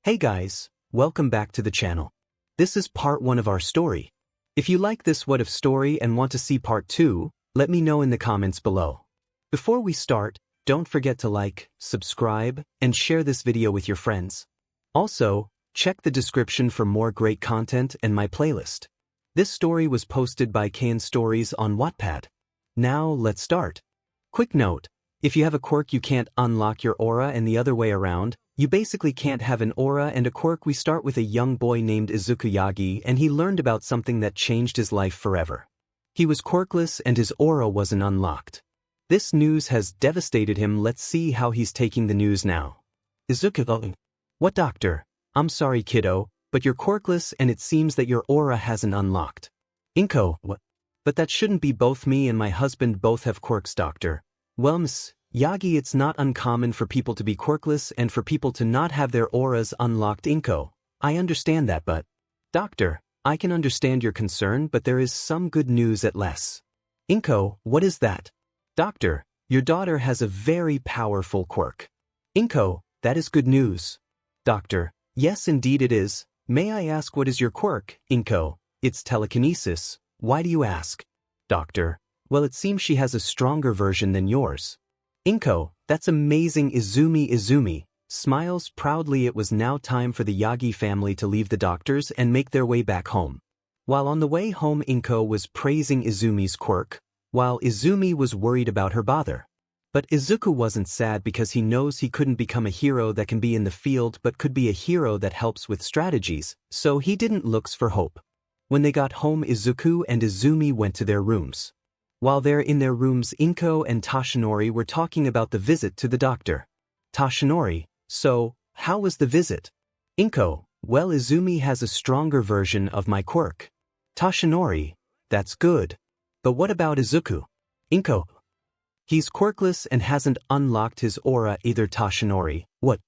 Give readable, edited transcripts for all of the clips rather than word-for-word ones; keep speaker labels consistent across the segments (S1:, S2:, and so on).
S1: Hey guys, welcome back to the channel. This is part 1 of our story. If you like this what if story and want to see part 2, let me know in the comments below. Before we start, don't forget to like, subscribe, and share this video with your friends. Also, check the description for more great content and my playlist. This story was posted by 𝐀𝐮𝐭𝐡𝐨𝐫 on Wattpad. Now let's start. Quick note, if you have a quirk you can't unlock your aura and the other way around. You basically can't have an aura and a quirk. We start with a young boy named 𝐒𝐮𝐦𝐦𝐚𝐫𝐲 Yagi, and he learned about something that changed his life forever. He was quirkless and his aura wasn't unlocked. This news has devastated him. Let's see how he's taking the news now. 𝐒𝐮𝐦𝐦𝐚𝐫𝐲. What doctor? I'm sorry kiddo, but you're quirkless and it seems that your aura hasn't unlocked. 𝐀𝐮𝐭𝐡𝐨𝐫. What? But that shouldn't be. Both me and my husband both have quirks doctor. Well Yagi, it's not uncommon for people to be quirkless and for people to not have their auras unlocked. 𝐀𝐮𝐭𝐡𝐨𝐫. I understand that, but doctor, I can understand your concern, but there is some good news at last. 𝐀𝐮𝐭𝐡𝐨𝐫, what is that? Doctor, your daughter has a very powerful quirk. 𝐀𝐮𝐭𝐡𝐨𝐫, that is good news. Doctor, yes indeed it is. May I ask what is your quirk? 𝐀𝐮𝐭𝐡𝐨𝐫, it's telekinesis. Why do you ask? Doctor, well it seems she has a stronger version than yours. 𝐀𝐮𝐭𝐡𝐨𝐫, that's amazing. 𝐒𝐮𝐬𝐵 smiles proudly. It was now time for the Yagi family to leave the doctors and make their way back home. While on the way home, 𝐀𝐮𝐭𝐡𝐨𝐫 was praising 𝐒𝐮𝐬𝐵's quirk, while 𝐒𝐮𝐬𝐵 was worried about her bother. But izuku wasn't sad because he knows he couldn't become a hero that can be in the field but could be a hero that helps with strategies, so he didn't look for hope. When they got home, izuku and 𝐒𝐮𝐬𝐵 went to their rooms. While they're in their rooms, 𝐀𝐮𝐭𝐡 and 𝗧𝗏𝗧𝗟 were talking about the visit to the doctor. 𝗧𝗏𝗧𝗟, so, how was the visit? 𝐀𝐮𝐭𝐡, well 𝐒𝐮𝐬𝐵 has a stronger version of my quirk. 𝗧𝗏𝗧𝗟, that's good. But what about izuku? 𝐀𝐮𝐭𝐡, he's quirkless and hasn't unlocked his aura either. 𝗧𝗏𝗧𝗟, what?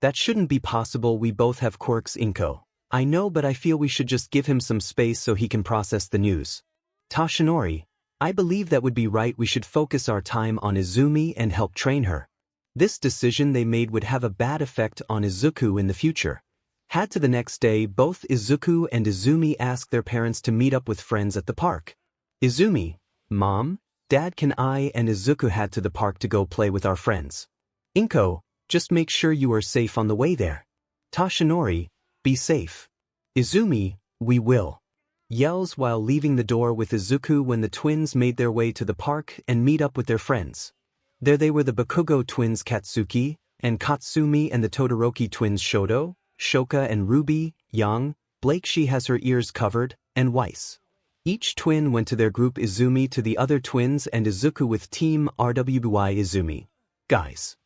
S1: That shouldn't be possible. We both have quirks. 𝐀𝐮𝐭𝐡, I know, but I feel we should just give him some space so he can process the news. 𝗧𝗏𝗧𝗟, I believe that would be right. We should focus our time on 𝐒𝐮𝐬𝐵 and help train her. This decision they made would have a bad effect on izuku in the future. Head to the next day, both izuku and 𝐒𝐮𝐬𝐵 asked their parents to meet up with friends at the park. 𝐒𝐮𝐬𝐵, Mom, Dad, can I and izuku head to the park to go play with our friends? 𝐀𝐮𝐭𝐡, just make sure you are safe on the way there. 𝗧𝗏𝗧𝗟, be safe. 𝐒𝐮𝐬𝐵, we will. Yells while leaving the door with izuku when the twins made their way to the park and meet up with their friends. There they were, the Bakugo twins Katsuki and Katsumi and the Todoroki twins Shoto, Shoka and Ruby, Yang, Blake she has her ears covered, and Weiss. Each twin went to their group. 𝐒𝐮𝐵 to the other twins and izuku with team RWBY. 𝐒𝐮𝐵, guys.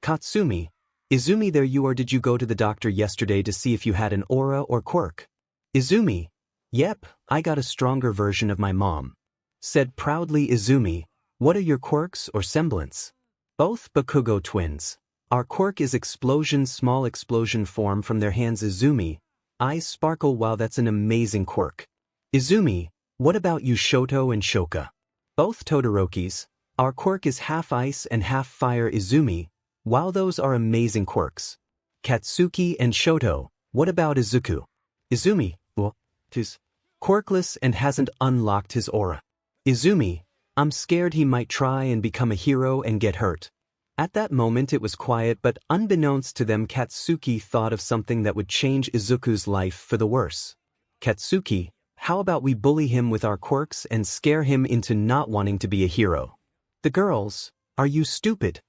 S1: Katsumi, 𝐒𝐮𝐵, there you are. Did you go to the doctor yesterday to see if you had an aura or quirk? 𝐒𝐮𝐵, yep, I got a stronger version of my mom. Said proudly 𝐒𝐮𝐵, what are your quirks or semblance? Both Bakugo twins. Our quirk is explosion. Small explosion form from their hands. 𝐒𝐮𝐵, eyes sparkle. Wow, that's an amazing quirk. 𝐒𝐮𝐵, what about you Shoto and Shoka? Both Todorokis. Our quirk is half ice and half fire. 𝐒𝐮𝐵, wow, those are amazing quirks. Katsuki and Shoto, what about izuku? 𝐒𝐮𝐵, well, he's quirkless and hasn't unlocked his aura. 𝐒𝐮𝐵, I'm scared he might try and become a hero and get hurt. At that moment it was quiet, but unbeknownst to them Katsuki thought of something that would change izuku's life for the worse. Katsuki, how about we bully him with our quirks and scare him into not wanting to be a hero? The girls, are you stupid?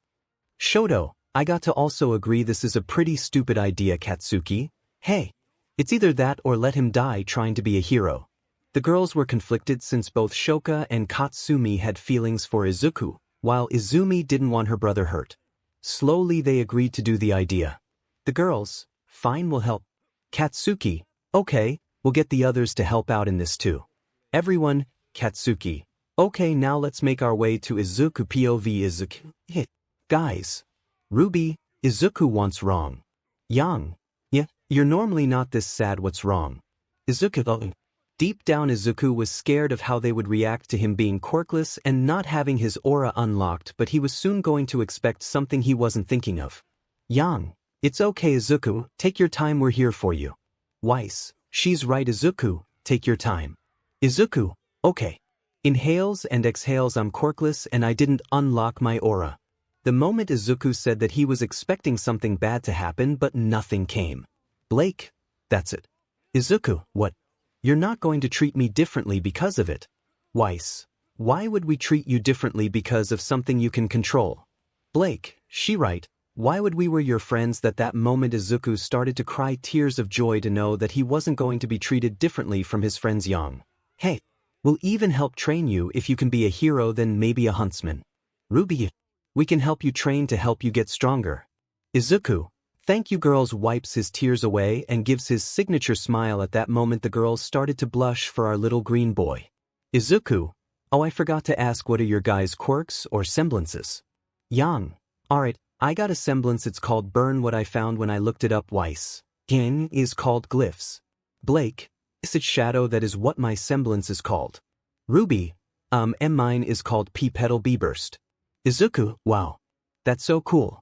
S1: Shoto, I got to also agree this is a pretty stupid idea. Katsuki, hey, it's either that or let him die trying to be a hero. The girls were conflicted since both Shoka and Katsumi had feelings for izuku, while 𝐒𝐮𝐵 didn't want her brother hurt. Slowly they agreed to do the idea. The girls, fine, we'll help. Katsuki, okay, we'll get the others to help out in this too. Everyone, Katsuki, okay, now let's make our way to izuku. POV izuku, hit. Guys. Ruby, izuku wants wrong. Yang, yeah, you're normally not this sad, what's wrong? 𝐒𝐮𝐿, deep down 𝐒𝐮𝐿 was scared of how they would react to him being quirkless and not having his aura unlocked, but he was soon going to expect something he wasn't thinking of. Yang, It's okay Izuku, take your time, we're here for you. Weiss, she's right Izuku, take your time. Izuku, okay. Inhales and exhales, I'm quirkless and I didn't unlock my aura. The moment Izuku said that he was expecting something bad to happen but nothing came. Blake, that's it. Izuku, what? You're not going to treat me differently because of it. Weiss, why would we treat you differently because of something you can control? Blake, she right. Why would we were your friends? That moment Izuku started to cry tears of joy to know that he wasn't going to be treated differently from his friends Yang. Hey, we'll even help train you if you can be a hero then maybe a huntsman. Ruby, we can help you train to help you get stronger. Izuku, thank you girls, wipes his tears away and gives his signature smile. At that moment the girls started to blush for our little green boy. Izuku, oh I forgot to ask, what are your guys' quirks or semblances? Yang, alright. I got a semblance, it's called burn. What I found when I looked it up. Weiss, yin is called glyphs. Blake, is it shadow? That is what my semblance is called. Ruby, and mine is called P-petal B-burst. Izuku, wow. That's so cool.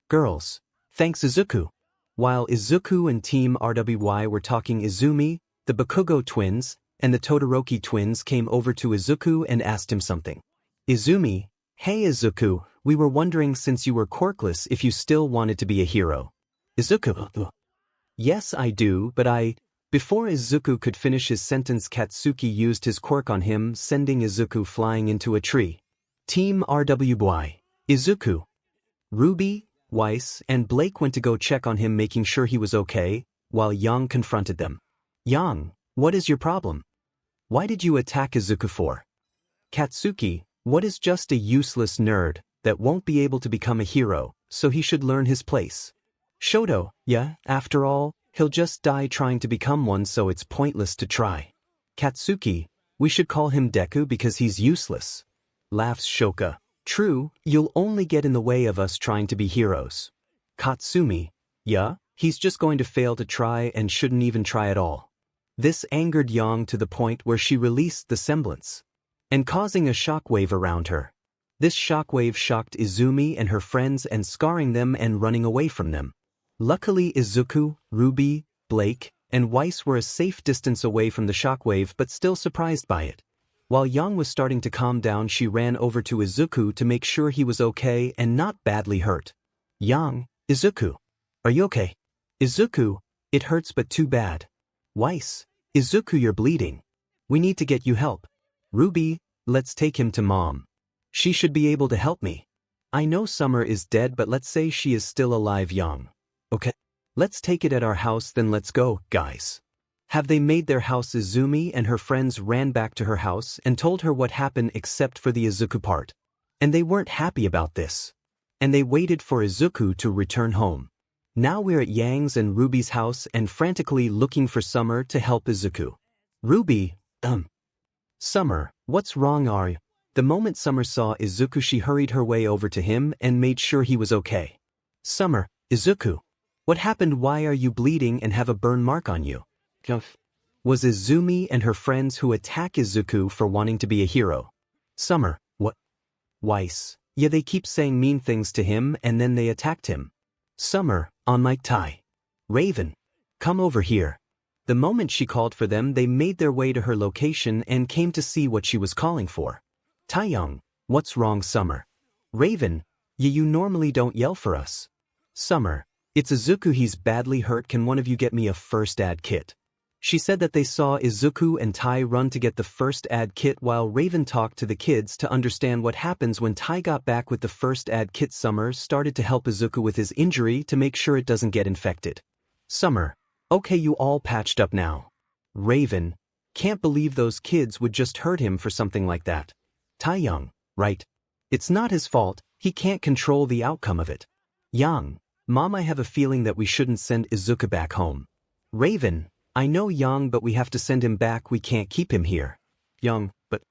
S1: Girls, thanks Izuku. While Izuku and Team RWY were talking, Izumi, the Bakugo twins, and the Todoroki twins came over to Izuku and asked him something. Izumi, hey Izuku, we were wondering since you were quirkless if you still wanted to be a hero. Izuku, yes I do, but Before Izuku could finish his sentence, Katsuki used his quirk on him, sending Izuku flying into a tree. Team RWY, Izuku, Ruby, Weiss, and Blake went to go check on him, making sure he was okay, while Yang confronted them. Yang, what is your problem? Why did you attack Izuku for? Katsuki, what is just a useless nerd that won't be able to become a hero, so he should learn his place. Shoto, yeah, after all, he'll just die trying to become one, so it's pointless to try. Katsuki, we should call him Deku because he's useless. Laughs Shoka, true, you'll only get in the way of us trying to be heroes. Katsumi, yeah, he's just going to fail to try and shouldn't even try at all. This angered Yang to the point where she released the semblance, and causing a shockwave around her. This shockwave shocked Izumi and her friends and scarring them and running away from them. Luckily Izuku, Ruby, Blake, and Weiss were a safe distance away from the shockwave but still surprised by it. While Yang was starting to calm down, she ran over to Izuku to make sure he was okay and not badly hurt. Yang, Izuku, are you okay? Izuku, it hurts but too bad. Weiss, Izuku, you're bleeding. We need to get you help. Ruby, let's take him to mom. She should be able to help me. I know Summer is dead, but let's say she is still alive. Yang. Okay. Let's take it at our house, then let's go, guys. Have they made their house? Izumi and her friends ran back to her house and told her what happened except for the Izuku part. And they weren't happy about this. And they waited for Izuku to return home. Now we're at Yang's and Ruby's house and frantically looking for Summer to help Izuku. Ruby, Summer, what's wrong? Are you? The moment Summer saw Izuku, she hurried her way over to him and made sure he was okay. Summer, Izuku, what happened? Why are you bleeding and have a burn mark on you? Was Izumi and her friends who attack Izuku for wanting to be a hero. Summer, what? Weiss, yeah, they keep saying mean things to him and then they attacked him. Summer, on Mike Tai. Raven, come over here. The moment she called for them, they made their way to her location and came to see what she was calling for. Taeyong, what's wrong? Summer. Raven, you normally don't yell for us. Summer, it's Izuku, he's badly hurt, can one of you get me a first aid kit? She said that they saw Izuku and Tai run to get the first aid kit while Raven talked to the kids to understand what happens when Tai got back with the first aid kit. Summer started to help Izuku with his injury to make sure it doesn't get infected. Summer, okay, you all patched up now. Raven, can't believe those kids would just hurt him for something like that. Taeyong, right? It's not his fault, he can't control the outcome of it. Yang, Mom, I have a feeling that we shouldn't send Izuku back home. Raven, I know Yang, but we have to send him back, we can't keep him here. Yang, but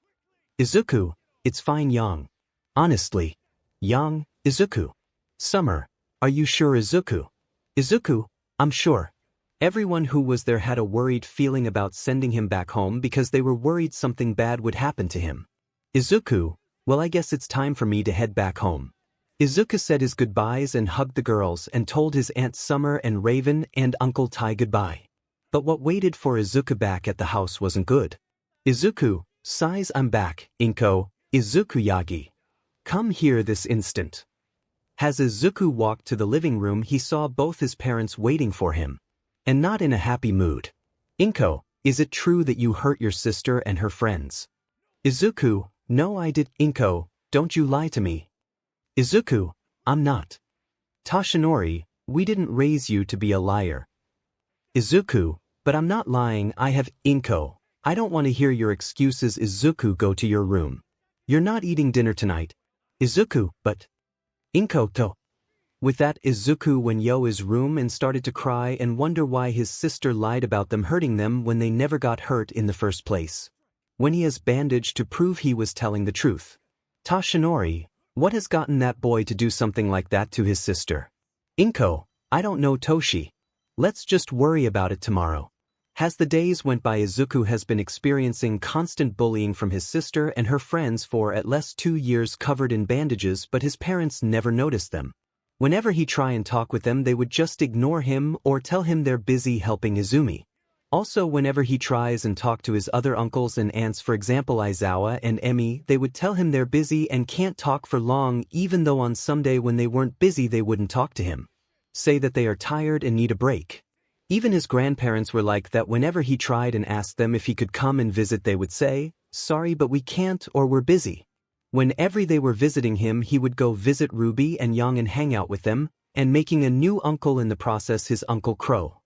S1: Izuku, it's fine. Yang, honestly. Yang, Izuku. Summer, are you sure? Izuku. Izuku, I'm sure. Everyone who was there had a worried feeling about sending him back home because they were worried something bad would happen to him. Izuku, well, I guess it's time for me to head back home. Izuku said his goodbyes and hugged the girls and told his Aunt Summer and Raven and Uncle Tai goodbye. But what waited for Izuku back at the house wasn't good. Izuku, sighs, I'm back, 𝐻𝐮𝐭𝐡𝐨𝐫 yagi. Come here this instant. As Izuku walked to the living room, he saw both his parents waiting for him. And not in a happy mood. 𝐻𝐮𝐭𝐡𝐨𝐫, is it true that you hurt your sister and her friends? Izuku, no I did. 𝐻𝐮𝐭𝐡𝐨𝐫, don't you lie to me. Izuku, I'm not. 𝗧𝗓𝗧𝗟𝗘, we didn't raise you to be a liar. Izuku, but I'm not lying, I have. 𝐻𝐮𝐭𝐡𝐨𝐫, I don't want to hear your excuses. Izuku, go to your room. You're not eating dinner tonight. Izuku, but. 𝐻𝐮𝐭𝐡𝐨𝐫. With that, Izuku went to his room and started to cry and wonder why his sister lied about them hurting them when they never got hurt in the first place. When he has bandaged to prove he was telling the truth. 𝗧𝗓𝗧𝗟𝗘, what has gotten that boy to do something like that to his sister? 𝐻𝐮𝐭𝐡𝐨𝐫, I don't know Toshi. Let's just worry about it tomorrow. As the days went by, Izuku has been experiencing constant bullying from his sister and her friends for at least 2 years, covered in bandages, but his parents never noticed them. Whenever he tried and talk with them, they would just ignore him or tell him they're busy helping Izumi. Also, whenever he tries and talk to his other uncles and aunts, for example Aizawa and Emi, they would tell him they're busy and can't talk for long, even though on some day when they weren't busy they wouldn't talk to him. Say that they are tired and need a break. Even his grandparents were like that. Whenever he tried and asked them if he could come and visit, they would say, sorry but we can't, or we're busy. Whenever they were visiting him, he would go visit Ruby and Yang and hang out with them, and making a new uncle in the process, his Uncle Crow.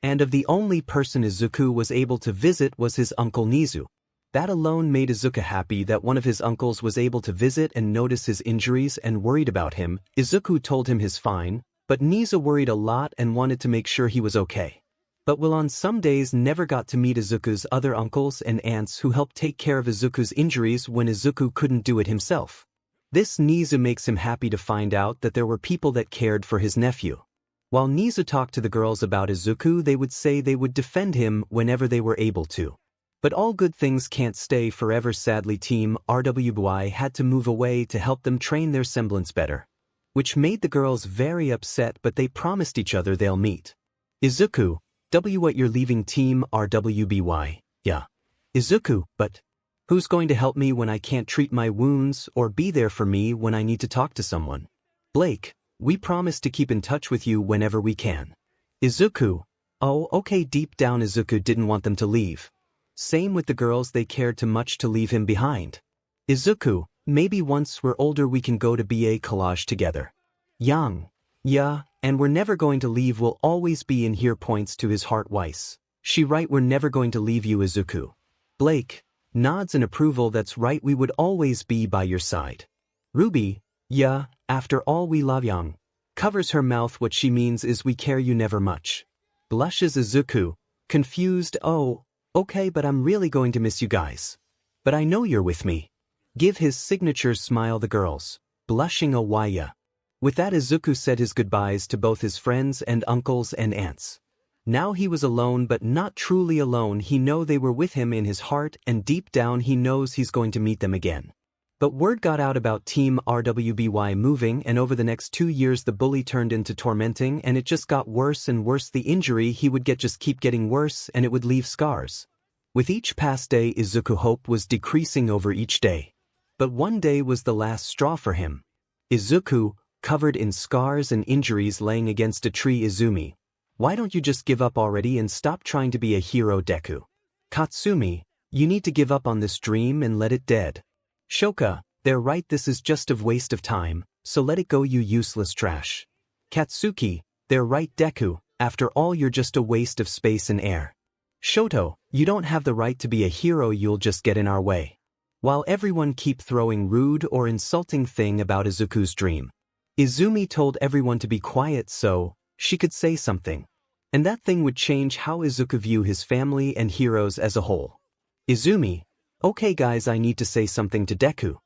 S1: And of the only person Izuku was able to visit was his Uncle Nizu. That alone made Izuku happy that one of his uncles was able to visit and notice his injuries and worried about him. Izuku told him he's fine, but Nizu worried a lot and wanted to make sure he was okay. But Will on some days never got to meet Izuku's other uncles and aunts who helped take care of Izuku's injuries when Izuku couldn't do it himself. This Nizu makes him happy to find out that there were people that cared for his nephew. While Nizu talked to the girls about Izuku, they would say they would defend him whenever they were able to. But all good things can't stay forever. Sadly, Team RWBY had to move away to help them train their semblance better, which made the girls very upset, but they promised each other they'll meet. Izuku, what, you're leaving Team RWBY? Yeah. Izuku, but who's going to help me when I can't treat my wounds or be there for me when I need to talk to someone? Blake, we promise to keep in touch with you whenever we can. Izuku, oh, okay. Deep down, Izuku didn't want them to leave. Same with the girls, they cared too much to leave him behind. Izuku, maybe once we're older we can go to 𝐶𝐻 together. Yang, yeah, and we're never going to leave, we'll always be in here. Points to his heart. Weiss, she right, we're never going to leave you. Izuku. Blake, nods in approval, that's right, we would always be by your side. Ruby, yeah, after all we love. Yang covers her mouth, what she means is we care you never much. Blushes. Izuku, confused, oh, okay, but I'm really going to miss you guys. But I know you're with me. Give his signature smile. The girls, blushing, oh why yeah. With that, Izuku said his goodbyes to both his friends and uncles and aunts. Now he was alone, but not truly alone. He know they were with him in his heart, and deep down he knows he's going to meet them again. But word got out about Team RWBY moving, and over the next 2 years the bully turned into tormenting, and it just got worse and worse. The injury he would get just keep getting worse, and it would leave scars. With each past day, Izuku's hope was decreasing over each day. But one day was the last straw for him. Izuku, covered in scars and injuries, laying against a tree. Izumi, why don't you just give up already and stop trying to be a hero? Deku, Katsumi, you need to give up on this dream and let it dead. Shoka, they're right, this is just a waste of time, so let it go, you useless trash. Katsuki, they're right. Deku, after all you're just a waste of space and air. Shoto, you don't have the right to be a hero, you'll just get in our way. While everyone keep throwing rude or insulting thing about Izuku's dream, Izumi told everyone to be quiet so she could say something. And that thing would change how Izuku view his family and heroes as a whole. Izumi, okay guys, I need to say something to Deku.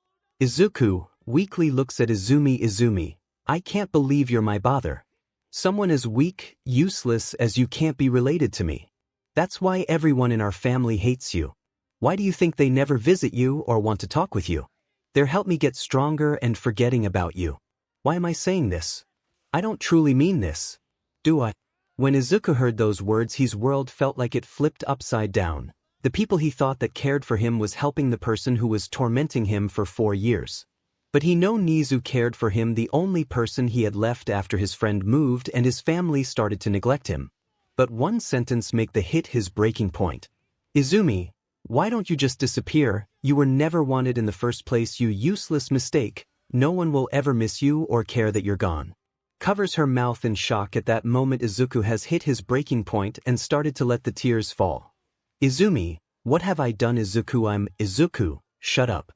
S1: Izuku weakly looks at Izumi. Izumi, I can't believe you're my bother. Someone as weak, useless as you can't be related to me. That's why everyone in our family hates you. Why do you think they never visit you or want to talk with you? They're help me get stronger and forgetting about you. Why am I saying this? I don't truly mean this. Do I? When Izuku heard those words, his world felt like it flipped upside down. The people he thought that cared for him was helping the person who was tormenting him for 4 years. But he knew Nizu cared for him, the only person he had left after his friend moved and his family started to neglect him. But one sentence made the hit his breaking point. Izumi, why don't you just disappear? You were never wanted in the first place, you useless mistake. No one will ever miss you or care that you're gone. Covers her mouth in shock. At that moment Izuku has hit his breaking point and started to let the tears fall. Izumi, what have I done? Izuku, shut up.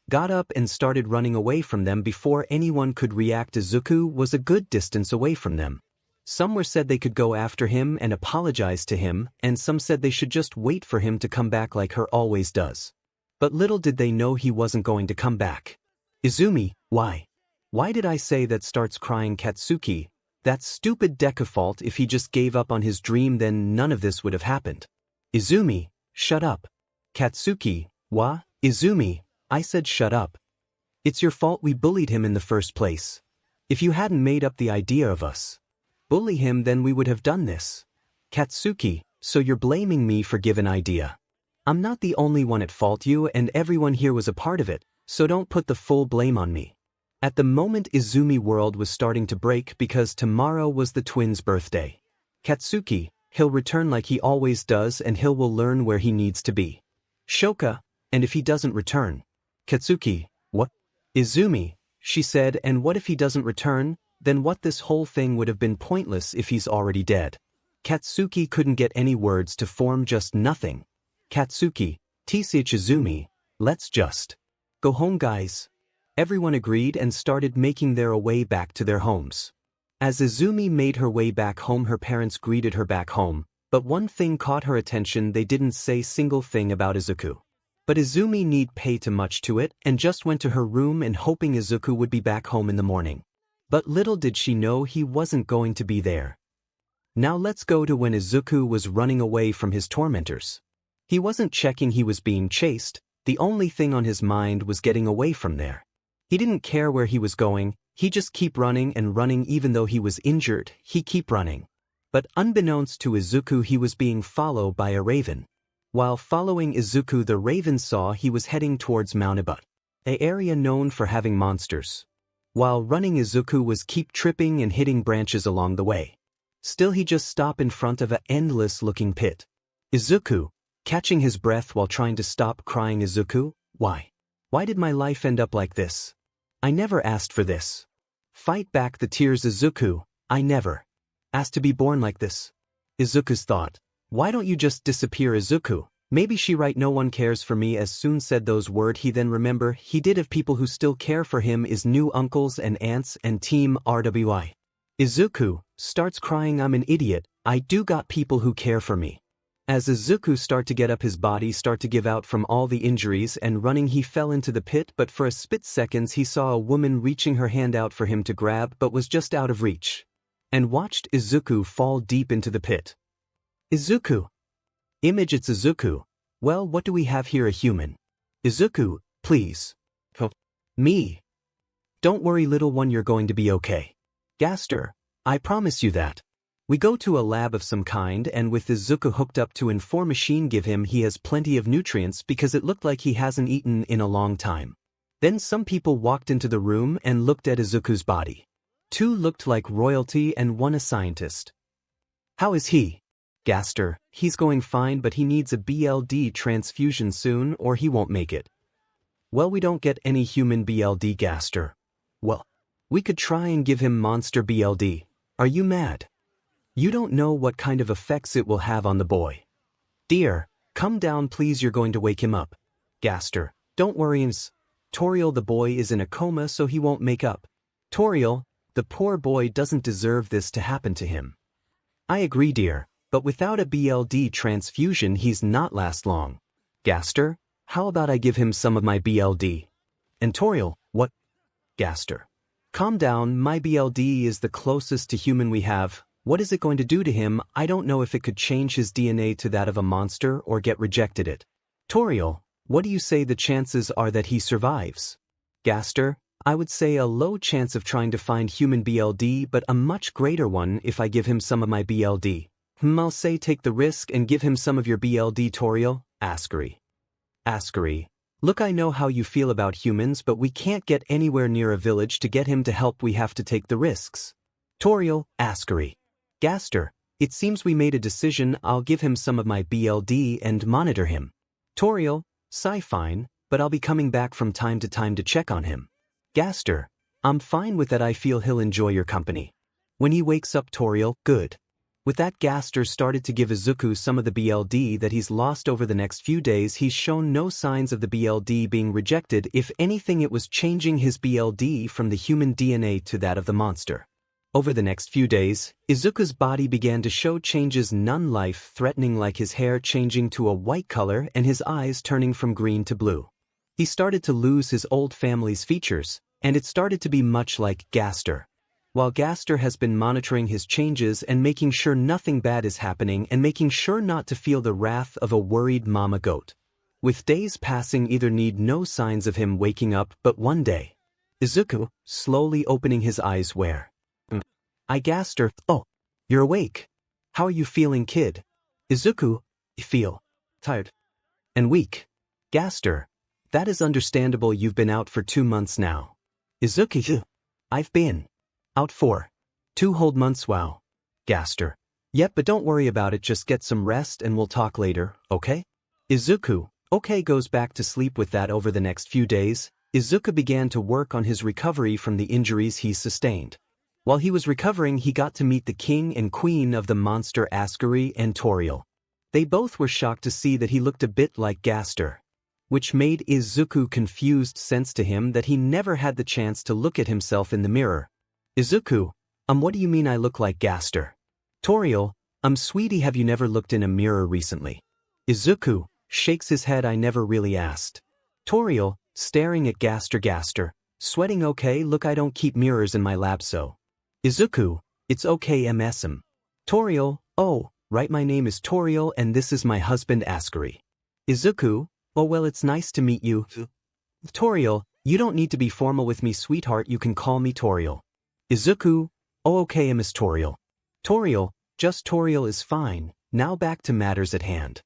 S1: Got up and started running away from them before anyone could react. Izuku was a good distance away from them. Some were said they could go after him and apologize to him, and some said they should just wait for him to come back like her always does. But little did they know he wasn't going to come back. Izumi, why? Why did I say that? Starts crying Katsuki. That stupid Deku fault. If he just gave up on his dream, then none of this would have happened. Izumi, shut up. Katsuki, what? Izumi, I said shut up. It's your fault we bullied him in the first place. If you hadn't made up the idea of us bully him, then we would have done this. Katsuki, so you're blaming me for giving idea. I'm not the only one at fault, you and everyone here was a part of it, so don't put the full blame on me. At the moment Izumi world was starting to break because tomorrow was the twins' birthday. Katsuki, he'll return like he always does and he'll will learn where he needs to be. Shoka, and if he doesn't return? Katsuki, what? Izumi, she said, and what if he doesn't return? Then what? This whole thing would have been pointless if he's already dead. Katsuki couldn't get any words to form, just nothing. Katsuki, TCH Izumi, let's just go home, guys. Everyone agreed and started making their way back to their homes. As Izumi made her way back home, her parents greeted her back home, but one thing caught her attention: they didn't say single thing about Izuku. But Izumi need pay too much to it and just went to her room and hoping Izuku would be back home in the morning. But little did she know he wasn't going to be there. Now let's go to when Izuku was running away from his tormentors. He wasn't checking he was being chased, the only thing on his mind was getting away from there. He didn't care where he was going, he just keep running and running. Even though he was injured, he keep running. But unbeknownst to Izuku, he was being followed by a raven. While following Izuku, the raven saw he was heading towards 𝐴𝐻, an area known for having monsters. While running, Izuku was keep tripping and hitting branches along the way. Still he just stopped in front of an endless-looking pit. Izuku, catching his breath while trying to stop crying. Izuku, why? Why did my life end up like this? I never asked for this. Fight back the tears. Izuku, I never asked to be born like this. Izuku's thought, why don't you just disappear? Izuku, maybe she right, no one cares for me. As soon said those words, he then remember he did have people who still care for him, his new uncles and aunts and team RWI. Izuku starts crying, I'm an idiot, I do got people who care for me. As Izuku start to get up, his body start to give out from all the injuries, and running he fell into the pit, but for a split seconds he saw a woman reaching her hand out for him to grab but was just out of reach. And watched Izuku fall deep into the pit. Izuku. Image, it's Izuku. Well, what do we have here? A human. Izuku, please. Help me. Don't worry, little one, you're going to be okay. Gaster, I promise you that. We go to a lab of some kind, and with Izuku hooked up to inform machine, give him he has plenty of nutrients because it looked like he hasn't eaten in a long time. Then some people walked into the room and looked at Izuku's body. 2 looked like royalty and 1 a scientist. How is he? Gaster, he's going fine, but he needs a BLD transfusion soon or he won't make it. Well, we don't get any human BLD. Gaster. Well, we could try and give him monster BLD. Are you mad? You don't know what kind of effects it will have on the boy. Dear, come down please, you're going to wake him up. Gaster, don't worry, Toriel, the boy is in a coma so he won't make up. Toriel, the poor boy doesn't deserve this to happen to him. I agree, dear, but without a BLD transfusion he's not last long. Gaster, how about I give him some of my BLD? And Toriel, what? Gaster, calm down, my BLD is the closest to human we have. What is it going to do to him? I don't know if it could change his DNA to that of a monster or get rejected it. Toriel, what do you say the chances are that he survives? Gaster, I would say a low chance of trying to find human BLD, but a much greater one if I give him some of my BLD. I'll say take the risk and give him some of your BLD, 𝐬𝐿. 𝐬𝐿. Look, I know how you feel about humans, but we can't get anywhere near a village to get him to help. We have to take the risks. 𝐬𝐿. 𝗧𝗘. It seems we made a decision. I'll give him some of my BLD and monitor him. 𝗬𝐿. Fine, but I'll be coming back from time to time to check on him. 𝗧𝗘. I'm fine with that. I feel he'll enjoy your company. When he wakes up, 𝗬𝐿. Good. With that, 𝗧𝗘 started to give 𝐒𝐮𝐭𝐡𝐨𝐫 some of the BLD that he's lost over the next few days. He's shown no signs of the BLD being rejected. If anything, it was changing his BLD from the human DNA to that of the monster. Over the next few days, 𝐒𝐮𝐭𝐡𝐨𝐫's body began to show changes, none life-threatening, like his hair changing to a white color and his eyes turning from green to blue. He started to lose his old family's features, and it started to be much like 𝗧𝗘. While 𝗧𝗘 has been monitoring his changes and making sure nothing bad is happening and making sure not to feel the wrath of a worried mama goat. With days passing, either need no signs of him waking up, but one day, 𝗧𝗭 slowly opening his eyes. Where? 𝗧𝗘. Oh, you're awake. How are you feeling, kid? 𝗧𝗭. I feel tired and weak. 𝗧𝗘. That is understandable. You've been out for 2 months now. 𝗧𝗭. I've been out for 2 whole months. Wow. 𝗧𝗘. Yep, but don't worry about it. Just get some rest and we'll talk later, okay? 𝗧𝗭. Okay, goes back to sleep. With that, over the next few days, 𝗧𝗭 began to work on his recovery from the injuries he sustained. While he was recovering, he got to meet the king and queen of the monster, 𝗬𝗑 and 𝗬𝐿. They both were shocked to see that he looked a bit like 𝗧𝗘, which made 𝗧𝗭 confused. Sense to him that he never had the chance to look at himself in the mirror. 𝗧𝗭. What do you mean I look like 𝗧𝗘? 𝗬𝐿. Sweetie, have you never looked in a mirror recently? 𝗧𝗭 shakes his head. I never really asked. 𝗬𝐿 staring at 𝗧𝗘. 𝗧𝗘. Sweating? Okay, look, I don't keep mirrors in my lab, so. 𝗧𝗭. It's okay, MSM. 𝗬𝐿. Oh, right, my name is 𝗬𝐿 and this is my husband 𝗬𝗑. 𝗧𝗭. Oh well, it's nice to meet you. 𝗬𝐿. You don't need to be formal with me, sweetheart, you can call me 𝗬𝐿. 𝗧𝗭. Oh okay, Miss 𝗬𝐿. 𝗬𝐿. Just 𝗬𝐿 is fine. Now back to matters at hand.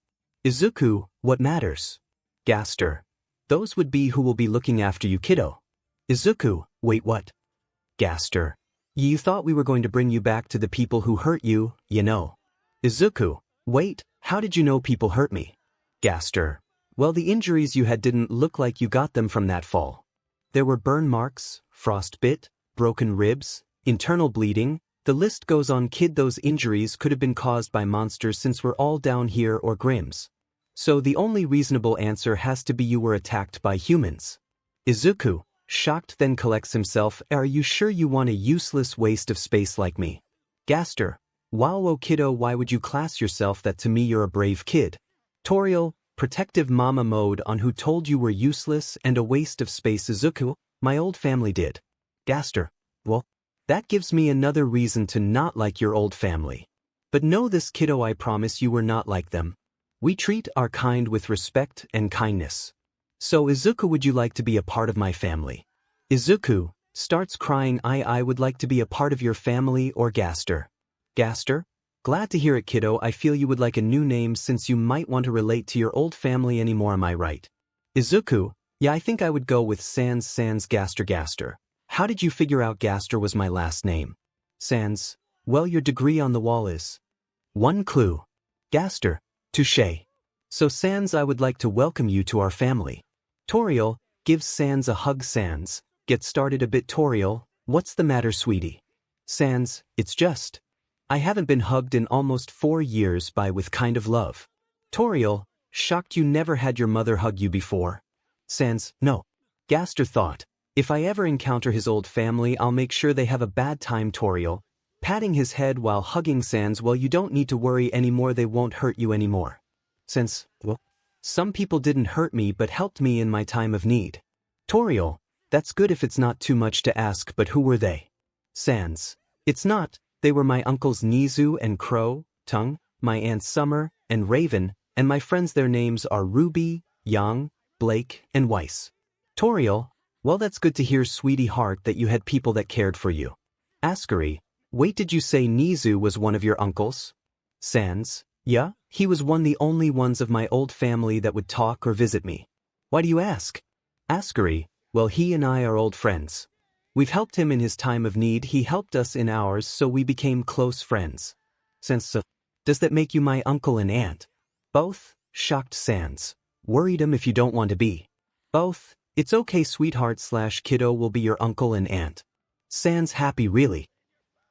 S1: 𝗧𝗭. What matters? 𝗧𝗘. Those would be who will be looking after you, kiddo. 𝗧𝗭. Wait, what? 𝗧𝗘. You thought we were going to bring you back to the people who hurt you, you know. 𝗧𝗭. Wait, how did you know people hurt me? 𝗧𝗘. Well, the injuries you had didn't look like you got them from that fall. There were burn marks, frostbite, broken ribs, internal bleeding. The list goes on, kid. Those injuries could have been caused by monsters since we're all down here, or Grimms. So the only reasonable answer has to be you were attacked by humans. 𝗧𝗭. Shocked, then collects himself. Are you sure you want a useless waste of space like me? 𝗧𝗘. Wow, kiddo, why would you class yourself that? To me, you're a brave kid. 𝗬𝐿. Protective mama mode on. Who told you we're useless and a waste of space? 𝗧𝗭. My old family did. 𝗧𝗘. Well, that gives me another reason to not like your old family. But know this, kiddo, I promise you we're not like them. We treat our kind with respect and kindness. So 𝗧𝗭, would you like to be a part of my family? 𝗧𝗭 starts crying. I would like to be a part of your family, or 𝗧𝗘. 𝗧𝗘. Glad to hear it, kiddo. I feel you would like a new name since you might want to relate to your old family anymore, am I right? 𝗧𝗭. Yeah, I think I would go with Sans 𝗧𝗘. How did you figure out 𝗧𝗘 was my last name? Sans. Well, your degree on the wall is one clue. 𝗧𝗘. Touché. So Sans, I would like to welcome you to our family. 𝗬𝐿 gives Sans a hug. Sans. Get started a bit. 𝗬𝐿. What's the matter, sweetie? Sans. It's just, I haven't been hugged in almost 4 years. With kind of love. 𝗬𝐿. Shocked you never had your mother hug you before? Sans. No. 𝗧𝗘 thought, if I ever encounter his old family, I'll make sure they have a bad time. 𝗬𝐿. Patting his head while hugging Sans. Well, you don't need to worry anymore, they won't hurt you anymore. Sans. Well, some people didn't hurt me but helped me in my time of need. 𝗬𝐿. That's good if it's not too much to ask, but who were they? Sans. It's not. They were my uncles Nizu and Crow, Tongue, my aunts Summer and Raven, and my friends. Their names are Ruby, Yang, Blake, and Weiss. 𝗬𝗠. Well, that's good to hear, sweetie heart, that you had people that cared for you. 𝐬𝐮𝐻𝐿, wait, did you say 𝐻𝐮𝐬𝐻 was one of your uncles? 𝐶𝐮, yeah, he was the only ones of my old family that would talk or visit me. Why do you ask? 𝐬𝐻𝐿, well, he and I are old friends. We've helped him in his time of need, he helped us in ours, so we became close friends. 𝐶𝐮, does that make you my uncle and aunt? Both? Shocked 𝐶𝐮. Worried if you don't want to be. Both? It's okay, sweetheart / kiddo will be your uncle and aunt. 𝐶𝐮 happy, really.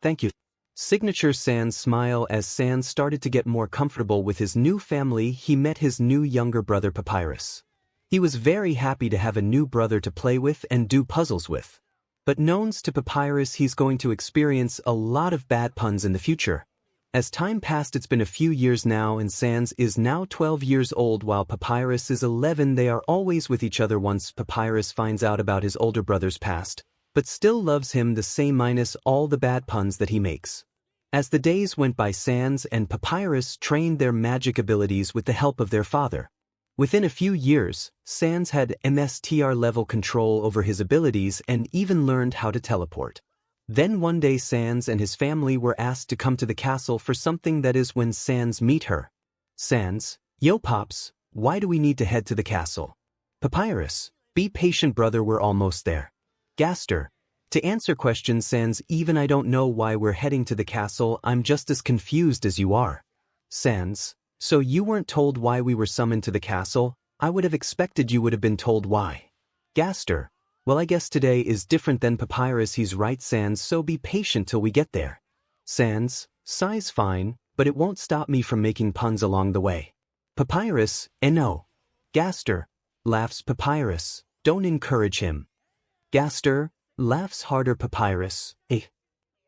S1: Thank you. Signature 𝐶𝐮 smile. As 𝐶𝐮 started to get more comfortable with his new family, he met his new younger brother 𝗬𝗬𝗠. He was very happy to have a new brother to play with and do puzzles with. But known to 𝗬𝗬𝗠, he's going to experience a lot of bad puns in the future. As time passed, it's been a few years now, and 𝐶𝐮 is now 12 years old while 𝗬𝗬𝗠 is 11. They are always with each other. Once 𝗬𝗬𝗠 finds out about his older brother's past, but still loves him the same minus all the bad puns that he makes. As the days went by, 𝐶𝐮 and 𝗬𝗬𝗠 trained their magic abilities with the help of their father. Within a few years, 𝐶𝐮 had 𝗧𝗓 level control over his abilities and even learned how to teleport. Then one day 𝐶𝐮 and his family were asked to come to the castle for something. That is when 𝐶𝐮 meet her. 𝐶𝐮, yo pops, why do we need to head to the castle? 𝗬𝗬𝗠, be patient brother, we're almost there. 𝐾𝐮𝐻𝗃, to answer questions 𝐶𝐮, even I don't know why we're heading to the castle, I'm just as confused as you are. 𝐶𝐮, so you weren't told why we were summoned to the castle? I would have expected you would have been told why. 𝐾𝐮𝐻𝗃, well, I guess today is different than 𝗬𝗬𝗠, he's right 𝐶𝐮, so be patient till we get there. 𝐶𝐮, sighs, fine, but it won't stop me from making puns along the way. 𝗬𝗬𝗠, no. 𝐾𝐮𝐻𝗃, laughs 𝗬𝗬𝗠, don't encourage him. 𝐾𝐮𝐻𝗃, laughs harder 𝗬𝗬𝗠, eh.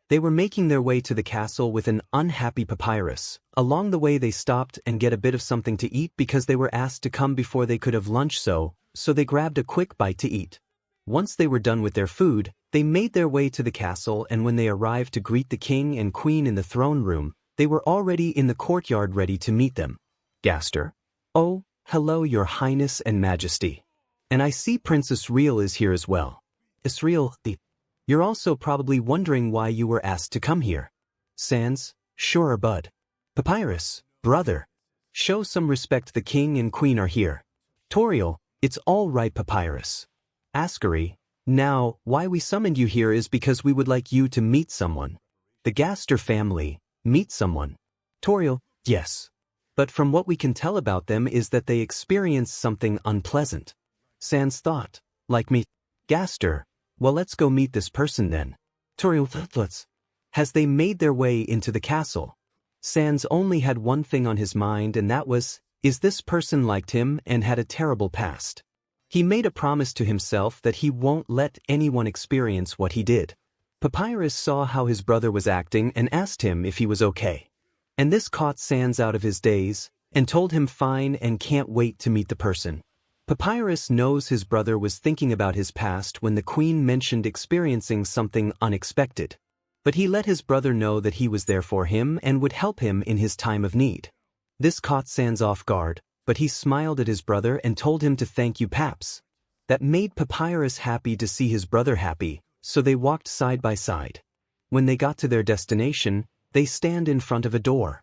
S1: They were making their way to the castle with an unhappy 𝗬𝗬𝗠. Along the way they stopped and get a bit of something to eat because they were asked to come before they could have lunch, so they grabbed a quick bite to eat. Once they were done with their food, they made their way to the castle, and when they arrived to greet the king and queen in the throne room, they were already in the courtyard ready to meet them. 𝗧𝗓, oh, hello, your highness and majesty. And I see Princess 𝗧𝗟l is here as well. 𝗧𝗟l, you're also probably wondering why you were asked to come here. 𝐶𝐮, sure bud. 𝗬𝗬𝗠, brother. Show some respect, the king and queen are here. 𝗏𝗏𝗠, it's all right 𝗬𝗬𝗠. 𝐴𝑠cari, now, why we summoned you here is because we would like you to meet someone. The 𝗧𝗓 family, meet someone. 𝗏𝗏𝗠, yes. But from what we can tell about them is that they experienced something unpleasant. 𝐶𝐮 thought, like me. 𝗧𝗓, well, let's go meet this person then. 𝗏𝗏𝗠, as they made their way into the castle, 𝐶𝐮 only had one thing on his mind, and that was, is this person liked him and had a terrible past. He made a promise to himself that he won't let anyone experience what he did. 𝗬𝗬𝗠 saw how his brother was acting and asked him if he was okay. And this caught 𝐶𝐮 out of his daze, and told him fine and can't wait to meet the person. 𝗬𝗬𝗠 knows his brother was thinking about his past when the queen mentioned experiencing something unexpected. But he let his brother know that he was there for him and would help him in his time of need. This caught 𝐶𝐮 off guard, but he smiled at his brother and told him to thank you paps. That made 𝗬𝗬𝗠 happy to see his brother happy, so they walked side by side. When they got to their destination, they stand in front of a door.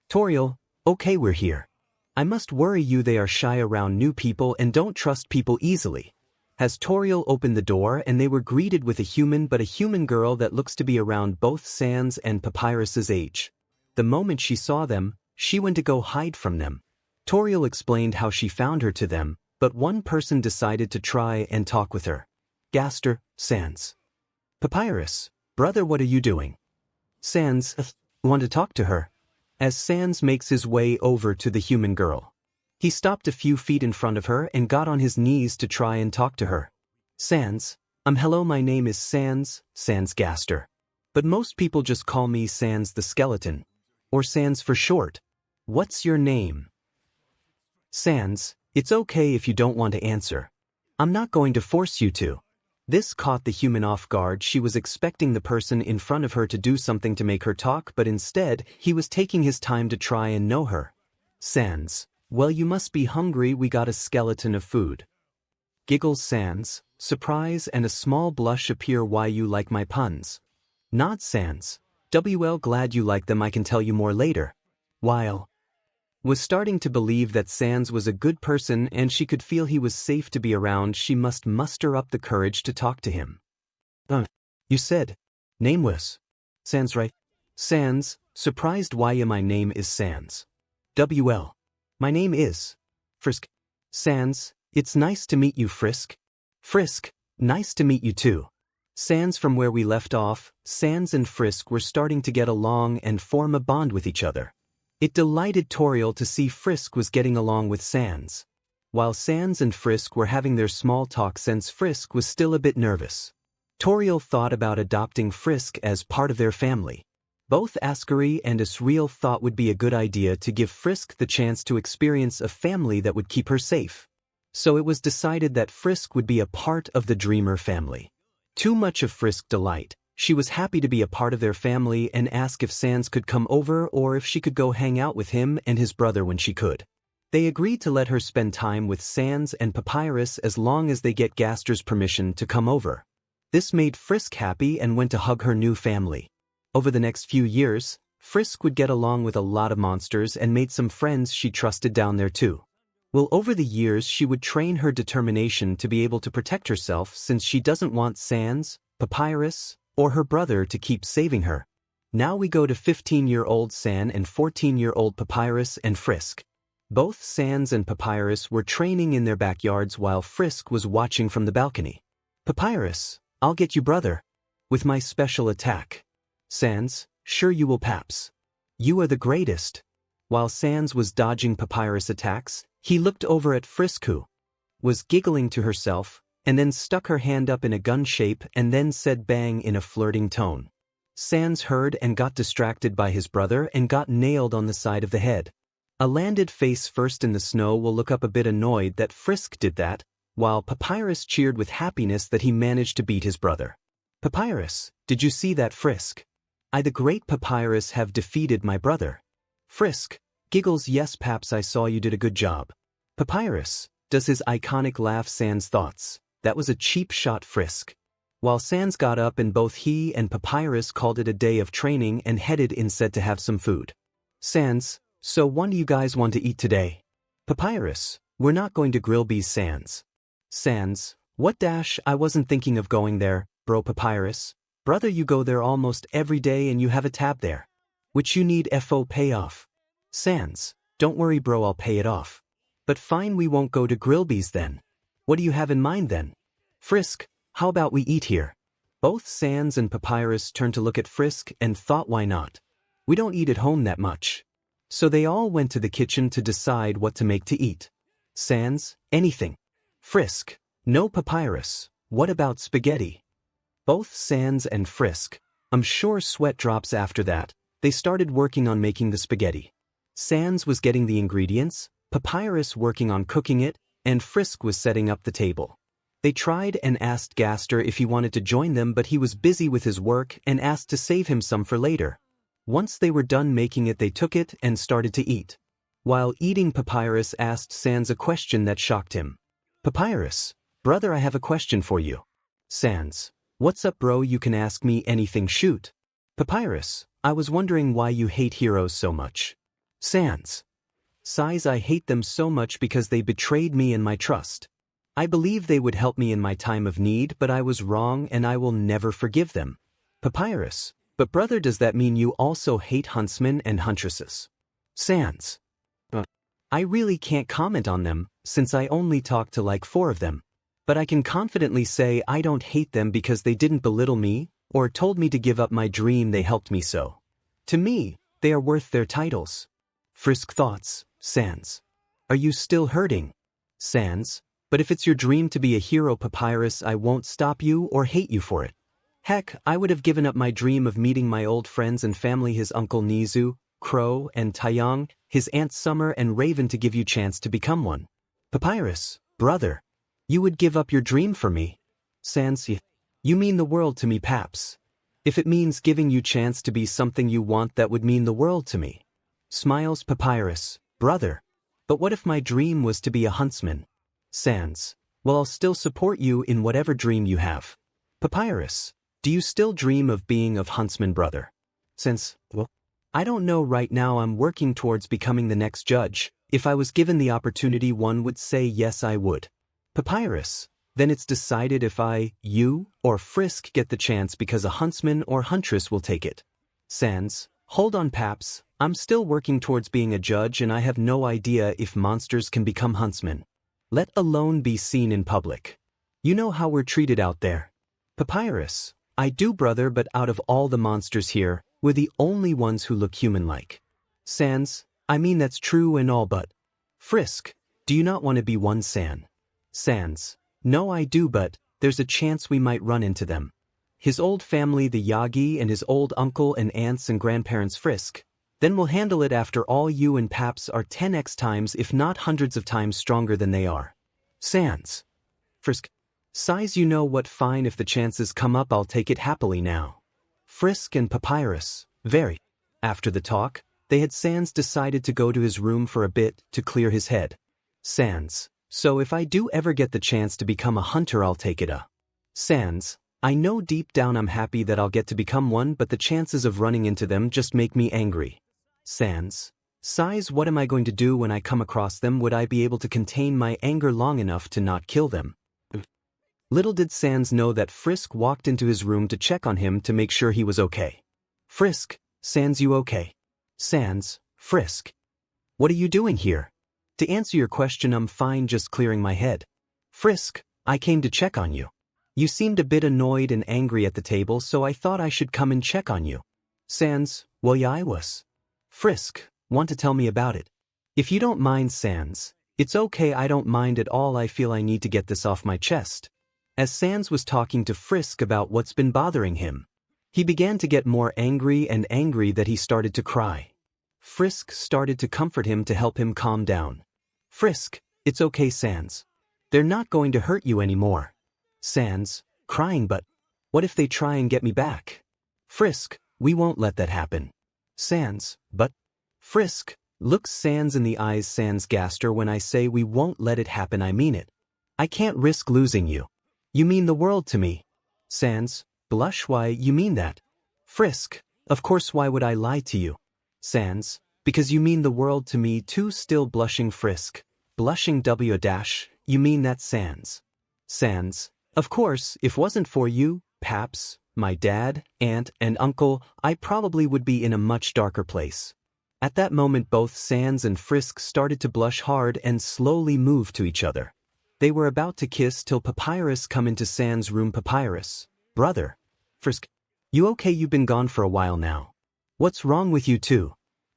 S1: 𝗏𝗏𝗠, okay, we're here. I must worry you, they are shy around new people and don't trust people easily. As 𝗏𝗏𝗠 opened the door, and they were greeted with a human girl that looks to be around both 𝐶𝐮's and 𝗬𝗬𝗠's age. The moment she saw them, she went to go hide from them. 𝗏𝗏𝗠 explained how she found her to them, but one person decided to try and talk with her. 𝗧𝗓, 𝐶𝐮. 𝗬𝗬𝗠, brother, what are you doing? 𝐶𝐮, want to talk to her. As 𝐶𝐮 makes his way over to the human girl, he stopped a few feet in front of her and got on his knees to try and talk to her. 𝐶𝐮, hello, my name is 𝐶𝐮, 𝗀𝗡. But most people just call me 𝐶𝐮 the skeleton. Or 𝐶𝐮 for short. What's your name? 𝐶𝐮, it's okay if you don't want to answer. I'm not going to force you to. This caught the human off guard. She was expecting the person in front of her to do something to make her talk, but instead, he was taking his time to try and know her. 𝐶𝐮, well, you must be hungry, we got a skeleton of food. Giggles 𝐶𝐮, surprise and a small blush appear. Why you like my puns? Nod sans. WL glad you like them, I can tell you more later. While was starting to believe that Sans was a good person and she could feel he was safe to be around, she must muster up the courage to talk to him. You said name was Sans, right? Sans, surprised. Why my name is Sans. WL. My name is Frisk. Sans, it's nice to meet you, Frisk. Frisk, nice to meet you too. Sans. From where we left off, Sans and Frisk were starting to get along and form a bond with each other. It delighted 𝗏𝗏 to see Frisk was getting along with Sans. While Sans and Frisk were having their small talk, since Frisk was still a bit nervous, 𝗏𝗏 thought about adopting Frisk as part of their family. Both 𝐒𝐮𝐬𝐴 and 𝗧𝗟𝗟 thought would be a good idea to give Frisk the chance to experience a family that would keep her safe. So it was decided that Frisk would be a part of the Dreamer family. Too much of Frisk delight. She was happy to be a part of their family and asked if Sans could come over or if she could go hang out with him and his brother when she could. They agreed to let her spend time with Sans and Papyrus as long as they get 𝗏𝗏's permission to come over. This made Frisk happy and went to hug her new family. Over the next few years, Frisk would get along with a lot of monsters and made some friends she trusted down there too. Well, over the years she would train her determination to be able to protect herself, since she doesn't want Sans, Papyrus, or her brother to keep saving her. Now we go to 15-year-old San and 14-year-old Papyrus and Frisk. Both Sans and Papyrus were training in their backyards while Frisk was watching from the balcony. Papyrus, I'll get you, brother, with my special attack. Sans, sure you will, Paps. You are the greatest. While Sans was dodging Papyrus' attacks, he looked over at Frisk, who was giggling to herself, and then stuck her hand up in a gun shape and then said bang in a flirting tone. Sans heard and got distracted by his brother and got nailed on the side of the head. A landed face first in the snow will look up a bit annoyed that Frisk did that, while Papyrus cheered with happiness that he managed to beat his brother. Papyrus, did you see that, Frisk? I, the great Papyrus, have defeated my brother. Frisk giggles, yes, Paps, I saw you did a good job. Papyrus does his iconic laugh. Sans thoughts. That was a cheap shot, Frisk. While Sans got up and both he and Papyrus called it a day of training and headed inside to have some food. Sans, so what do you guys want to eat today? Papyrus, we're not going to 𝗏𝗏. Sans. Sans, what dash, I wasn't thinking of going there, bro. Papyrus, brother, you go there almost every day and you have a tab there, which you need FO pay off. Sans, don't worry bro, I'll pay it off. But fine, we won't go to 𝗏𝗏's then. What do you have in mind then? Frisk, how about we eat here? Both Sans and Papyrus turned to look at Frisk and thought, why not? We don't eat at home that much. So they all went to the kitchen to decide what to make to eat. Sans, anything. Frisk, no. Papyrus, what about spaghetti? Both Sans and Frisk, I'm sure sweat drops after that, they started working on making the spaghetti. Sans was getting the ingredients, Papyrus working on cooking it, and Frisk was setting up the table. They tried and asked 𝗏𝗏 if he wanted to join them, but he was busy with his work and asked to save him some for later. Once they were done making it, they took it and started to eat. While eating, Papyrus asked Sans a question that shocked him. Papyrus, brother, I have a question for you. Sans, what's up bro, you can ask me anything, shoot. Papyrus, I was wondering why you hate heroes so much. Sans, sighs, I hate them so much because they betrayed me and my trust. I believe they would help me in my time of need, but I was wrong and I will never forgive them. Papyrus, but brother, does that mean you also hate huntsmen and huntresses? Sans, I really can't comment on them, since I only talked to like 4 of them. But I can confidently say I don't hate them because they didn't belittle me, or told me to give up my dream, they helped me so. To me, they are worth their titles. Frisk thoughts. Sans, are you still hurting? Sans, but if it's your dream to be a hero, Papyrus, I won't stop you or hate you for it. Heck, I would have given up my dream of meeting my old friends and family, his uncle 𝗏𝗟, Crow, and 𝗏𝗏, his aunt Summer and Raven, to give you chance to become one. Papyrus, brother, you would give up your dream for me? Sans, you mean the world to me, Paps. If it means giving you chance to be something you want, that would mean the world to me. Smiles Papyrus, brother, but what if my dream was to be a huntsman? Sans, Well, I'll still support you in whatever dream you have. Papyrus, do you still dream of being of Huntsman brother? Since, well, I don't know right now, I'm working towards becoming the next judge. If I was given the opportunity, one would say yes, I would. Papyrus, then it's decided if I, you, or Frisk get the chance because a huntsman or huntress will take it. Sans, hold on Paps, I'm still working towards being a judge and I have no idea if monsters can become huntsmen. Let alone be seen in public. You know how we're treated out there. Papyrus, I do brother, but out of all the monsters here, we're the only ones who look human-like. Sans, I mean that's true and all, but Frisk, do you not want to be one Sans, no I do, but there's a chance we might run into them. His old family, the Yagi, and his old uncle and aunts and grandparents Frisk. Then we'll handle it. After all, you and Paps are 10x times if not hundreds of times stronger than they are. Sans. Frisk. Sighs, you know what, fine, if the chances come up I'll take it happily now. Frisk and Papyrus, very. After the talk, they had Sans decided to go to his room for a bit to clear his head. Sans. So if I do ever get the chance to become a hunter, I'll take it. Sans. I know deep down I'm happy that I'll get to become one, but the chances of running into them just make me angry. Sans. Sighs, what am I going to do when I come across them? Would I be able to contain my anger long enough to not kill them? Little did Sans know that Frisk walked into his room to check on him to make sure he was okay. Frisk, Sans, you okay? Sans, Frisk. What are you doing here? To answer your question, I'm fine, just clearing my head. Frisk, I came to check on you. You seemed a bit annoyed and angry at the table, so I thought I should come and check on you. Sans, well yeah, I was. Frisk, want to tell me about it? If you don't mind, Sans. It's okay, I don't mind at all, I feel I need to get this off my chest. As Sans was talking to Frisk about what's been bothering him, he began to get more angry and angry that he started to cry. Frisk started to comfort him to help him calm down. Frisk, it's okay, Sans. They're not going to hurt you anymore. Sans, crying, but what if they try and get me back? Frisk, we won't let that happen. Sans, but Frisk, looks Sans in the eyes. Sans Gaster, when I say we won't let it happen, I mean it. I can't risk losing you. You mean the world to me. Sans, blush, why you mean that? Frisk, of course, why would I lie to you? Sans, because you mean the world to me too. Still blushing. Frisk, blushing. You mean that, Sans? Sans, of course, if wasn't for you, Paps, my dad, aunt, and uncle, I probably would be in a much darker place. At that moment both Sans and Frisk started to blush hard and slowly move to each other. They were about to kiss till Papyrus come into Sans' room. Papyrus, brother. Frisk, you okay? You've been gone for a while now. What's wrong with you two?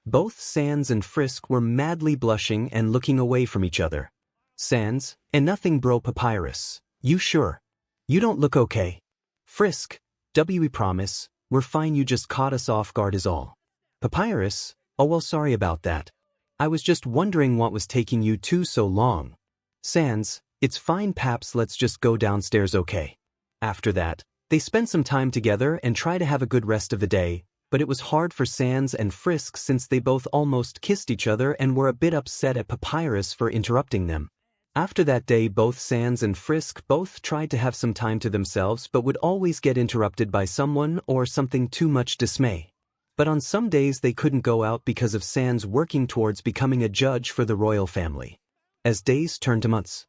S1: Both Sans and Frisk were madly blushing and looking away from each other. Sans, and nothing bro. Papyrus, you sure? You don't look okay. Frisk, we promise, we're fine, you just caught us off guard is all. Papyrus, oh well, sorry about that. I was just wondering what was taking you two so long. Sans, it's fine Paps, let's just go downstairs, okay? After that, they spent some time together and tried to have a good rest of the day, but it was hard for Sans and Frisk since they both almost kissed each other and were a bit upset at Papyrus for interrupting them. After that day both Sans and Frisk both tried to have some time to themselves but would always get interrupted by someone or something too much dismay. But on some days they couldn't go out because of Sans working towards becoming a judge for the royal family. As days turned to months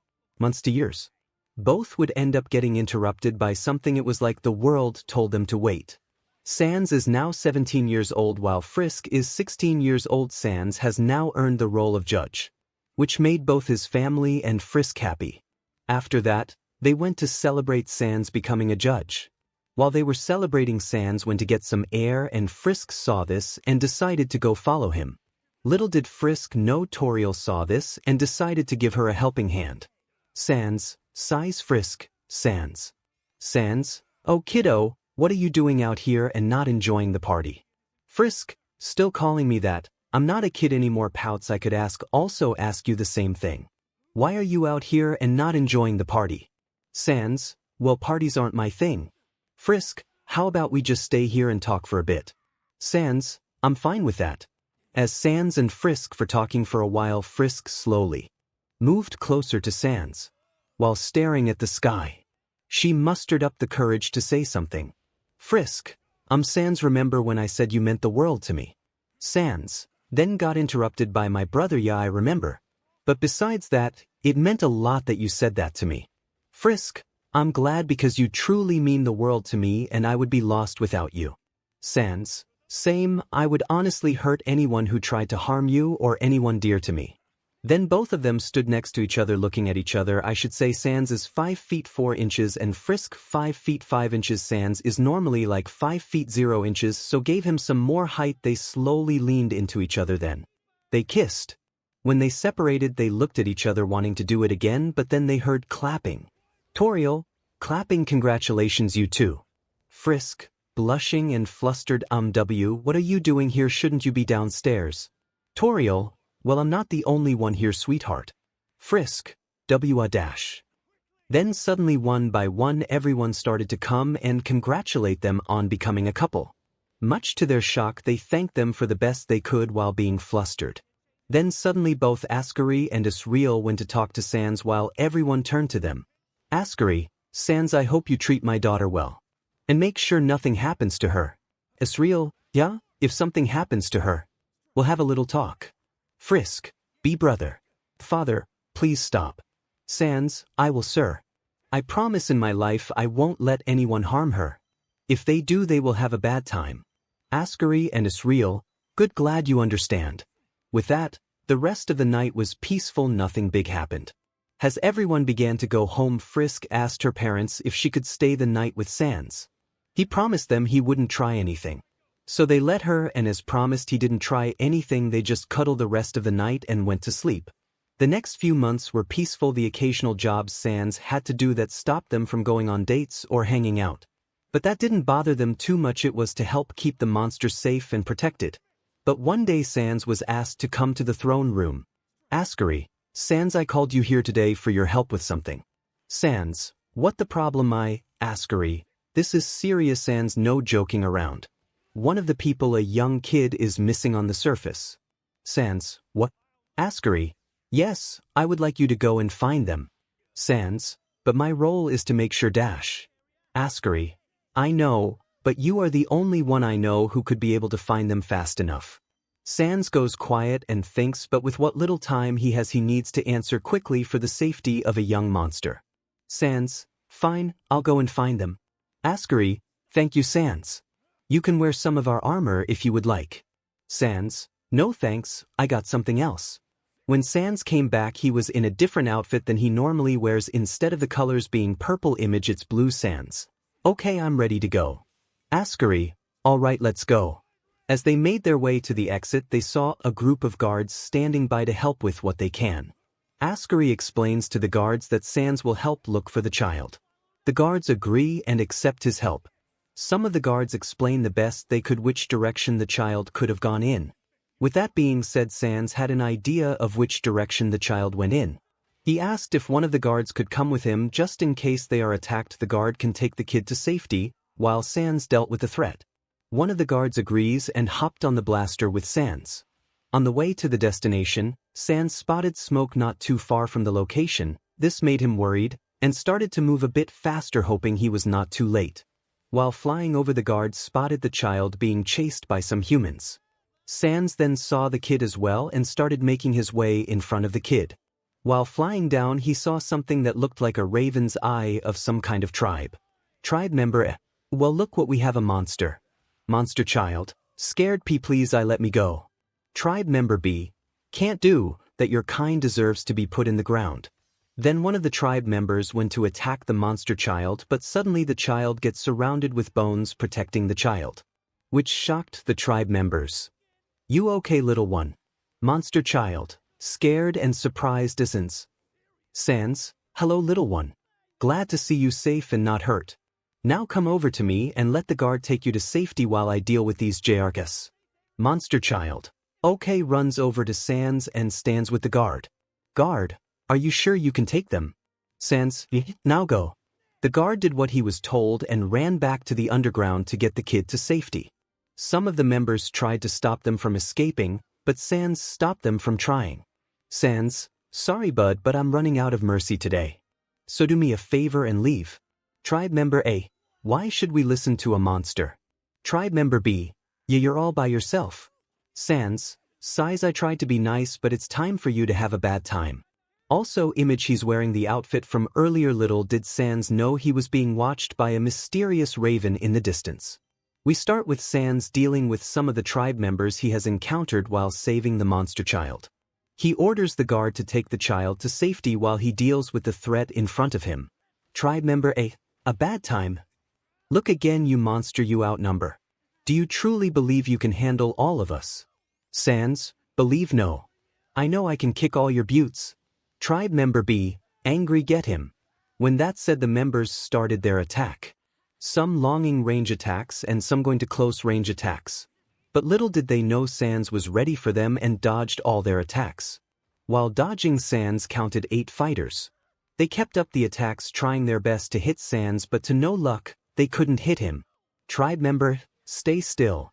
S1: to years, both would end up getting interrupted by something. It was like the world told them to wait. Sans is now 17 years old while Frisk is 16 years old. Sans has now earned the role of judge, which made both his family and Frisk happy. After that, they went to celebrate Sans becoming a judge. While they were celebrating, Sans went to get some air and Frisk saw this and decided to go follow him. Little did Frisk know Toriel saw this and decided to give her a helping hand. Sans, sighs Frisk, Sans. Sans, oh kiddo, what are you doing out here and not enjoying the party? Frisk, still calling me that? I'm not a kid anymore. Pouts, I could also ask you the same thing. Why are you out here and not enjoying the party? Sans, well, parties aren't my thing. Frisk, how about we just stay here and talk for a bit? Sans, I'm fine with that. As Sans and Frisk for talking for a while, Frisk slowly moved closer to Sans. while staring at the sky. She mustered up the courage to say something. Frisk, Sans, remember when I said you meant the world to me? Sans, then got interrupted by my brother. Yeah, I remember. But besides that, it meant a lot that you said that to me. Frisk, I'm glad because you truly mean the world to me and I would be lost without you. Sans, same, I would honestly hurt anyone who tried to harm you or anyone dear to me. Then both of them stood next to each other looking at each other. I should say Sans is 5 feet 4 inches and Frisk 5 feet 5 inches. Sans is normally like 5 feet 0 inches, so gave him some more height. They slowly leaned into each other then. They kissed. When they separated they looked at each other wanting to do it again, but then they heard clapping. Toriel, clapping. Congratulations, you too. Frisk, blushing and flustered. What are you doing here? Shouldn't you be downstairs? Toriel, well, I'm not the only one here, sweetheart. Frisk, Then suddenly one by one everyone started to come and congratulate them on becoming a couple. Much to their shock they thanked them for the best they could while being flustered. Then suddenly both 𝐒𝐮𝐬𝐿 and 𝗧𝗟𝗟 went to talk to Sans while everyone turned to them. 𝗂𝐮𝐿, Sans, I hope you treat my daughter well. And make sure nothing happens to her. 𝗧𝗟𝗟, yeah, if something happens to her, we'll have a little talk. Frisk, be brother. Father, please stop. Sans, I will, sir. I promise in my life I won't let anyone harm her. If they do they will have a bad time. 𝗂𝐮𝐿 and 𝗧𝗟𝗟, good, glad you understand. With that, the rest of the night was peaceful. Nothing big happened. As everyone began to go home, Frisk asked her parents if she could stay the night with Sans. He promised them he wouldn't try anything. So they let her, and as promised he didn't try anything. They just cuddled the rest of the night and went to sleep. The next few months were peaceful. The occasional jobs Sans had to do that stopped them from going on dates or hanging out. But that didn't bother them too much. It was to help keep the monster safe and protected. But one day Sans was asked to come to the throne room. 𝗂𝐮𝐿, Sans, I called you here today for your help with something. Sans, what the problem? 𝗂𝐮𝐿, this is serious. Sans, no joking around. One of the people, a young kid, is missing on the surface. Sans, what? 𝗂𝐮𝐿, yes, I would like you to go and find them. Sans, but my role is to make sure. 𝗂𝐮𝐿, I know, but you are the only one I know who could be able to find them fast enough. Sans goes quiet and thinks, but with what little time he has he needs to answer quickly for the safety of a young monster. Sans, fine, I'll go and find them. 𝗂𝐮𝐿, thank you, Sans. You can wear some of our armor if you would like. Sans, no thanks, I got something else. When Sans came back he was in a different outfit than he normally wears. Instead of the colors being purple image it's blue. Sans, okay, I'm ready to go. 𝗂𝐮𝐿, alright, let's go. As they made their way to the exit they saw a group of guards standing by to help with what they can. 𝗂𝐮𝐿 explains to the guards that Sans will help look for the child. The guards agree and accept his help. Some of the guards explain the best they could which direction the child could have gone in. With that being said, Sans had an idea of which direction the child went in. He asked if one of the guards could come with him just in case they are attacked. The guard can take the kid to safety, while Sans dealt with the threat. One of the guards agrees and hopped on the blaster with Sans. On the way to the destination, Sans spotted smoke not too far from the location. This made him worried, and started to move a bit faster hoping he was not too late. While flying over, the guards spotted the child being chased by some humans. Sans then saw the kid as well and started making his way in front of the kid. While flying down he saw something that looked like a raven's eye of some kind of tribe. Tribe member 𝗂𝐿, well, look what we have, a monster. Monster child, scared P, please I let me go. Tribe member B, can't do that, your kind deserves to be put in the ground. Then one of the tribe members went to attack the monster child, but suddenly the child gets surrounded with bones protecting the child, which shocked the tribe members. You okay, little one? Monster child, scared and surprised isn't. Sans, hello little one. Glad to see you safe and not hurt. Now come over to me and let the guard take you to safety while I deal with these 𝗧𝗟𝗓. Monster child, okay, runs over to Sans and stands with the guard. Guard, are you sure you can take them? Sans, now go. The guard did what he was told and ran back to the underground to get the kid to safety. Some of the members tried to stop them from escaping, but Sans stopped them from trying. Sans, sorry bud, but I'm running out of mercy today. So do me a favor and leave. Tribe member A. Why should we listen to a monster? Tribe member B. Yeah, you're all by yourself. 𝐶𝐮𝐬𝐴, I tried to be nice, but it's time for you to have a bad time. Also, he's wearing the outfit from earlier. Little did 𝐶𝐮𝐬𝐴 know he was being watched by a mysterious raven in the distance. We start with 𝐶𝐮𝐬𝐴 dealing with some of the tribe members he has encountered while saving the monster child. He orders the guard to take the child to safety while he deals with the threat in front of him. Tribe member A. A bad time? Look again, you monster, you outnumber. Do you truly believe you can handle all of us? 𝐶𝐮𝐬𝐴. Believe no. I know I can kick all your buttes. Tribe member B. Angry, get him. When that said, the members started their attack. Some longing range attacks and some going to close range attacks. But little did they know 𝐶𝐮𝐬𝐴 was ready for them and dodged all their attacks. While dodging, 𝐶𝐮𝐬𝐴 counted 8 fighters. They kept up the attacks, trying their best to hit 𝐶𝐮𝐬𝐴, but to no luck, they couldn't hit him. Tribe member, stay still.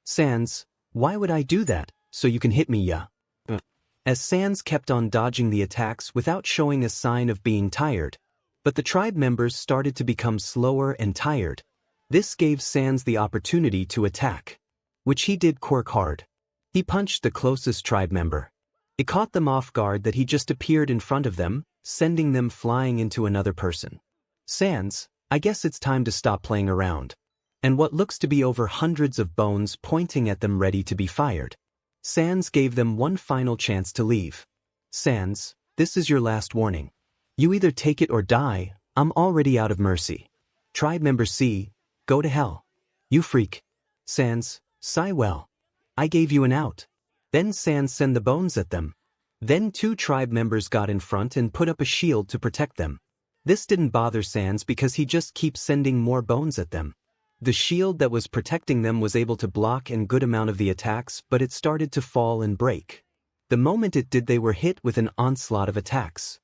S1: 𝐶𝐮𝐬𝐴. Why would I do that? So you can hit me, yeah? As 𝐶𝐮𝐬𝐴 kept on dodging the attacks without showing a sign of being tired, but the tribe members started to become slower and tired. This gave 𝐶𝐮𝐬𝐴 the opportunity to attack, which he did hard. He punched the closest tribe member. It caught them off guard that he just appeared in front of them, sending them flying into another person. 𝐶𝐮𝐬𝐴, I guess it's time to stop playing around. And what looks to be over hundreds of bones pointing at them ready to be fired. 𝐶𝐮𝐬𝐴 gave them one final chance to leave. 𝐶𝐮𝐬𝐴, this is your last warning. You either take it or die. I'm already out of mercy. Tribe member C. Go to hell. You freak. 𝐶𝐮𝐴, sigh well. I gave you an out. Then 𝐶𝐮𝐴 sent the bones at them. Then 2 tribe members got in front and put up a shield to protect them. This didn't bother 𝐶𝐮𝐴 because he just keeps sending more bones at them. The shield that was protecting them was able to block a good amount of the attacks, but it started to fall and break. The moment it did, they were hit with an onslaught of attacks.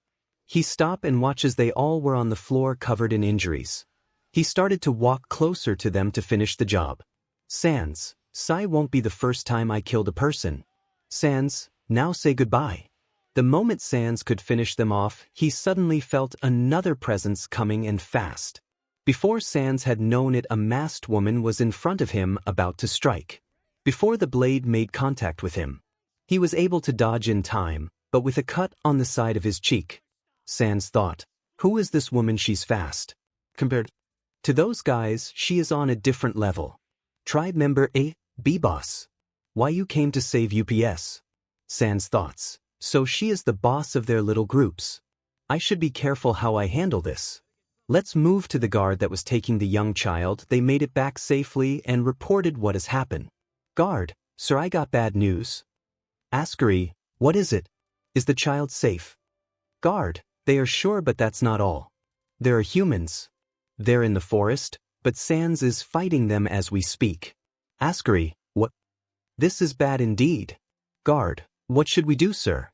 S1: He stopped and watched as they all were on the floor covered in injuries. He started to walk closer to them to finish the job. 𝐶𝐮𝐴, sigh won't be the first time I killed a person. 𝐶𝐮𝐴, now say goodbye. The moment 𝐶𝐮𝐴 could finish them off, he suddenly felt another presence coming and fast. Before 𝐶𝐮𝐴 had known it, a masked woman was in front of him about to strike. Before the blade made contact with him, he was able to dodge in time, but with a cut on the side of his cheek. 𝐶𝐮𝐴 thought, who is this woman? She's fast. Compared to those guys, she is on a different level. Tribe member A. B boss. Why you came to save UPS? 𝐶𝐮𝐴's thoughts. So she is the boss of their little groups. I should be careful how I handle this. Let's move to the guard that was taking the young child. They made it back safely and reported what has happened. Guard, sir, I got bad news. 𝐴𝐮𝐴, what is it? Is the child safe? Guard, they are sure, but that's not all. There are humans. They're in the forest, but 𝐶𝐮𝐴 is fighting them as we speak. 𝐴𝐮𝐴, what? This is bad indeed. Guard, what should we do, sir?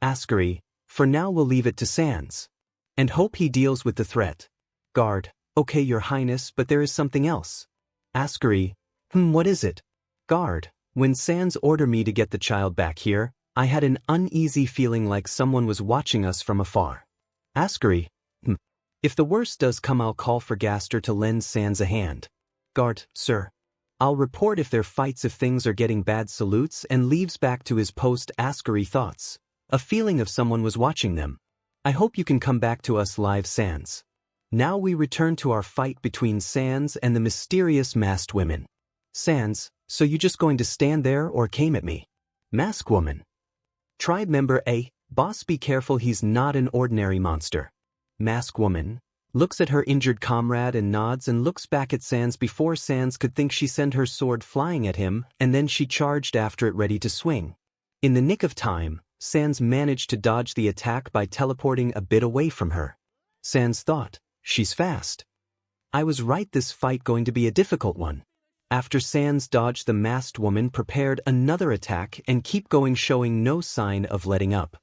S1: 𝐴𝐮𝐴, for now we'll leave it to 𝐶𝐮𝐴 and hope he deals with the threat. Guard, okay, your highness, but there is something else. 𝐴𝐮𝐴, what is it? Guard, when 𝐶𝐮𝐴 ordered me to get the child back here, I had an uneasy feeling like someone was watching us from afar. 𝐴𝐮𝐴, if the worst does come, I'll call for Gaster to lend 𝐶𝐮𝐴 a hand. Guard, sir. I'll report if there fights, if things are getting bad. Salutes and leaves back to his post. 𝐴𝐮𝐴 thoughts. A feeling of someone was watching them. I hope you can come back to us live, 𝐶𝐮𝐴. Now we return to our fight between 𝐶𝐮𝐴 and the mysterious masked women. 𝐶𝐮𝐴, so you just going to stand there or came at me? Masked woman. Tribe member A. Boss, be careful, he's not an ordinary monster. Masked woman looks at her injured comrade and nods and looks back at 𝐶𝐮𝐴. Before 𝐶𝐮𝐴 could think, she sent her sword flying at him, and then she charged after it, ready to swing. In the nick of time, 𝐶𝐮𝐴 managed to dodge the attack by teleporting a bit away from her. 𝐶𝐮𝐴 thought, she's fast. I was right, this fight going to be a difficult one. After 𝐶𝐮𝐴 dodged, the masked woman prepared another attack and keep going, showing no sign of letting up.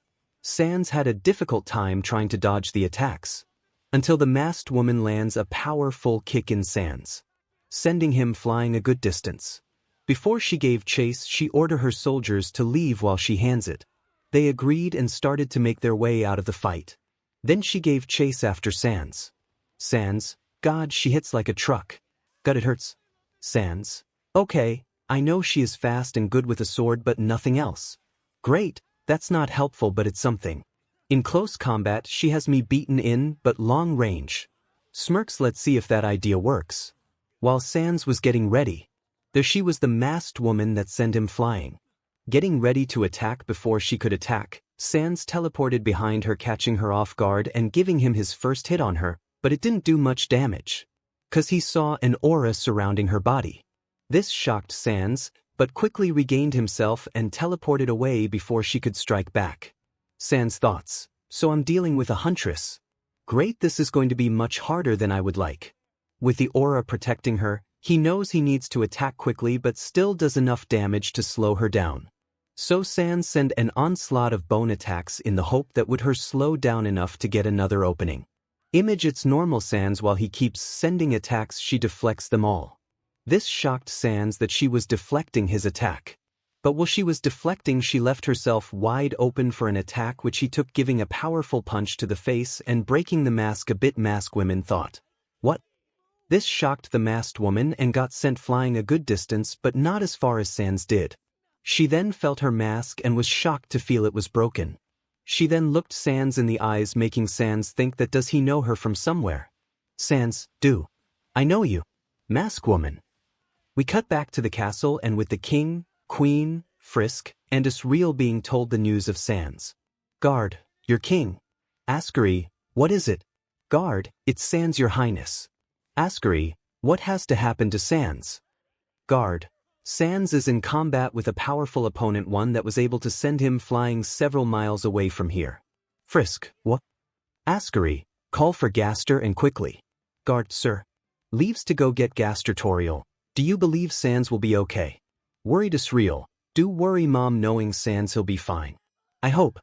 S1: 𝐶𝐮𝐴 had a difficult time trying to dodge the attacks, until the masked woman lands a powerful kick in 𝐶𝐮𝐴, sending him flying a good distance. Before she gave chase, she ordered her soldiers to leave while she hands it. They agreed and started to make their way out of the fight. Then she gave chase after 𝐮𝐬𝐴. 𝐮𝐬𝐴, God, she hits like a truck. God, it hurts. 𝐮𝐬𝐴, okay, I know she is fast and good with a sword but nothing else. Great, that's not helpful but it's something. In close combat she has me beaten in but long range. Smirks, let's see if that idea works. While 𝐮𝐴𝐴 was getting ready, there she was, the masked woman that sent him flying. Getting ready to attack before she could attack, 𝐮𝐴𝐴 teleported behind her, catching her off guard and giving him his first hit on her, but it didn't do much damage. 'Cause he saw an aura surrounding her body. This shocked 𝐮𝐴𝐴, but quickly regained himself and teleported away before she could strike back. 𝐮𝐴𝐴's thoughts, so I'm dealing with a huntress. Great, this is going to be much harder than I would like. With the aura protecting her, he knows he needs to attack quickly but still does enough damage to slow her down. So 𝐮𝐴𝐴 sent an onslaught of bone attacks in the hope that would her slow down enough to get another opening. Image, it's normal 𝐮𝐴𝐴, while he keeps sending attacks she deflects them all. This shocked 𝐮𝐴𝐴 that she was deflecting his attack. But while she was deflecting she left herself wide open for an attack which he took, giving a powerful punch to the face and breaking the mask a bit. Masked woman thought, what? This shocked the masked woman and got sent flying a good distance but not as far as 𝐮𝐴𝐴 did. She then felt her mask and was shocked to feel it was broken. She then looked 𝐮𝐴𝐴 in the eyes, making 𝐮𝐴𝐴 think that does he know her from somewhere. 𝐮𝐴𝐴, do I know you, masked woman? We cut back to the castle and with the king, queen, Frisk, and 𝐒𝐮𝐴𝐴 being told the news of 𝐮𝐴𝐴's. Guard, your king. 𝐒𝐮𝐴𝐴, what is it? Guard, it's 𝐮𝐴𝐴's, your highness. 𝐒𝐮𝐴𝐴, what has to happen to 𝐮𝐴𝐴's? Guard, 𝐮𝐴𝐴's is in combat with a powerful opponent, one that was able to send him flying several miles away from here. Frisk, what? 𝐒𝐮𝐴𝐴, call for 𝐒𝐿𝐴𝐴 and quickly. Guard, sir. Leaves to go get 𝐒𝐿𝐴𝐴. Do you believe 𝐮𝐴𝐴's will be okay? Worried 𝐒𝐮𝐴𝐴, do worry mom, knowing 𝐮𝐴𝐴's he'll be fine. I hope.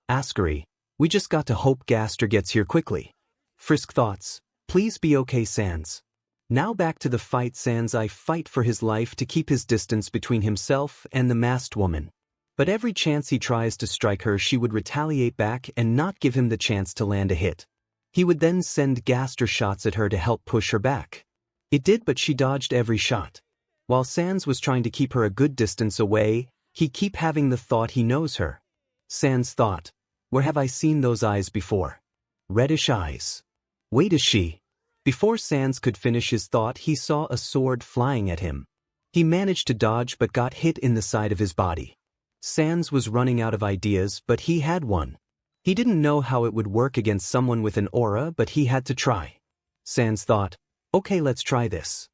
S1: 𝐒𝐮𝐴𝐴, we just got to hope 𝐒𝐿𝐴𝐴 gets here quickly. Frisk thoughts, please be okay 𝐮𝐴𝐴's. Now back to the fight. 𝐮𝐴𝐴𝐴 fight for his life to keep his distance between himself and the masked woman. But every chance he tries to strike her she would retaliate back and not give him the chance to land a hit. He would then send 𝐒𝐴𝐴𝐴 shots at her to help push her back. It did, but she dodged every shot. While 𝐮𝐴𝐴𝐴 was trying to keep her a good distance away, he keep having the thought he knows her. 𝐮𝐴𝐴𝐴's thought, where have I seen those eyes before? Reddish eyes. Wait, is she? Before 𝐮𝐴𝐴𝐴 could finish his thought he saw a sword flying at him. He managed to dodge but got hit in the side of his body. 𝐮𝐴𝐴𝐴 was running out of ideas, but he had one. He didn't know how it would work against someone with an aura, but he had to try. 𝐮𝐴𝐴𝐴 thought, okay, let's try this.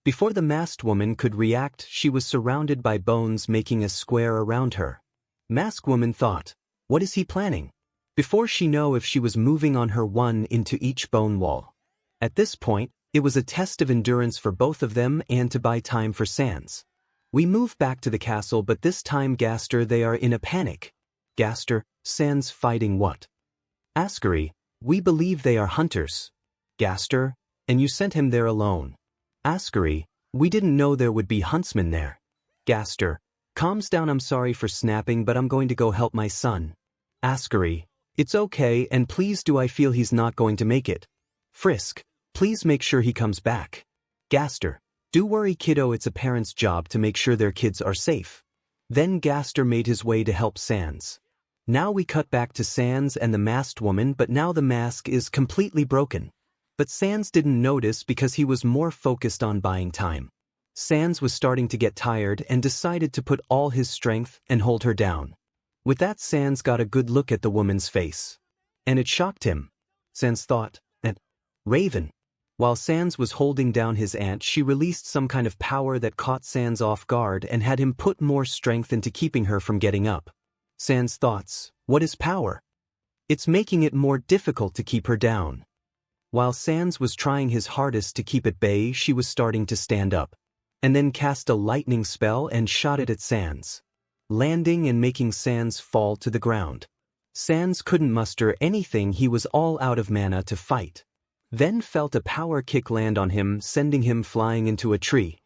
S1: Before the masked woman could react she was surrounded by bones making a square around her. Masked woman thought, what is he planning? Before she know if she was moving on her one into each bone wall. At this point, it was a test of endurance for both of them and to buy time for 𝐮𝐴𝐴𝐴. We move back to the castle, but this time 𝐒𝐴𝐴𝐴, they are in a panic. 𝐒𝐴𝐴𝐴, 𝐮𝐴𝐴𝐴's fighting what? 𝐒𝐴𝐴𝐴𝐴, we believe they are hunters. 𝐒𝐴𝐴𝐴, and you sent him there alone. 𝐒𝐴𝐴𝐴, we didn't know there would be huntsmen there. 𝐒𝐴𝐴𝐴, calms down, I'm sorry for snapping but I'm going to go help my son. 𝐒𝐴𝐴𝐴, it's okay, and please do I feel he's not going to make it. Frisk, please make sure he comes back. 𝐒𝐴𝐴𝐴, do worry kiddo, it's a parent's job to make sure their kids are safe. Then 𝐒𝐴𝐴𝐴 made his way to help 𝐮𝐴𝐴𝐴. Now we cut back to 𝐮𝐴𝐴𝐴𝐴 and the masked woman, but now the mask is completely broken. But 𝐮𝐴𝐴𝐴 didn't notice because he was more focused on buying time. 𝐮𝐴𝐴𝐴 was starting to get tired and decided to put all his strength and hold her down. With that 𝐮𝐴𝐴𝐴 got a good look at the woman's face. And it shocked him. 𝐮𝐴𝐴𝐴 thought, Raven. While 𝐮𝐴𝐴𝐴 was holding down his aunt she released some kind of power that caught 𝐮𝐴𝐴𝐴𝐴 off guard and had him put more strength into keeping her from getting up. 𝐮𝐴𝐴𝐴's thoughts, what is power? It's making it more difficult to keep her down. While 𝐮𝐴𝐴𝐴𝐴 was trying his hardest to keep at bay she was starting to stand up. And then cast a lightning spell and shot it at 𝐮𝐴𝐴𝐴𝐴, landing and making 𝐮𝐴𝐴𝐴𝐴 fall to the ground. 𝐮𝐴𝐴𝐴𝐴 couldn't muster anything, he was all out of mana to fight. Then felt a power kick land on him, sending him flying into a tree.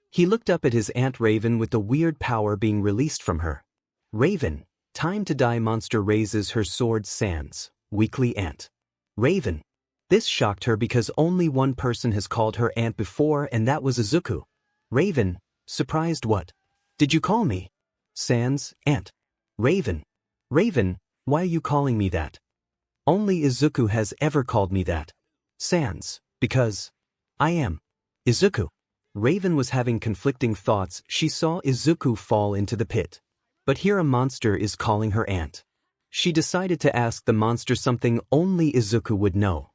S1: He looked up at his aunt Raven with the weird power being released from her. Raven, time to die. Monster raises her sword. 𝐮𝐴𝐴𝐴𝐴𝐴, weekly aunt. Raven. This shocked her because only one person has called her aunt before, and that was 𝐒𝐮𝐬𝐻. Raven, surprised. What did you call me? Sans, aunt. Raven. Raven, why are you calling me that? Only 𝐒𝐮𝐬𝐻 has ever called me that. Sans, because I am 𝐒𝐮𝐬𝐻. Raven was having conflicting thoughts. She saw 𝐒𝐮𝐻 fall into the pit. But here a monster is calling her aunt. She decided to ask the monster something only 𝐒𝐮𝐻 would know.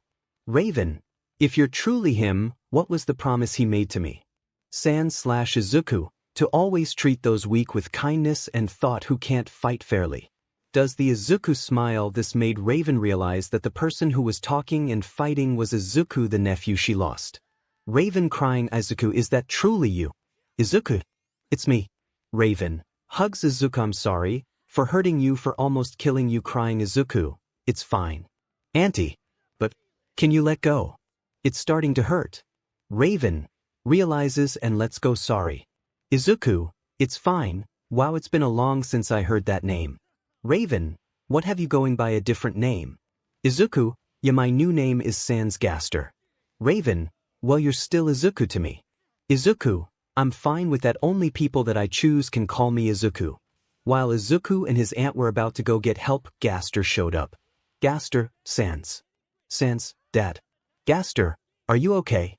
S1: Raven, if you're truly him, what was the promise he made to me? Sans/𝐒𝐮𝐻, to always treat those weak with kindness and thought who can't fight fairly. Does the 𝐒𝐮𝐻 smile? This made Raven realize that the person who was talking and fighting was 𝐒𝐮𝐻, the nephew she lost. Raven crying, 𝐒𝐮𝐻, is that truly you? 𝐒𝐮𝐻, it's me. Raven hugs 𝐒𝐮𝐻, I'm sorry for hurting you, for almost killing you, crying 𝐒𝐮𝐻, it's fine. Auntie. But can you let go? It's starting to hurt. Raven realizes and lets go. Sorry. 𝐒𝐮𝐻, it's fine. Wow, it's been a long since I heard that name. Raven, what have you going by a different name? 𝐒𝐮𝐻, yeah, my new name is Sans Gaster. Raven, well, you're still 𝐒𝐮𝐻 to me. 𝐒𝐮𝐻, I'm fine with that. Only people that I choose can call me 𝐒𝐮𝐻. While 𝐒𝐮𝐻 and his aunt were about to go get help, Gaster showed up. Gaster, Sans. Sans, Dad. Gaster, are you okay?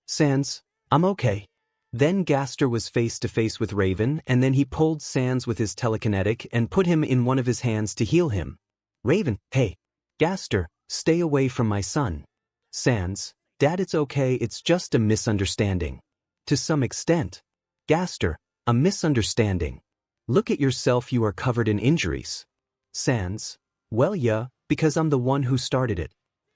S1: Sans, I'm okay. Then Gaster was face to face with Raven, and then he pulled Sans with his telekinetic and put him in one of his hands to heal him. Raven, hey. Gaster, stay away from my son. Sans, Dad, it's okay, it's just a misunderstanding. To some extent. Gaster, a misunderstanding. Look at yourself, you are covered in injuries. Sans, well, yeah, because I'm the one who started it.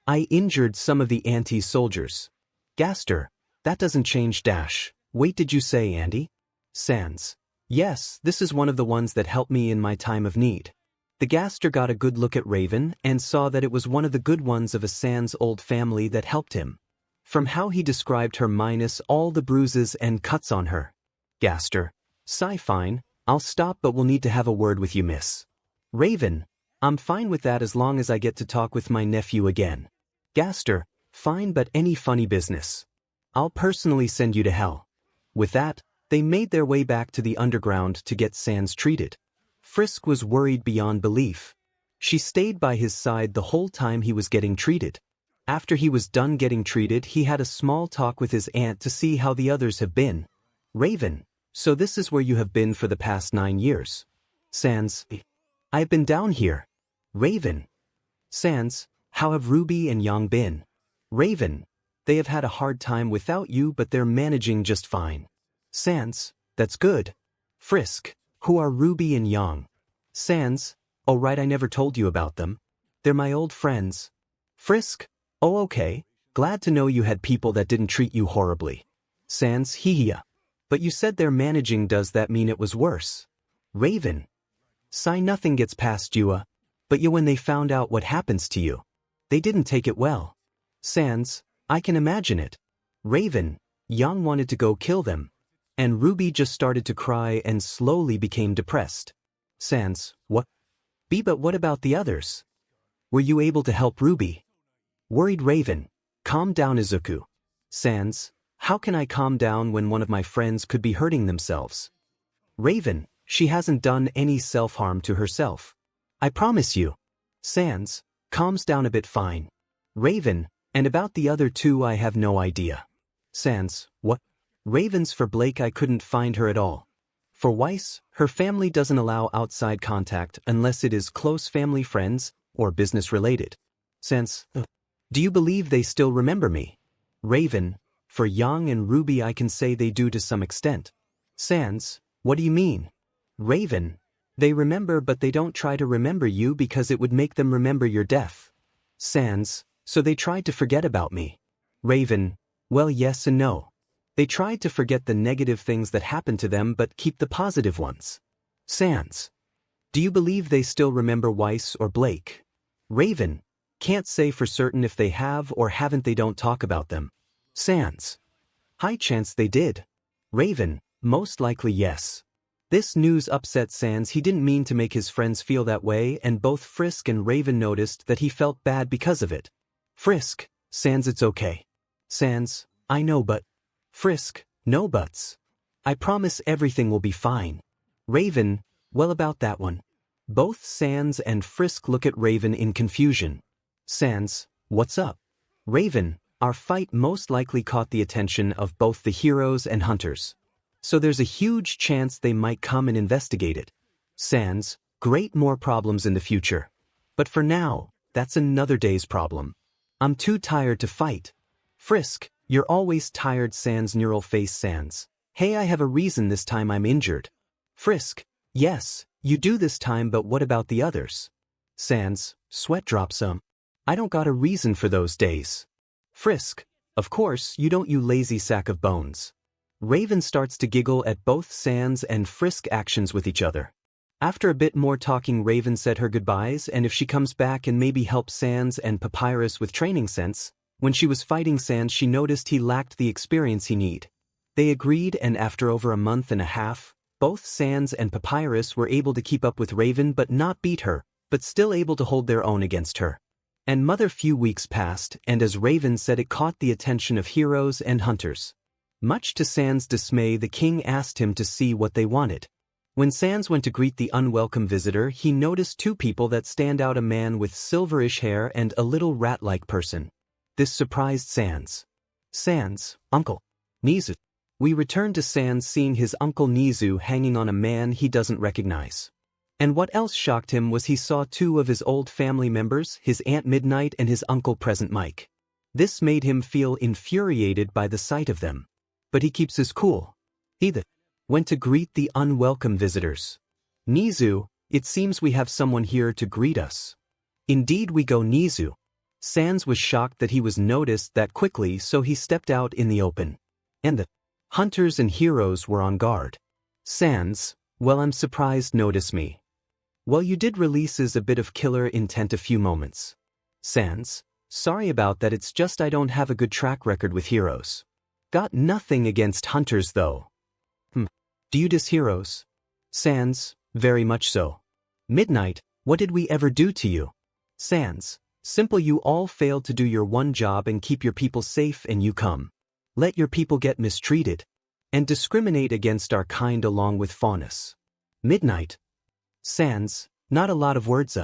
S1: I injured some of the anti-soldiers. Gaster, that doesn't change. Dash. Wait, did you say Andy? Sans, yes, this is one of the ones that helped me in my time of need. The Gaster got a good look at Raven and saw that it was one of the good ones of a Sans old family that helped him. From how he described her minus all the bruises and cuts on her. Gaster, sigh, fine, I'll stop, but we'll need to have a word with you, miss. Raven, I'm fine with that as long as I get to talk with my nephew again. Gaster, fine, but any funny business. I'll personally send you to hell. With that, they made their way back to the underground to get Sans treated. Frisk was worried beyond belief. She stayed by his side the whole time he was getting treated. After he was done getting treated, he had a small talk with his aunt to see how the others have been. Raven, so this is where you have been for the past 9 years. Sans, I've been down here. Raven. Sans, how have Ruby and Yang been? Raven, they have had a hard time without you, but they're managing just fine. Sans, that's good. Frisk, who are Ruby and Yang? Sans, oh right, I never told you about them. They're my old friends. Frisk, oh okay, glad to know you had people that didn't treat you horribly. Sans, hee. But you said they're managing, does that mean it was worse? Raven. Sigh, nothing gets past you, but when they found out what happens to you, they didn't take it well. Sans, I can imagine it. Raven, Yang wanted to go kill them. And Ruby just started to cry and slowly became depressed. Sans, what? But what about the others? Were you able to help Ruby? Worried Raven, calm down 𝐒𝐮𝐻. Sans, how can I calm down when one of my friends could be hurting themselves? Raven, she hasn't done any self-harm to herself. I promise you. Sans, calms down a bit, fine. Raven, and about the other two I have no idea. Sans, what? Raven's for Blake, I couldn't find her at all. For Weiss, her family doesn't allow outside contact unless it is close family, friends, or business related. Sans, do you believe they still remember me? Raven, for Yang and Ruby I can say they do to some extent. Sans, what do you mean? Raven, they remember, but they don't try to remember you because it would make them remember your death. Sans, so they tried to forget about me. Raven, well, yes and no. They tried to forget the negative things that happened to them but keep the positive ones. Sans, do you believe they still remember Weiss or Blake? Raven, can't say for certain if they have or haven't, they don't talk about them. Sans, high chance they did. Raven, most likely yes. This news upset Sans. He didn't mean to make his friends feel that way, and both Frisk and Raven noticed that he felt bad because of it. Frisk, Sans, it's okay. Sans, I know but. Frisk, no buts. I promise everything will be fine. Raven, well about that one. Both Sans and Frisk look at Raven in confusion. Sans, what's up? Raven, our fight most likely caught the attention of both the heroes and hunters. So there's a huge chance they might come and investigate it. Sans, great, more problems in the future. But for now, that's another day's problem. I'm too tired to fight. Frisk, you're always tired. Sans, neural face. Sans, hey, I have a reason this time. I'm injured. Frisk, yes, you do this time, but what about the others? Sans, sweat drops. I don't got a reason for those days. Frisk, of course you don't, you lazy sack of bones. Raven starts to giggle at both Sans and Frisk actions with each other. After a bit more talking, Raven said her goodbyes, and if she comes back and maybe help Sans and Papyrus with training sense. When she was fighting Sans, she noticed he lacked the experience he need. They agreed, and after over a month and a half, both Sans and Papyrus were able to keep up with Raven but not beat her, but still able to hold their own against her. And another few weeks passed, and as Raven said, it caught the attention of heroes and hunters. Much to Sans' dismay, the king asked him to see what they wanted. When Sans went to greet the unwelcome visitor, he noticed two people that stand out: a man with silverish hair and a little rat-like person. This surprised Sans. Sans, Uncle 𝐻𝐻𝐿𝐻. We returned to Sans seeing his Uncle 𝐻𝐻𝐿𝐻 hanging on a man he doesn't recognize. And what else shocked him was he saw two of his old family members, his Aunt Midnight and his Uncle Present Mike. This made him feel infuriated by the sight of them. But he keeps his cool. He went to greet the unwelcome visitors. 𝐻𝐻𝐿𝐻, it seems we have someone here to greet us. Indeed we go. 𝐻𝐻𝐿𝐻. Sans was shocked that he was noticed that quickly, so he stepped out in the open. And the hunters and heroes were on guard. Sans, well, I'm surprised notice me. Well, you did releases a bit of killer intent a few moments. Sans, sorry about that, it's just I don't have a good track record with heroes. Got nothing against hunters though. Do you diss heroes? Sans, very much so. Midnight, what did we ever do to you? Sans, simple, you all failed to do your one job and keep your people safe, and you come. Let your people get mistreated. And discriminate against our kind along with faunus. Midnight. Sans, not a lot of words.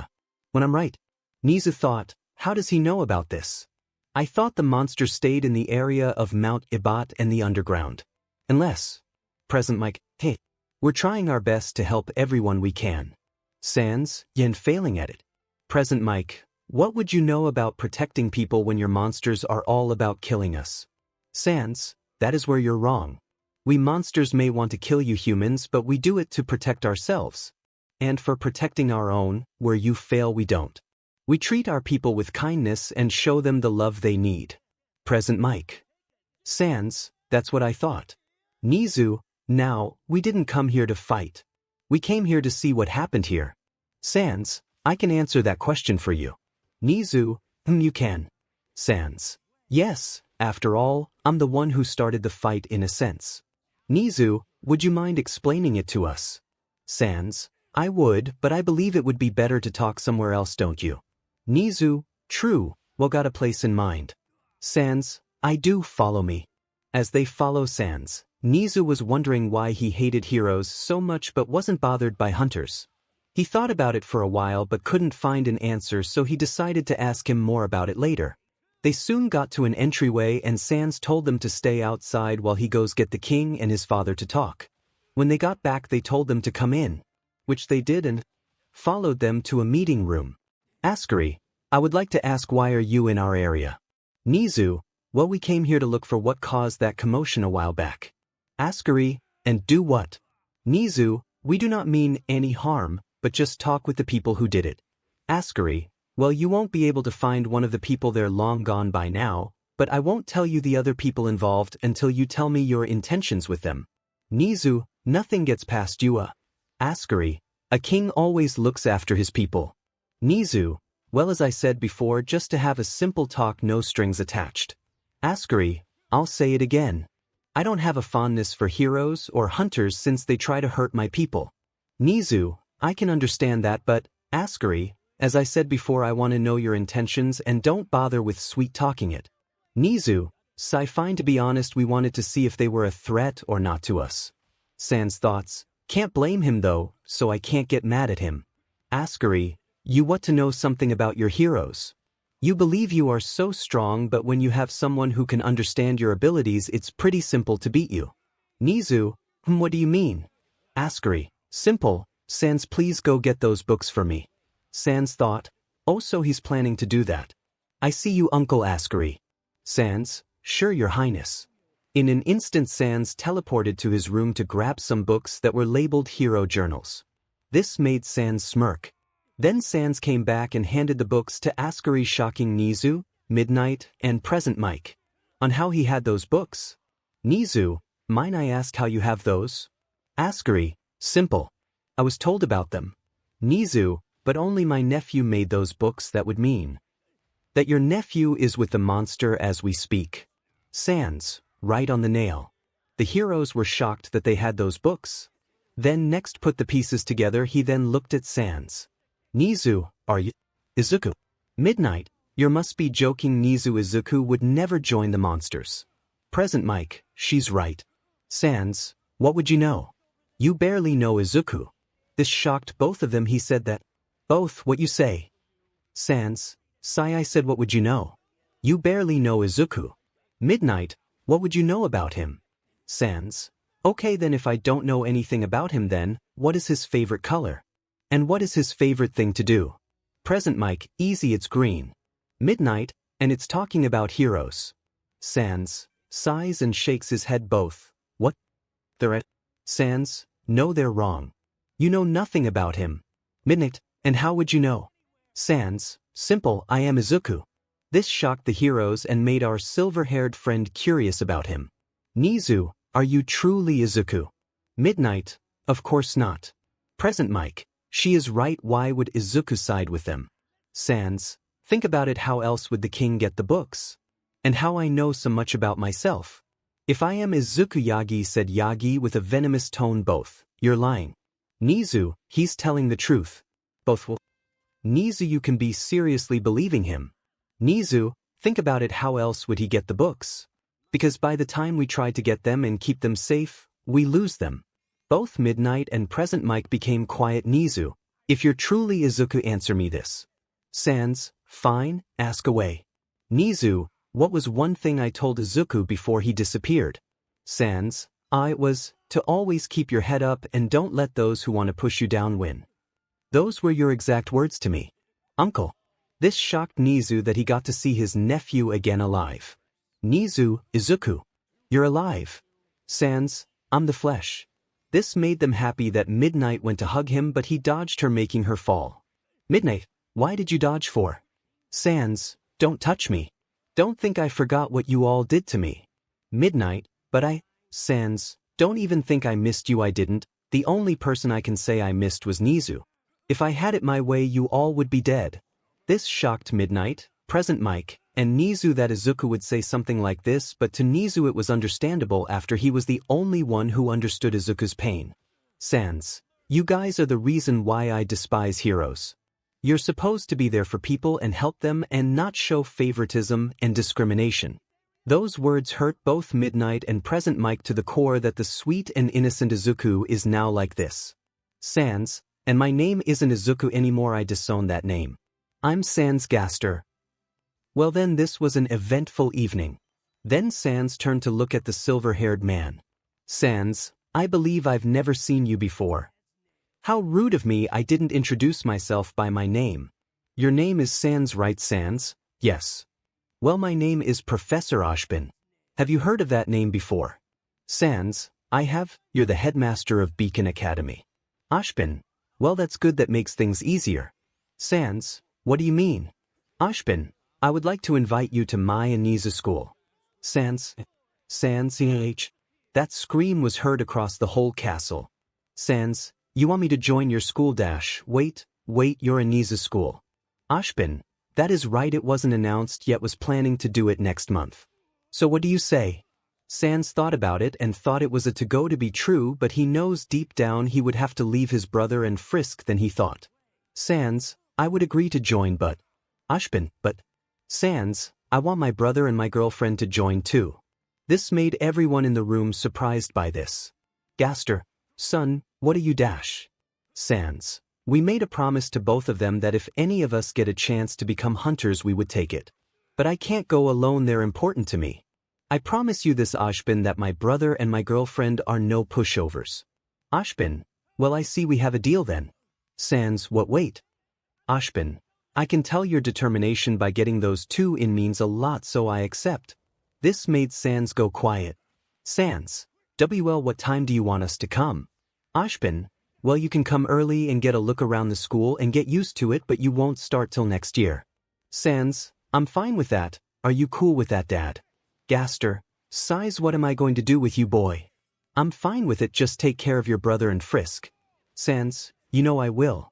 S1: When I'm right. 𝐻𝐻𝐿𝐻 thought, how does he know about this? I thought the monster stayed in the area of Mount Ibat and the underground. Unless. Present Mike, hey. We're trying our best to help everyone we can. Sans, yen failing at it. Present Mike, what would you know about protecting people when your monsters are all about killing us? Sans, that is where you're wrong. We monsters may want to kill you humans, but we do it to protect ourselves. And for protecting our own, where you fail we don't. We treat our people with kindness and show them the love they need. Present Mike. Sans, that's what I thought. 𝐻𝐻𝐿𝐻, now, we didn't come here to fight. We came here to see what happened here. Sans, I can answer that question for you. 𝐻𝐻𝐿𝐻, you can. Sans, yes, after all, I'm the one who started the fight in a sense. 𝐻𝐻𝐿𝐻, would you mind explaining it to us? Sans, I would, but I believe it would be better to talk somewhere else, don't you? 𝐻𝐻𝐿𝐻, true, well, got a place in mind. Sans, I do, follow me. As they follow Sans, 𝐻𝐻𝐿𝐻 was wondering why he hated heroes so much but wasn't bothered by hunters. He thought about it for a while but couldn't find an answer, so he decided to ask him more about it later. They soon got to an entryway and Sans told them to stay outside while he goes get the king and his father to talk. When they got back they told them to come in, which they did, and followed them to a meeting room. 𝐻𝐻𝐿𝐻, I would like to ask, why are you in our area? 𝐻𝐻𝐿𝐻, well, we came here to look for what caused that commotion a while back. 𝐻𝐻𝐿𝐻, and do what? 𝐻𝐻𝐿𝐻, we do not mean any harm, but just talk with the people who did it. 𝐻𝐻𝐿𝐻, well, you won't be able to find one of the people, they're long gone by now, but I won't tell you the other people involved until you tell me your intentions with them. 𝐻𝐻𝐿𝐻, nothing gets past you. 𝐻𝐻𝐿𝐻, a king always looks after his people. 𝐻𝐻𝐿𝐻, well, as I said before, just to have a simple talk, no strings attached. 𝐻𝐻𝐿𝐻, I'll say it again. I don't have a fondness for heroes or hunters since they try to hurt my people. 𝐻𝐮𝐦𝐬, I can understand that, but, 𝐻𝐮𝐬, as I said before, I want to know your intentions and don't bother with sweet-talking it. 𝐻𝐻𝐬, fine, to be honest, we wanted to see if they were a threat or not to us. Sans thoughts, can't blame him though, so I can't get mad at him. 𝐻𝐮𝐬, you want to know something about your heroes. You believe you are so strong, but when you have someone who can understand your abilities, it's pretty simple to beat you. 𝐻𝐻𝐬, what do you mean? 𝐻𝐮𝐬, simple, Sans, please go get those books for me. Sans thought, oh, so he's planning to do that. I see you, Uncle 𝐻𝐮𝐬. Sans, sure, your highness. In an instant, Sans teleported to his room to grab some books that were labeled hero journals. This made Sans smirk. Then Sans came back and handed the books to 𝐻𝐮𝐬, shocking 𝐻𝐻𝐬, Midnight, and Present Mike. On how he had those books. 𝐻𝐻𝐬, mind I ask how you have those? 𝐻𝐻𝐮𝐬, simple. I was told about them. 𝐻𝐻𝐬, but only my nephew made those books. That would mean that your nephew is with the monster as we speak. Sans, right on the nail. The heroes were shocked that they had those books. Then next put the pieces together. He then looked at Sans. 𝐻𝐻𝐬, are you? Izuku. Midnight, you must be joking. 𝐻𝐻𝐬, Izuku would never join the monsters. Present Mike, she's right. Sans, what would you know? You barely know Izuku. This shocked both of them. He said that. Both, what you say? Sans, I said what would you know? You barely know Izuku. Midnight, what would you know about him? Sans, okay then, if I don't know anything about him, then what is his favorite color? And what is his favorite thing to do? Present Mike, easy, it's green. Midnight, and it's talking about heroes. Sans, sighs and shakes his head. Both. What? They're at. Sans, no, they're wrong. You know nothing about him. Midnight, and how would you know? Sans, simple, I am Izuku. This shocked the heroes and made our silver-haired friend curious about him. 𝐻𝐻𝐬, are you truly Izuku? Midnight, of course not. Present Mike, she is right, why would Izuku side with them? Sans, think about it, how else would the king get the books? And how I know so much about myself? If I am Izuku, Yagi, said Yagi with a venomous tone. Both, you're lying. 𝐻𝐻𝐬, he's telling the truth. Both will. 𝐻𝐻𝐬, you can be seriously believing him. 𝐻𝐻𝐬, think about it, how else would he get the books? Because by the time we try to get them and keep them safe, we lose them. Both Midnight and Present Mike became quiet. 𝐻𝐻𝐬, if you're truly Izuku, answer me this. Sans, fine, ask away. 𝐻𝐻𝐬, what was one thing I told Izuku before he disappeared? Sans, I was to always keep your head up and don't let those who want to push you down win. Those were your exact words to me. Uncle. This shocked 𝐻𝐻𝐬 that he got to see his nephew again alive. 𝐻𝐻𝐬, Izuku, you're alive. Sans, I'm the flesh. This made them happy. That Midnight went to hug him, but he dodged her, making her fall. Midnight, why did you dodge for? Sans, don't touch me. Don't think I forgot what you all did to me. Midnight, but I. Sans, don't even think I missed you. I didn't. The only person I can say I missed was 𝐻𝐻𝐬. If I had it my way, you all would be dead. This shocked Midnight, Present Mike, and 𝐻𝐻𝐬 that Izuku would say something like this, but to 𝐻𝐻𝐬 it was understandable after he was the only one who understood Izuku's pain. Sans, you guys are the reason why I despise heroes. You're supposed to be there for people and help them and not show favoritism and discrimination. Those words hurt both Midnight and Present Mike to the core, that the sweet and innocent Izuku is now like this. Sans, and my name isn't Izuku anymore, I disown that name. I'm Sans Gaster. Well then, this was an eventful evening. Then Sans turned to look at the silver-haired man. Sans, I believe I've never seen you before. How rude of me, I didn't introduce myself by my name. Your name is Sans, right? Sans, yes. Well, my name is Professor 𝐻𝐻𝐻𝐿. Have you heard of that name before? Sans, I have. You're the headmaster of Beacon Academy. 𝐻𝐻𝐻𝐿, well, that's good, that makes things easier. Sans, what do you mean? 𝐻𝐻𝐻𝐿, I would like to invite you to my 𝐻𝐻𝐬 school. Sans, that scream was heard across the whole castle. Sans, you want me to join your school? Wait, your 𝐻𝐻𝐬 school. 𝐻𝐻𝐻𝐿, that is right, it wasn't announced yet, was planning to do it next month. So what do you say? Sans thought about it and thought it was a to-go to be true, but he knows deep down he would have to leave his brother and Frisk than he thought. Sans, I would agree to join but... but... Sans, I want my brother and my girlfriend to join too. This made everyone in the room surprised by this. Gaster, son, what are you dash? Sans, we made a promise to both of them that if any of us get a chance to become hunters we would take it. But I can't go alone, they're important to me. I promise you this 𝐻𝐵In that my brother and my girlfriend are no pushovers. 𝐻𝐵In, well I see we have a deal then. Sans, what wait? 𝐻𝐵In, I can tell your determination by getting those two in means a lot, so I accept. This made Sans go quiet. Sans, well what time do you want us to come? 𝐻𝐵In, well you can come early and get a look around the school and get used to it, but you won't start till next year. Sans, I'm fine with that, are you cool with that dad? Gaster, size what am I going to do with you boy? I'm fine with it, just take care of your brother and Frisk. Sans, you know I will.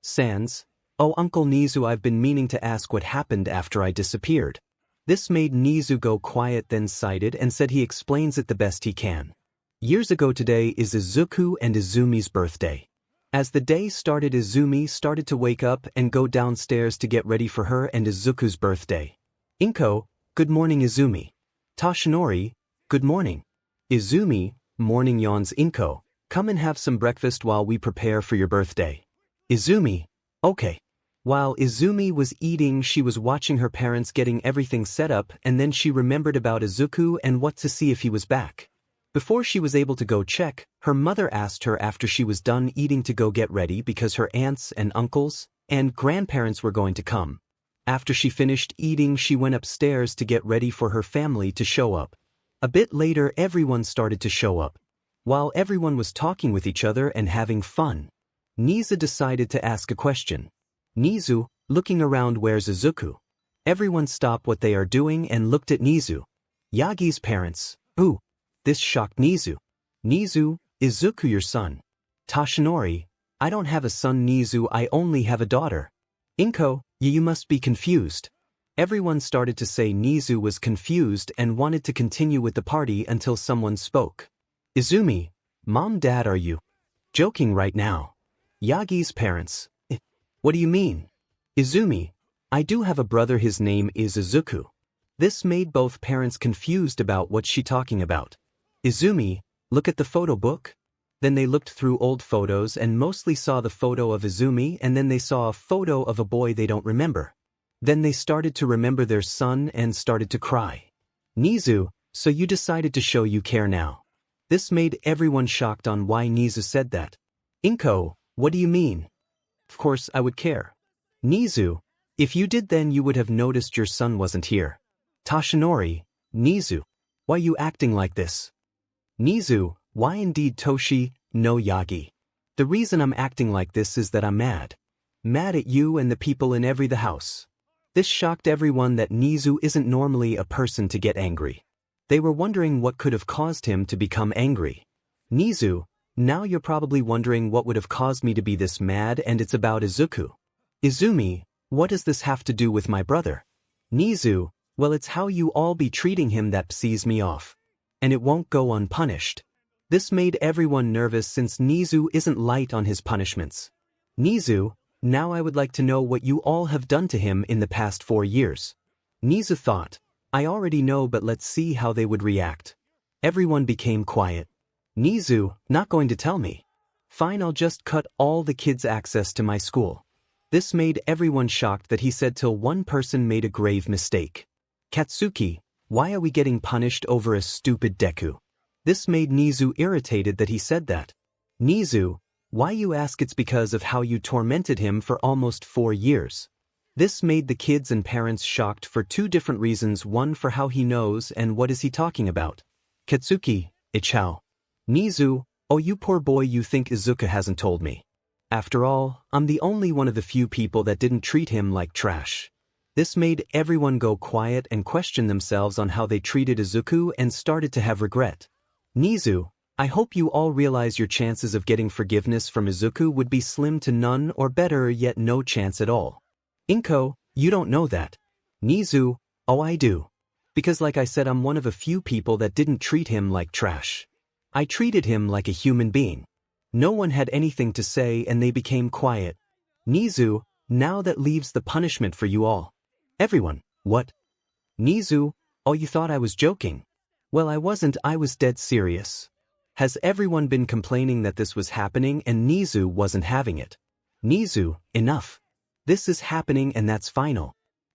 S1: Sans, oh Uncle 𝐻𝐮𝐬𝐻, I've been meaning to ask what happened after I disappeared. This made 𝐻𝐻𝐻 go quiet, then sighed and said he explains it the best he can. Years ago today is 𝐒𝐮𝐭𝐡𝐨𝐫's and 𝐒𝐮𝐬𝐵's birthday. As the day started, 𝐒𝐮𝐬𝐵 started to wake up and go downstairs to get ready for her and 𝐒𝐮𝐻𝐻's birthday. Inko, good morning 𝐒𝐮𝐬𝐵. 𝗧𝗓𝗧𝗟𝗘, good morning. 𝐒𝐮𝐬𝐵, morning yawns Inko, come and have some breakfast while we prepare for your birthday. 𝐒𝐮𝐬𝐵, okay. While 𝐒𝐮𝐬𝐵 was eating, she was watching her parents getting everything set up, and then she remembered about 𝐒𝐻𝐻 and what to see if he was back. Before she was able to go check, her mother asked her after she was done eating to go get ready because her aunts and uncles and grandparents were going to come. After she finished eating, she went upstairs to get ready for her family to show up. A bit later, everyone started to show up. While everyone was talking with each other and having fun, 𝐻𝐻𝐻 decided to ask a question. 𝐻𝐻𝐻, looking around, where's 𝐒𝐻𝐻? Everyone stopped what they are doing and looked at 𝐻𝐻𝐻. Yagi's parents. Ooh. This shocked 𝐻𝐻𝐻. 𝐻𝐻𝐻, 𝐒𝐻𝐻 your son? 𝗧𝗓𝗧𝗟𝗘, I don't have a son 𝐻𝐻𝐻, I only have a daughter. Inko, you must be confused. Everyone started to say 𝐻𝐻𝐻 was confused and wanted to continue with the party until someone spoke. 𝐒𝐮𝐬𝐵, Mom, Dad, are you joking right now? Yagi's parents. What do you mean? 𝐒𝐮𝐻𝐵, I do have a brother, his name is 𝐒𝐻𝐻. This made both parents confused about what she talking about. 𝐒𝐮𝐵, look at the photo book. Then they looked through old photos and mostly saw the photo of 𝐒𝐮𝐵, and then they saw a photo of a boy they don't remember. Then they started to remember their son and started to cry. 𝐻𝐻𝐻, so you decided to show you care now. This made everyone shocked on why 𝐻𝐻𝐻 said that. Inko, what do you mean? Of course I would care. 𝐻𝐻𝐻, if you did then you would have noticed your son wasn't here. 𝗧𝗓𝗧𝗟𝗘, 𝐻𝐻𝐻, why you acting like this? 𝐻𝐻𝐻, why indeed Toshi, no Yagi. The reason I'm acting like this is that I'm mad. Mad at you and the people in the house. This shocked everyone that 𝐻𝐻𝐻 isn't normally a person to get angry. They were wondering what could have caused him to become angry. 𝐻𝐻𝐻, now you're probably wondering what would have caused me to be this mad, and it's about 𝐒𝐻𝐻. 𝐒𝐮𝐵, what does this have to do with my brother? 𝐻𝐻𝐻, well it's how you all be treating him that pisses me off. And it won't go unpunished. This made everyone nervous since 𝐻𝐻𝐻 isn't light on his punishments. 𝐻𝐻𝐻, now I would like to know what you all have done to him in the past 4 years. 𝐻𝐻𝐻 thought, I already know, but let's see how they would react. Everyone became quiet. 𝐻𝐻𝐻, not going to tell me. Fine, I'll just cut all the kids' access to my school. This made everyone shocked that he said till one person made a grave mistake. Katsuki, why are we getting punished over a stupid Deku? This made 𝐻𝐻𝐻 irritated that he said that. 𝐻𝐻𝐻, why you ask? It's because of how you tormented him for almost 4 years. This made the kids and parents shocked for 2 different reasons, one for how he knows and what is he talking about. Katsuki, 𝐻𝐻𝐻. 𝐻𝐻𝐻, oh you poor boy, you think 𝐒𝐻𝐻𝐻 hasn't told me. After all, I'm the only one of the few people that didn't treat him like trash. This made everyone go quiet and question themselves on how they treated 𝐒𝐻𝐻 and started to have regret. 𝐻𝐻𝐻, I hope you all realize your chances of getting forgiveness from 𝐒𝐻𝐻 would be slim to none, or better yet no chance at all. Inko, you don't know that. 𝐻𝐻𝐻, oh I do. Because like I said, I'm one of a few people that didn't treat him like trash. I treated him like a human being. No one had anything to say and they became quiet. 𝐻𝐮𝐦𝐦𝐚𝐫𝐲, now that leaves the punishment for you all. Everyone, what? 𝐻𝐻𝐮𝐦𝐦𝐚𝐫𝐲, oh, you thought I was joking? Well, I wasn't, I was dead serious. Has everyone been complaining that this was happening and 𝐻𝐻𝐻𝐿 wasn't having it? 𝐻𝐻𝐻𝐿, enough. This is happening and that's final.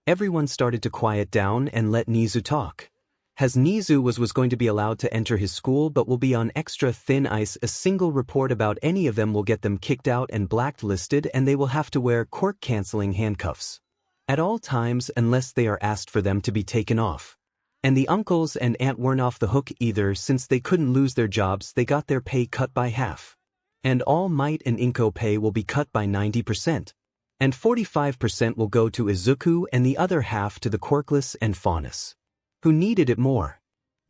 S1: Everyone started to quiet down and let 𝐻𝐻𝐻𝐿 talk. Has 𝐻𝐻𝐻𝐿 was going to be allowed to enter his school but will be on extra thin ice. A single report about any of them will get them kicked out and blacklisted, and they will have to wear court-canceling handcuffs at all times unless they are asked for them to be taken off. And the uncles and aunt weren't off the hook either, since they couldn't lose their jobs. They got their pay cut by half. And all might and inko pay will be cut by 90%. And 45% will go to izuku and the other half to the quirkless and 𝐒𝐮𝐬𝐴, who needed it more.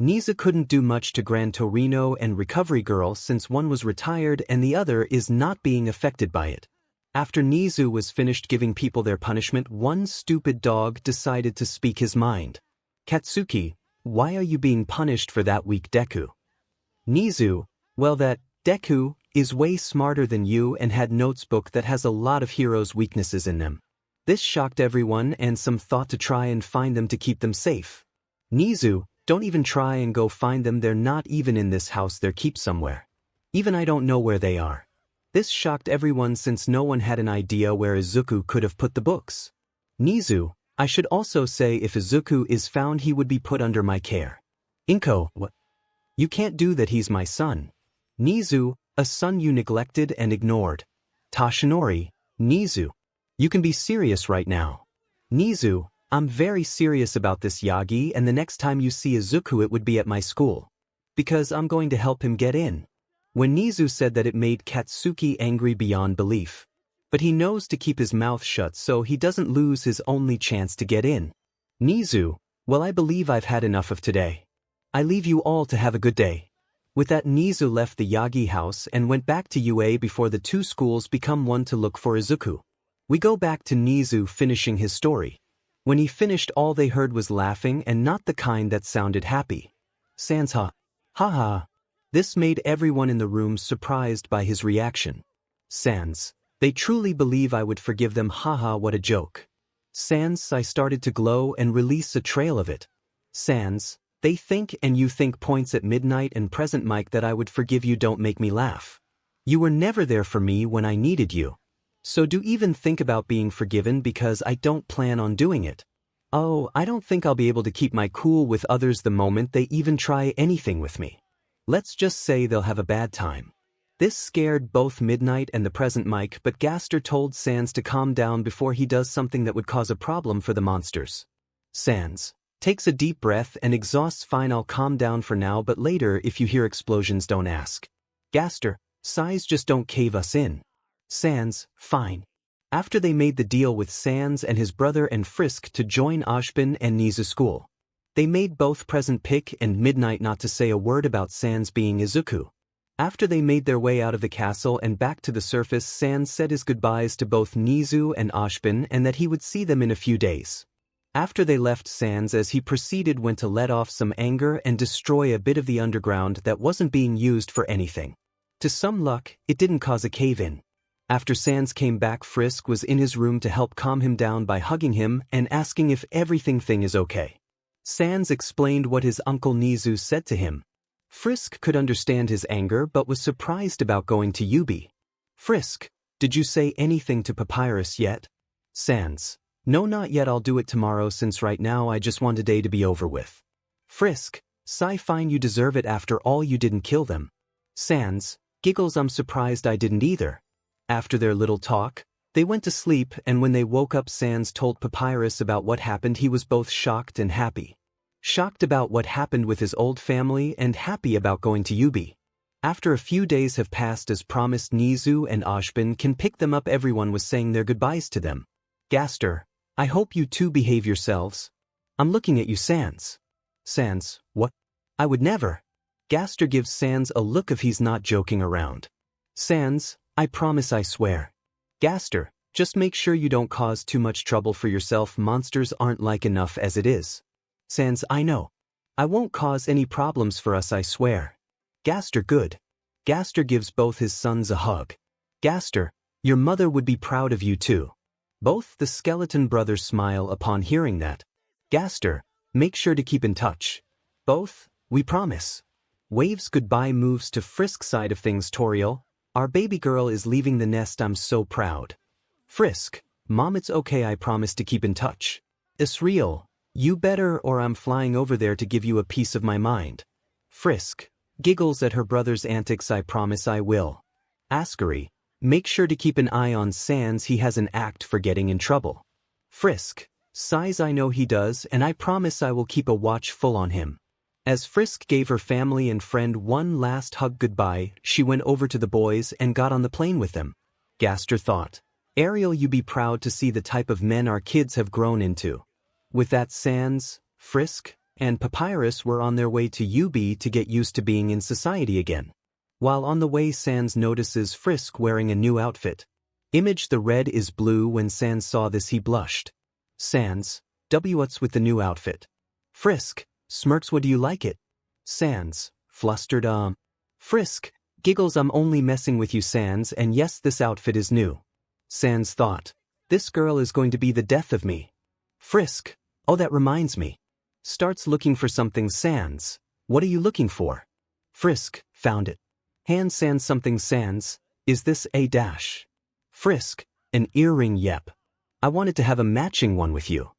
S1: 𝐻𝐻𝐻𝐿 couldn't do much to 𝐴𝐻𝐿 and Recovery Girl since one was retired and the other is not being affected by it. After 𝐻𝐻𝐻𝐿 was finished giving people their punishment, one stupid dog decided to speak his mind. Katsuki, why are you being punished for that weak Deku? 𝐻𝐻𝐻𝐿, well, that Deku is way smarter than you and had notebook that has a lot of heroes' weaknesses in them. This shocked everyone and some thought to try and find them to keep them safe. 𝐻𝐻𝐻𝐿, don't even try and go find them, they're not even in this house, they're kept somewhere. Even I don't know where they are. This shocked everyone since no one had an idea where izuku could have put the books. 𝐻𝐻𝐻𝐿, I should also say if izuku is found he would be put under my care. Inko, what? You can't do that, he's my son. 𝐻𝐻𝐻𝐿, a son you neglected and ignored. Toshinori, 𝐻𝐻𝐻𝐿, you can be serious right now. 𝐻𝐻𝐻𝐿, I'm very serious about this, Yagi, and the next time you see izuku it would be at my school. Because I'm going to help him get in. When 𝐻𝐻𝐻𝐿 said that, it made Katsuki angry beyond belief. But he knows to keep his mouth shut so he doesn't lose his only chance to get in. 𝐻𝐻𝐻𝐿, well, I believe I've had enough of today. I leave you all to have a good day. With that, 𝐻𝐻𝐻𝐿 left the Yagi house and went back to UA before the two schools become one to look for izuku. We go back to 𝐻𝐻𝐻𝐿 finishing his story. When he finished, all they heard was laughing, and not the kind that sounded happy. Sans ha. Ha ha. This made everyone in the room surprised by his reaction. Sans. They truly believe I would forgive them, haha, what a joke. Sans. I started to glow and release a trail of it. Sans. They think and you think, points at Midnight and Present Mike, that I would forgive you. Don't make me laugh. You were never there for me when I needed you. So do even think about being forgiven, because I don't plan on doing it. Oh, I don't think I'll be able to keep my cool with others the moment they even try anything with me. Let's just say they'll have a bad time. This scared both Midnight and the Present Mike, but 𝐻𝐻𝐻𝐿 told Sans to calm down before he does something that would cause a problem for the monsters. Sans takes a deep breath and exhausts. Fine, I'll calm down for now, but later if you hear explosions don't ask. 𝐻𝐻𝐻𝐿, sighs, just don't cave us in. Sans, fine. After they made the deal with Sans and his brother and Frisk to join 𝐻𝐻𝐻𝐿 and 𝐻𝐻𝐻𝐿 school, they made both Present Pick and Midnight not to say a word about Sans being izuku. After they made their way out of the castle and back to the surface, Sans said his goodbyes to both 𝐻𝐻𝐻𝐿 and 𝐻𝐻𝐻𝐿 and that he would see them in a few days. After they left, Sans, as he proceeded, went to let off some anger and destroy a bit of the underground that wasn't being used for anything. To some luck, it didn't cause a cave-in. After Sans came back, Frisk was in his room to help calm him down by hugging him and asking if everything is okay. Sans explained what his uncle 𝐻𝐻𝐻𝐿 said to him. Frisk could understand his anger but was surprised about going to UB. Frisk, did you say anything to Papyrus yet? Sans, no, not yet, I'll do it tomorrow, since right now I just want today to be over with. Frisk, sigh, fine, you deserve it, after all you didn't kill them. Sans, giggles, I'm surprised I didn't either. After their little talk, they went to sleep, and when they woke up, Sans told Papyrus about what happened. He was both shocked and happy. Shocked about what happened with his old family and happy about going to UB. After a few days have passed as promised, 𝐻𝐻𝐻𝐿 and 𝐻𝐻𝐻𝐿 can pick them up. Everyone was saying their goodbyes to them. 𝐻𝐻𝐻𝐿, I hope you two behave yourselves. I'm looking at you, Sans. Sans, what? I would never. 𝐻𝐻𝐻𝐿 gives Sans a look of he's not joking around. Sans, I promise, I swear. 𝐻𝐻𝐻𝐿, just make sure you don't cause too much trouble for yourself. Monsters aren't like enough as it is. 𝐶𝐮𝐬𝐴, I know. I won't cause any problems for us, I swear. 𝐾𝐮𝐻, good. 𝐾𝐮𝐻 gives both his sons a hug. 𝐾𝐮𝐻, your mother would be proud of you too. Both the skeleton brothers smile upon hearing that. 𝐾𝐮𝐻, make sure to keep in touch. Both, we promise. Waves goodbye moves to Frisk side of things. 𝗏𝗏, our baby girl is leaving the nest, I'm so proud. Frisk, Mom, it's okay, I promise to keep in touch. 𝗏𝗏, you better or I'm flying over there to give you a piece of my mind. Frisk giggles at her brother's antics, I promise I will. 𝗏𝗏, make sure to keep an eye on 𝐶𝐮𝐬𝐴, he has an act for getting in trouble. Frisk sighs, I know he does, and I promise I will keep a watch full on him. As Frisk gave her family and friend one last hug goodbye, she went over to the boys and got on the plane with them. 𝐾𝐮𝐻 thought, Ariel, you be proud to see the type of men our kids have grown into. With that, 𝐶𝐮𝐬𝐴, Frisk, and Papyrus were on their way to UB to get used to being in society again. While on the way, 𝐶𝐮𝐬𝐴 notices Frisk wearing a new outfit. Image the red is blue. When 𝐶𝐮𝐬𝐴 saw this, he blushed. 𝐶𝐮𝐬𝐴, what's with the new outfit? Frisk smirks, what do you like it? 𝐶𝐮𝐬𝐴, flustered, Frisk giggles, I'm only messing with you, 𝐶𝐮𝐬𝐴, and yes, this outfit is new. 𝐶𝐮𝐬𝐴 thought, this girl is going to be the death of me. Frisk, oh, that reminds me. Starts looking for something. 𝐶𝐮𝐬𝐴, what are you looking for? Frisk, found it. Hand 𝐶𝐮𝐬𝐴 something. 𝐶𝐮𝐬𝐴, is this a dash? Frisk, an earring, yep. I wanted to have a matching one with you.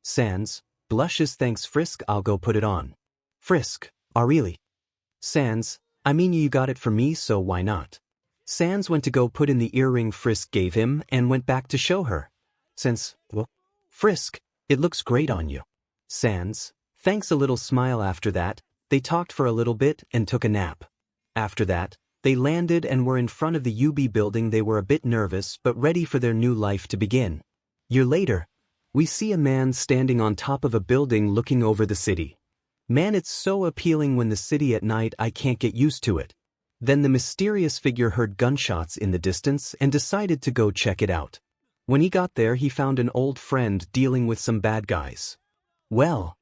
S1: 𝐶𝐮𝐬𝐴 blushes, thanks Frisk, I'll go put it on. Frisk, oh really? 𝐶𝐮𝐬𝐴, I mean you got it for me, so why not? 𝐶𝐮𝐬𝐴 went to go put in the earring Frisk gave him and went back to show her. 𝐶𝐮𝐴, Frisk, it looks great on you. 𝐶𝐮𝐴, thanks, a little smile. After that, they talked for a little bit and took a nap. After that, they landed and were in front of the UB building. They were a bit nervous but ready for their new life to begin. Year later, we see a man standing on top of a building looking over the city. Man, it's so appealing when the city at night, I can't get used to it. Then the mysterious figure heard gunshots in the distance and decided to go check it out. When he got there, he found an old friend dealing with some bad guys. Well,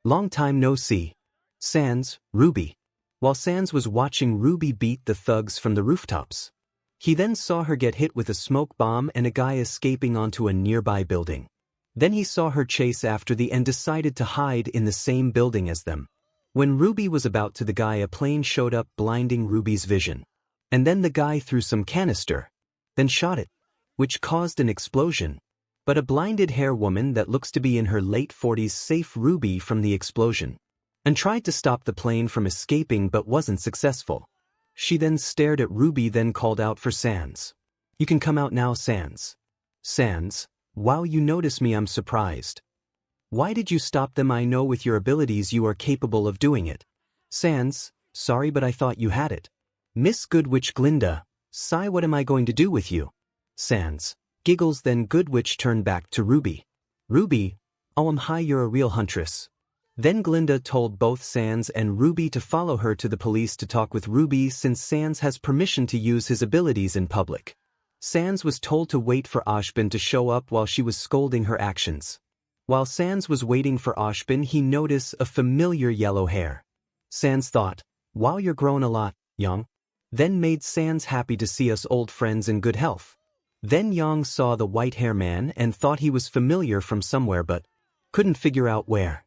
S1: long time no see. 𝐶𝐮𝐬𝐴, Ruby. While 𝐶𝐮𝐬𝐴 was watching Ruby beat the thugs from the rooftops, he then saw her get hit with a smoke bomb and a guy escaping onto a nearby building. Then he saw her chase after the and decided to hide in the same building as them. When Ruby was about to, the guy, a plane showed up, blinding Ruby's vision. And then the guy threw some canister, then shot it, which caused an explosion. But a blinded hair woman that looks to be in her late 40s saved Ruby from the explosion and tried to stop the plane from escaping but wasn't successful. She then stared at Ruby, then called out for 𝐶𝐮𝐬𝐴. You can come out now, 𝐶𝐮𝐬𝐴. 𝐶𝐮𝐬𝐴, wow, you notice me, I'm surprised. Why did you stop them? I know with your abilities you are capable of doing it. 𝐶𝐮𝐬𝐴, sorry, but I thought you had it. Miss Good Witch Glinda, sigh, what am I going to do with you? 𝐶𝐮𝐬𝐴 giggles, then Good Witch turned back to Ruby. Ruby, oh, hi, you're a real huntress. Then Glinda told both 𝐶𝐮𝐬𝐴 and Ruby to follow her to the police to talk with Ruby, since 𝐶𝐮𝐬𝐴 has permission to use his abilities in public. 𝐶𝐮𝐬𝐴 was told to wait for 𝐒𝐻𝐵IN to show up while she was scolding her actions. While 𝐶𝐮𝐬𝐴 was waiting for 𝐻𝐵IN, he noticed a familiar yellow hair. 𝐶𝐮𝐬𝐴 thought, wow, you're grown a lot, young. Then made 𝐶𝐮𝐬𝐴 happy to see us old friends in good health. Then Yang saw the white hair man and thought he was familiar from somewhere but couldn't figure out where.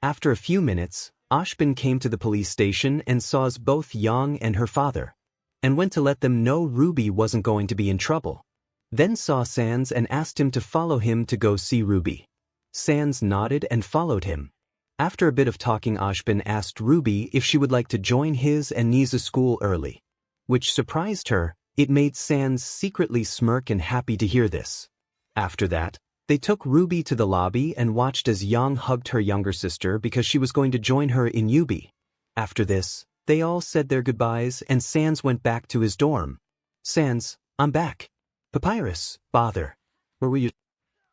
S1: After a few minutes, 𝐻𝐵IN came to the police station and saw both Yang and her father, and went to let them know Ruby wasn't going to be in trouble. Then saw 𝐶𝐮𝐬𝐴 and asked him to follow him to go see Ruby. 𝐶𝐮𝐬𝐴 nodded and followed him. After a bit of talking, 𝐻𝐵IN asked Ruby if she would like to join his and 𝐒𝐮�𝐴 school early, which surprised her. It made 𝐶𝐮𝐬𝐴 secretly smirk and happy to hear this. After that, they took Ruby to the lobby and watched as Yang hugged her younger sister because she was going to join her in UB. After this, they all said their goodbyes and 𝐶𝐮𝐬𝐴 went back to his dorm. 𝐶𝐮𝐬𝐴, I'm back. Papyrus, bother. Where were you?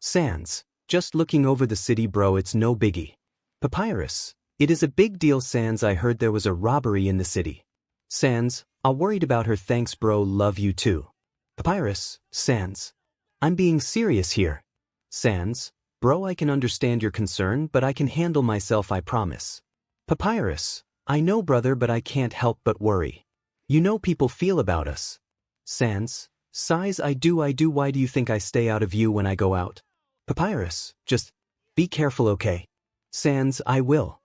S1: 𝐶𝐮𝐬𝐴, just looking over the city, bro, it's no biggie. Papyrus, it is a big deal. 𝐶𝐮𝐬𝐴, I heard there was a robbery in the city. 𝐶𝐮𝐬𝐴, I'm worried about her, thanks bro, love you too. Papyrus, 𝐶𝐮𝐬𝐴, I'm being serious here. 𝐶𝐮𝐬𝐴, Bro, I can understand your concern, but I can handle myself, I promise. Papyrus, I know brother, but I can't help but worry. You know people feel about us. Sans, sighs, I do, why do you think I stay out of view when I go out? Papyrus, just be careful, okay? Sans, I will.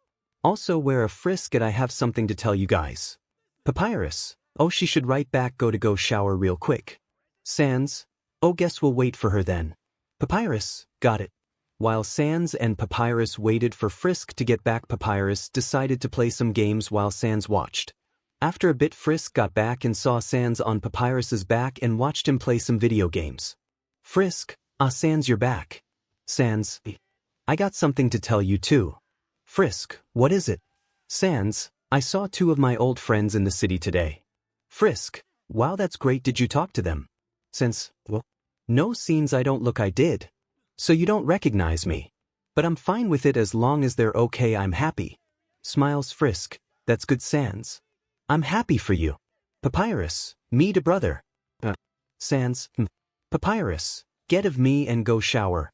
S1: Also wear a frisk and I have something to tell you guys. Papyrus, oh, she should write back, go shower real quick. Sans, oh, guess we'll wait for her then. Papyrus, got it. While Sans and Papyrus waited for Frisk to get back, Papyrus decided to play some games while Sans watched. After a bit, Frisk got back and saw Sans on Papyrus's back and watched him play some video games. Frisk, Sans, you're back. Sans, I got something to tell you too. Frisk, what is it? Sans, I saw 2 of my old friends in the city today. Frisk, wow, that's great, did you talk to them? Sans, well, no, seems I don't look I did. So you don't recognize me. But I'm fine with it as long as they're okay, I'm happy. Smiles Frisk, that's good Sans. I'm happy for you. Papyrus, me to brother. Sans, Papyrus, get of me and go shower.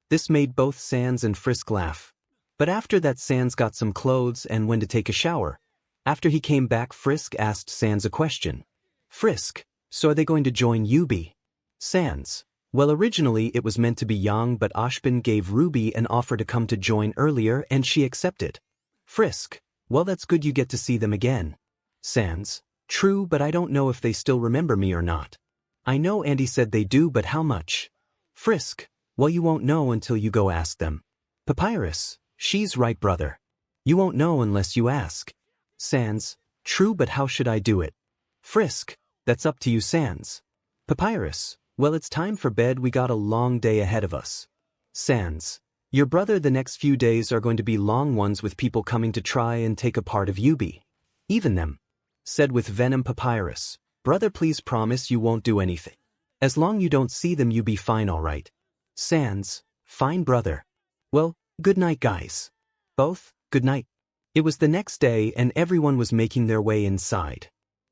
S1: This made both Sans and Frisk laugh. But after that Sans got some clothes and went to take a shower. After he came back, Frisk asked Sans a question. Frisk, so are they going to join Yubi? Sans, well, originally it was meant to be Yang, but 𝐻𝐵N gave Ruby an offer to come to join earlier and she accepted. Frisk, well, that's good, you get to see them again. Sans, true, but I don't know if they still remember me or not. I know Andy said they do, but how much? Frisk, well, you won't know until you go ask them. Papyrus, she's right brother. You won't know unless you ask. Sans, true, but how should I do it? Frisk, that's up to you Sans. Papyrus, well, it's time for bed, we got a long day ahead of us. Sans, your brother, the next few days are going to be long ones with people coming to try and take a part of Yubi. Even them. Said with venom Papyrus, brother, please promise you won't do anything. As long you don't see them, you be fine, alright. Sans, fine brother. Well, good night guys. Both, good night. It was the next day and everyone was making their way inside.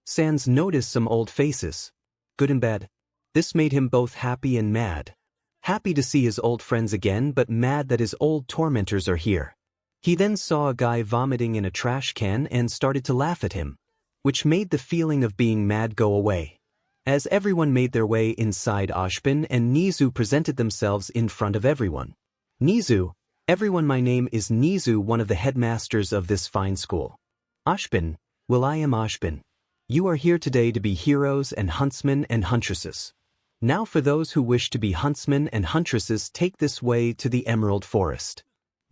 S1: Sans noticed some old faces. Good and bad. This made him both happy and mad. Happy to see his old friends again, but mad that his old tormentors are here. He then saw a guy vomiting in a trash can and started to laugh at him, which made the feeling of being mad go away. As everyone made their way inside, 𝐻𝐵N and 𝐒𝐮𝐬 presented themselves in front of everyone. 𝐒𝐮𝐬, everyone, my name is 𝐒𝐮𝐬, one of the headmasters of this fine school. 𝐻𝐵N, well, I am 𝐻𝐵N. You are here today to be heroes and huntsmen and huntresses. Now for those who wish to be huntsmen and huntresses, take this way to the Emerald Forest.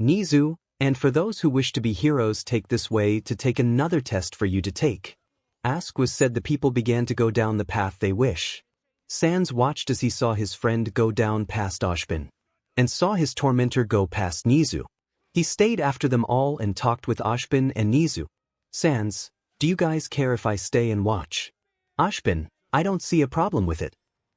S1: 𝐒𝐮𝐬, and for those who wish to be heroes, take this way to take another test for you to take. Ask was said, the people began to go down the path they wish. Sans watched as he saw his friend go down past 𝐻𝐵N, and saw his tormentor go past 𝐒𝐮𝐬. He stayed after them all and talked with 𝐻𝐵N and 𝐒𝐮𝐬. Sans, do you guys care if I stay and watch? 𝐻𝐵N, I don't see a problem with it.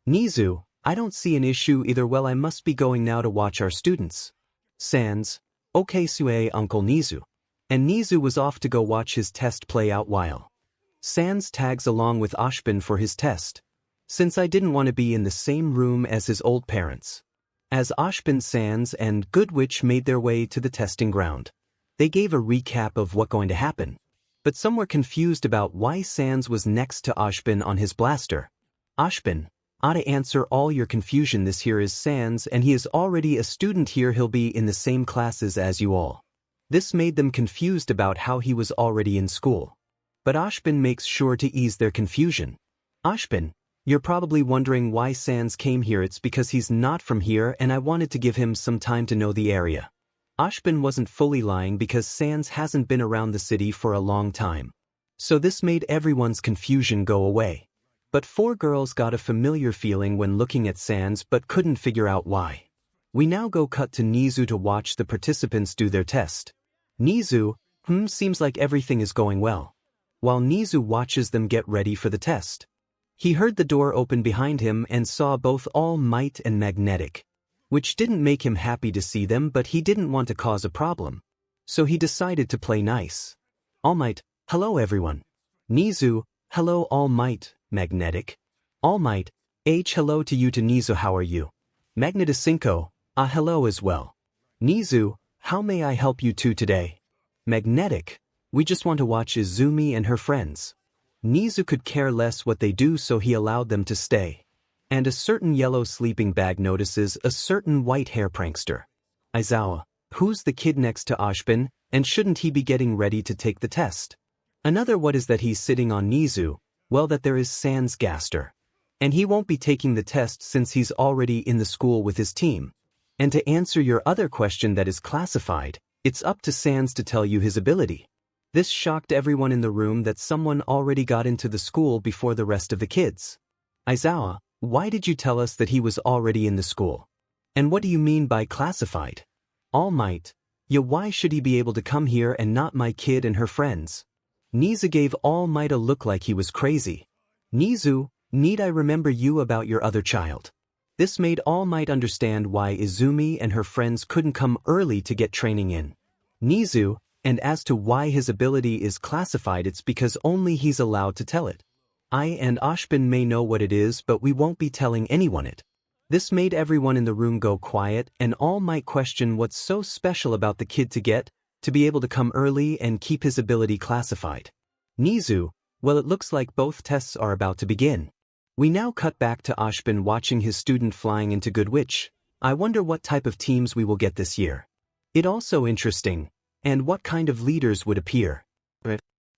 S1: 𝐒𝐮𝐬, I don't see an issue either. Well, I must be going now to watch our students. Sans, okay sue Uncle 𝐒𝐮𝐬. And 𝐒𝐮𝐬 was off to go watch his test play out while Sans tags along with 𝐻𝐵N for his test, since I didn't want to be in the same room as his old parents. As 𝐻𝐵N, Sans, and Goodwitch made their way to the testing ground, they gave a recap of what going to happen. But some were confused about why Sans was next to 𝐻𝐵N on his blaster. 𝐻𝐵N, to answer all your confusion, this here is Sans and he is already a student here, he'll be in the same classes as you all. This made them confused about how he was already in school. But 𝐻𝐵N makes sure to ease their confusion. 𝐻𝐵N, you're probably wondering why Sans came here. It's because he's not from here and I wanted to give him some time to know the area. 𝐻𝐵N wasn't fully lying because Sans hasn't been around the city for a long time. So this made everyone's confusion go away. But 4 girls got a familiar feeling when looking at Sans but couldn't figure out why. We now go cut to 𝐒𝐮𝐬 to watch the participants do their test. 𝐒𝐮𝐬, seems like everything is going well. While 𝐒𝐮𝐬 watches them get ready for the test, he heard the door open behind him and saw both All Might and Magnetic, which didn't make him happy to see them, but he didn't want to cause a problem. So he decided to play nice. All Might, hello everyone. 𝐒𝐮𝐬, hello All Might. Magnetic, All Might, hello to you to 𝐒𝐮𝐬, how are you? Magnetic, hello as well. 𝐻𝐮𝐦𝐦𝐚𝐫𝐲, how may I help you two today? Magnetic, we just want to watch 𝐒𝐮𝐬𝐵 and her friends. 𝐻𝐮𝐦𝐦 could care less what they do, so he allowed them to stay. And a certain yellow sleeping bag notices a certain white hair prankster. 𝐒𝐮𝐬𝐵, who's the kid next to 𝐒𝐮𝐵, and shouldn't he be getting ready to take the test? Another what is that he's sitting on 𝐻𝐮𝐦𝐦, well that there is 𝐶𝐮𝐬𝐵. And he won't be taking the test since he's already in the school with his team. And to answer your other question that is classified, it's up to 𝐶𝐮𝐬𝐵 to tell you his ability. This shocked everyone in the room that someone already got into the school before the rest of the kids. 𝐒𝐮𝐬𝐵, why did you tell us that he was already in the school? And what do you mean by classified? All Might, yeah, why should he be able to come here and not my kid and her friends? 𝐻𝐮𝐦𝐴 gave All Might a look like he was crazy. 𝐻𝐮𝐦, need I remember you about your other child? This made All Might understand why 𝐒𝐮𝐬𝐵 and her friends couldn't come early to get training in. 𝐻𝐮𝐦, and as to why his ability is classified, it's because only he's allowed to tell it. I and 𝐒𝐮𝐵 may know what it is, but we won't be telling anyone it. This made everyone in the room go quiet, and All Might question what's so special about the kid to be able to come early and keep his ability classified. 𝐻𝐮𝐦, well, it looks like both tests are about to begin. We now cut back to 𝐒𝐮𝐵 watching his student flying into 𝐒𝐮𝐦𝐴. I wonder what type of teams we will get this year. It also interesting, and what kind of leaders would appear.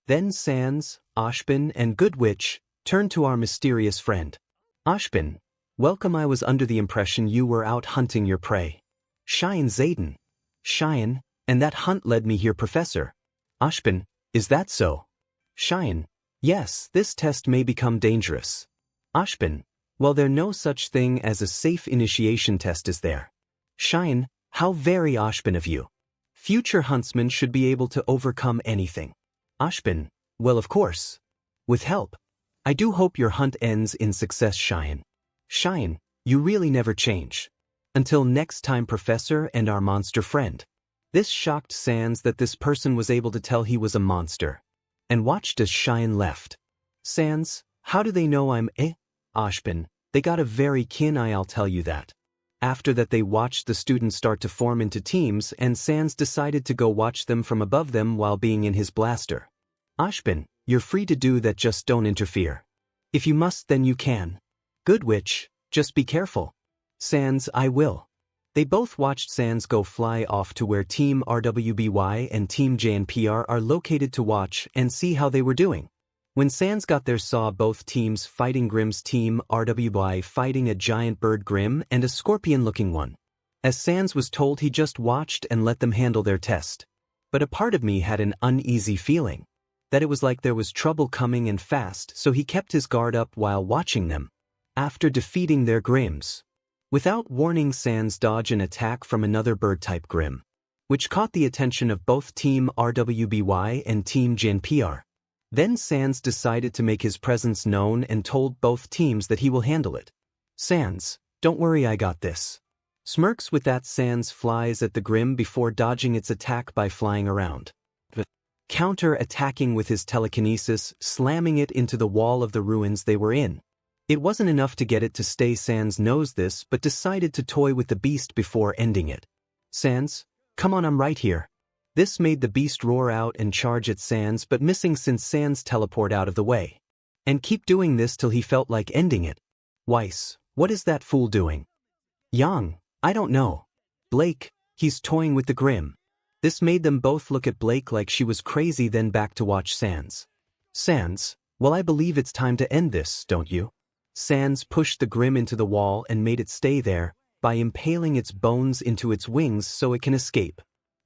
S1: Then 𝐶𝐮𝐬𝐵, 𝐒𝐮𝐵, and 𝐒𝐮𝐦𝐴 turned to our mysterious friend. 𝐒𝐮𝐵, welcome. I was under the impression you were out hunting your prey. 𝐶𝐮𝐬𝐵, 𝐶𝐮, and that hunt led me here, Professor. 𝐒𝐮𝐵, is that so? 𝐶𝐮, yes, this test may become dangerous. 𝐒𝐮𝐵, well, there's no such thing as a safe initiation test, is there? 𝐶𝐮, how very 𝐒𝐮𝐵 of you. Future huntsmen should be able to overcome anything. 𝐒𝐮𝐵, well, of course. With help. I do hope your hunt ends in success, 𝐶𝐮. 𝐶𝐮, you really never change. Until next time, Professor and our monster friend. This shocked 𝐶𝐮𝐬𝐵 that this person was able to tell he was a monster. And watched as 𝐶𝐮 left. 𝐶𝐮, how do they know I'm 𝐒𝐮𝐵, they got a very keen eye, I'll tell you that. After that they watched the students start to form into teams, and 𝐶𝐮𝐬𝐵 decided to go watch them from above them while being in his blaster. 𝐒𝐮𝐵, you're free to do that, just don't interfere. If you must, then you can. 𝐒𝐮𝐦𝐴, just be careful. 𝐶𝐮𝐬𝐵, I will. They both watched 𝐶𝐮𝐬𝐵 go fly off to where Team RWBY and Team 𝐾𝐮𝐭𝐡𝐨 are located to watch and see how they were doing. When 𝐶𝐮𝐬𝐵 got there, saw both teams fighting. 𝐾𝐮𝐭𝐡𝐨�'s team RWBY fighting a giant bird Grimm and a scorpion-looking one. As 𝐶𝐮𝐬𝐵 was told, he just watched and let them handle their test. But a part of me had an uneasy feeling that it was like there was trouble coming and fast, so he kept his guard up while watching them. After defeating their Grimms, without warning, 𝐶𝐮𝐵 dodged an attack from another bird-type Grimm, which caught the attention of both Team RWBY and Team 𝐾𝐮𝐭𝐡𝐨. Then 𝐶𝐮𝐵 decided to make his presence known and told both teams that he will handle it. 𝐶𝐮𝐵, don't worry, I got this. Smirks. With that, 𝐶𝐮𝐵 flies at the Grimm before dodging its attack by flying around, counter-attacking with his telekinesis, slamming it into the wall of the ruins they were in. It wasn't enough to get it to stay. 𝐶𝐮𝐵 knows this, but decided to toy with the beast before ending it. 𝐶𝐮𝐵, come on, I'm right here. This made the beast roar out and charge at 𝐶𝐮𝐵, but missing since 𝐶𝐮𝐵 teleport out of the way. And keep doing this till he felt like ending it. 𝐬𝐵, what is that fool doing? 𝐻𝐽ang, I don't know. 𝐵lake, he's toying with the Grimm. This made them both look at �lake like she was crazy, then back to watch 𝐶𝐮𝐵. 𝐶𝐮𝐵, well, I believe it's time to end this, don't you? 𝐶𝐮𝐵 pushed the Grimm into the wall and made it stay there by impaling its bones into its wings so it can escape.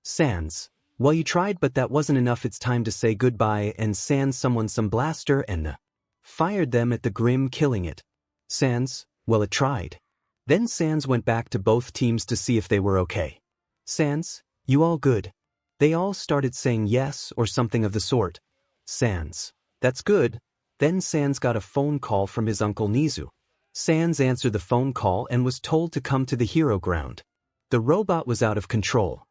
S1: 𝐶𝐮𝐵, well, you tried, but that wasn't enough. It's time to say goodbye, and 𝐶𝐮𝐵 summoned some blaster and fired them at the Grimm, killing it. 𝐶𝐮𝐵, well, it tried. Then 𝐶𝐮𝐵 went back to both teams to see if they were okay. 𝐶𝐮𝐵, you all good? They all started saying yes or something of the sort. 𝐶𝐮𝐵, that's good. Then 𝐶𝐮𝐵 got a phone call from his uncle 𝐒𝐮u. 𝐶𝐮𝐵 answered the phone call and was told to come to the hero ground. The robot was out of control.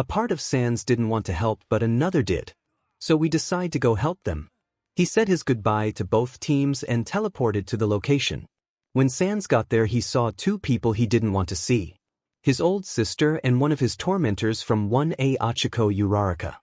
S1: A part of 𝐶𝐮𝐵 didn't want to help, but another did. So we decide to go help them. He said his goodbye to both teams and teleported to the location. When 𝐶𝐮𝐵 got there, he saw two people he didn't want to see. his old sister and one of his tormentors from 1A Ochiko Uraraka.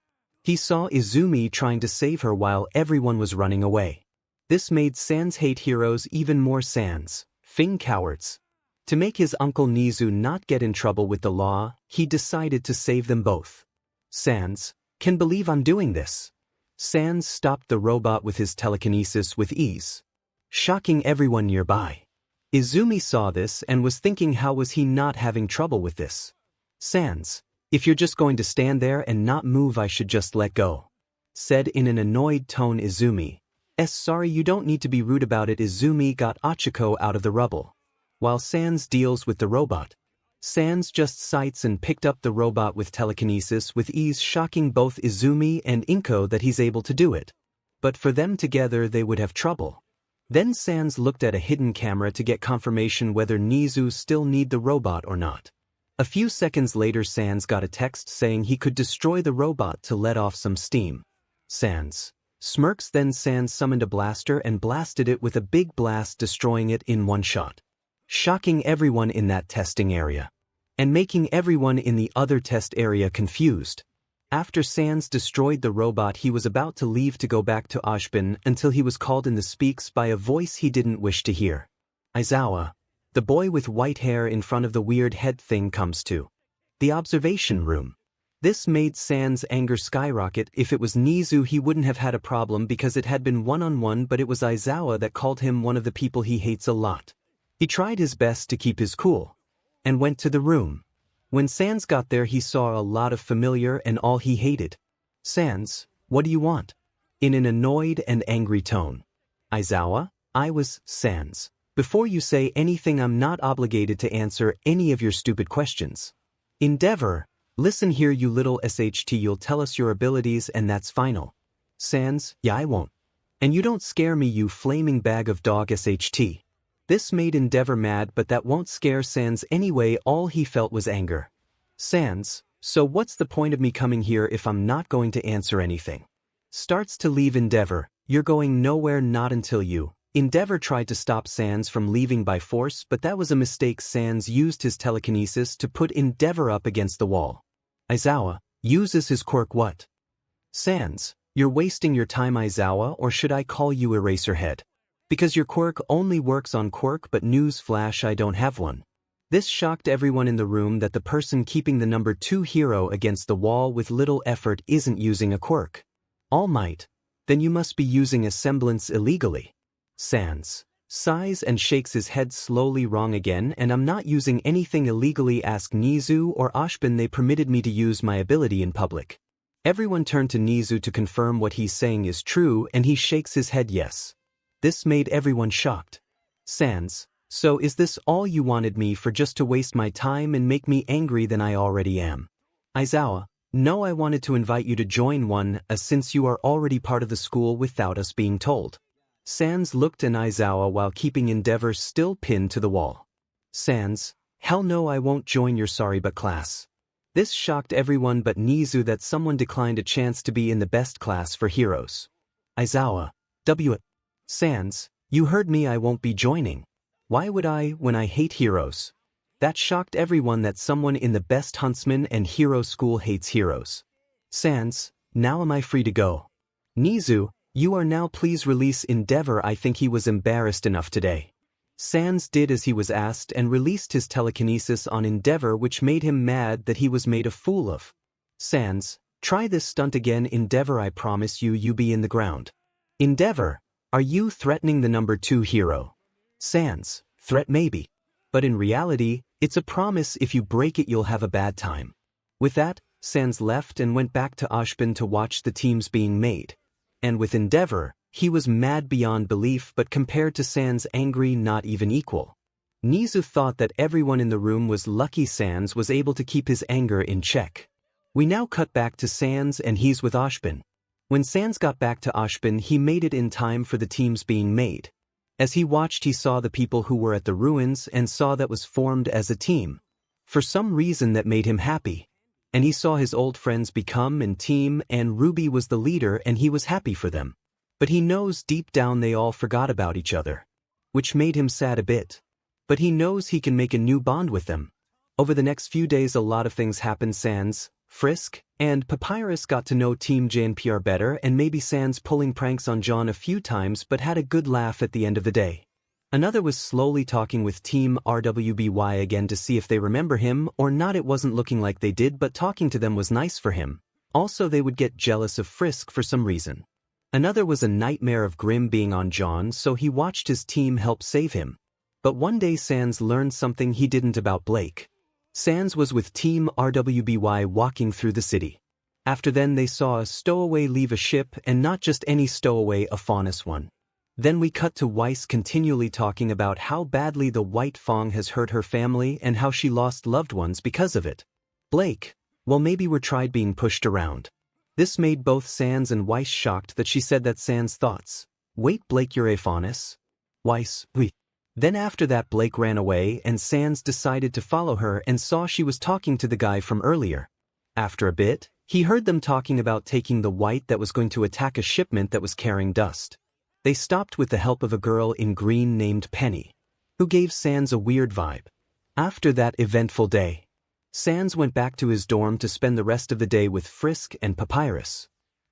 S1: He saw Izumi trying to save her while everyone was running away. This made Sans hate heroes even more. Sans, Fing cowards. To make his uncle Nizu not get in trouble with the law, he decided to save them both. Sans, can believe I'm doing this. Sans stopped the robot with his telekinesis with ease, shocking everyone nearby. Izumi saw this and was thinking, how was he not having trouble with this? Sans, if you're just going to stand there and not move, I should just let go, said in an annoyed tone Izumi. Sorry, you don't need to be rude about it. Izumi got Ochiko out of the rubble, while Sans deals with the robot. Sans just sights and picked up the robot with telekinesis with ease, shocking both Izumi and Inko that he's able to do it. But for them together they would have trouble. Then Sans looked at a hidden camera to get confirmation whether Nizu still need the robot or not. A few seconds later Sans got a text saying he could destroy the robot to let off some steam. Sans smirks. Then Sans summoned a blaster and blasted it with a big blast, destroying it in one shot, shocking everyone in that testing area and making everyone in the other test area confused. After Sans destroyed the robot, he was about to leave to go back to Ōshbin until he was called in the speaks by a voice he didn't wish to hear. Aizawa, the boy with white hair in front of the weird head thing, comes to the observation room. This made Sans' anger skyrocket. If it was Nizu he wouldn't have had a problem because it had been one-on-one, but it was Aizawa that called him one of the people he hates a lot. He tried his best to keep his cool and went to the room. When Sans got there he saw a lot of familiar and all he hated. Sans, what do you want? In an annoyed and angry tone. Aizawa, I was Sans. Before you say anything, I'm not obligated to answer any of your stupid questions. Endeavor, listen here you little SHT, you'll tell us your abilities and that's final. Sans, yeah, I won't. And you don't scare me, you flaming bag of dog SHT. This made Endeavor mad, but that won't scare Sans anyway. All he felt was anger. Sans, so what's the point of me coming here if I'm not going to answer anything? Starts to leave Endeavor. You're going nowhere, not until you. Endeavor tried to stop Sans from leaving by force, but that was a mistake. Sans used his telekinesis to put Endeavor up against the wall. Aizawa uses his quirk. What? Sans, you're wasting your time, Aizawa, or should I call you Eraserhead? Because your quirk only works on quirk, but news flash, I don't have one. This shocked everyone in the room that the person keeping the number 2 hero against the wall with little effort isn't using a quirk. All Might, then you must be using a semblance illegally. Sans sighs and shakes his head slowly. Wrong again, and I'm not using anything illegally. Ask Nizu or Ōshbin, they permitted me to use my ability in public. Everyone turned to Nizu to confirm what he's saying is true, and he shakes his head yes. This made everyone shocked. Sans, so is this all you wanted me for, just to waste my time and make me angry than I already am? Aizawa, no, I wanted to invite you to join one, since you are already part of the school without us being told. Sans looked at Aizawa while keeping Endeavor still pinned to the wall. Sans, hell no, I won't join your sorry but class. This shocked everyone but Nizu that someone declined a chance to be in the best class for heroes. Aizawa, Sans, you heard me, I won't be joining. Why would I when I hate heroes? That shocked everyone that someone in the best huntsman and hero school hates heroes. Sans, now am I free to go? Nizu, you are now, please release Endeavor. I think he was embarrassed enough today. Sans did as he was asked and released his telekinesis on Endeavor, which made him mad that he was made a fool of. Sans, try this stunt again. Endeavor, I promise you be in the ground. Endeavor, are you threatening the number 2 hero? Sans, threat maybe. But in reality, it's a promise. If you break it, you'll have a bad time. With that, Sans left and went back to Ōshbin to watch the teams being made. And with Endeavor, he was mad beyond belief, but compared to Sans' angry, not even equal. Nizu thought that everyone in the room was lucky Sans was able to keep his anger in check. We now cut back to Sans and he's with Ōshbin. When Sans got back to Ōshbin, he made it in time for the teams being made. As he watched, he saw the people who were at the ruins and saw that was formed as a team. For some reason that made him happy. And he saw his old friends become in team, and Ruby was the leader and he was happy for them. But he knows deep down they all forgot about each other, which made him sad a bit. But he knows he can make a new bond with them. Over the next few days a lot of things happened. 𝐀𝐮𝐭𝐡𝐨𝐫, Frisk, and 𝗬𝗠𝗠𝐼 got to know 𝐀𝐮𝐭𝐡𝐨𝐫 better, and maybe 𝐀𝐮 pulling pranks on John a few times but had a good laugh at the end of the day. Another was slowly talking with 𝗬𝗠𝗠𝐼 again to see if they remember him or not. It wasn't looking like they did, but talking to them was nice for him. Also they would get jealous of Frisk for some reason. Another was a nightmare of Grimm being on John, so he watched his team help save him. But one day 𝐀𝐮 learned something he didn't about Blake. 𝐀𝐮 was with 𝗬𝗠𝗠𝐼 walking through the city. After then they saw a stowaway leave a ship, and not just any stowaway, a famous one. Then we cut to Weiss continually talking about how badly the White Fang has hurt her family and how she lost loved ones because of it. Blake, well, maybe we're tried being pushed around. This made both 𝐀𝐮 and Weiss shocked that she said that. 𝐀𝐮's thoughts. Wait, Blake, you're a famous? Weiss, oui. Then after that Blake ran away and 𝐀𝐮 decided to follow her and saw she was talking to the guy from earlier. After a bit, he heard them talking about taking the white that was going to attack a shipment that was carrying dust. They stopped with the help of a girl in green named Penny, who gave 𝐀𝐮 a weird vibe. After that eventful day, 𝐀𝐮 went back to his dorm to spend the rest of the day with Frisk and 𝗬𝗠𝗠𝐼.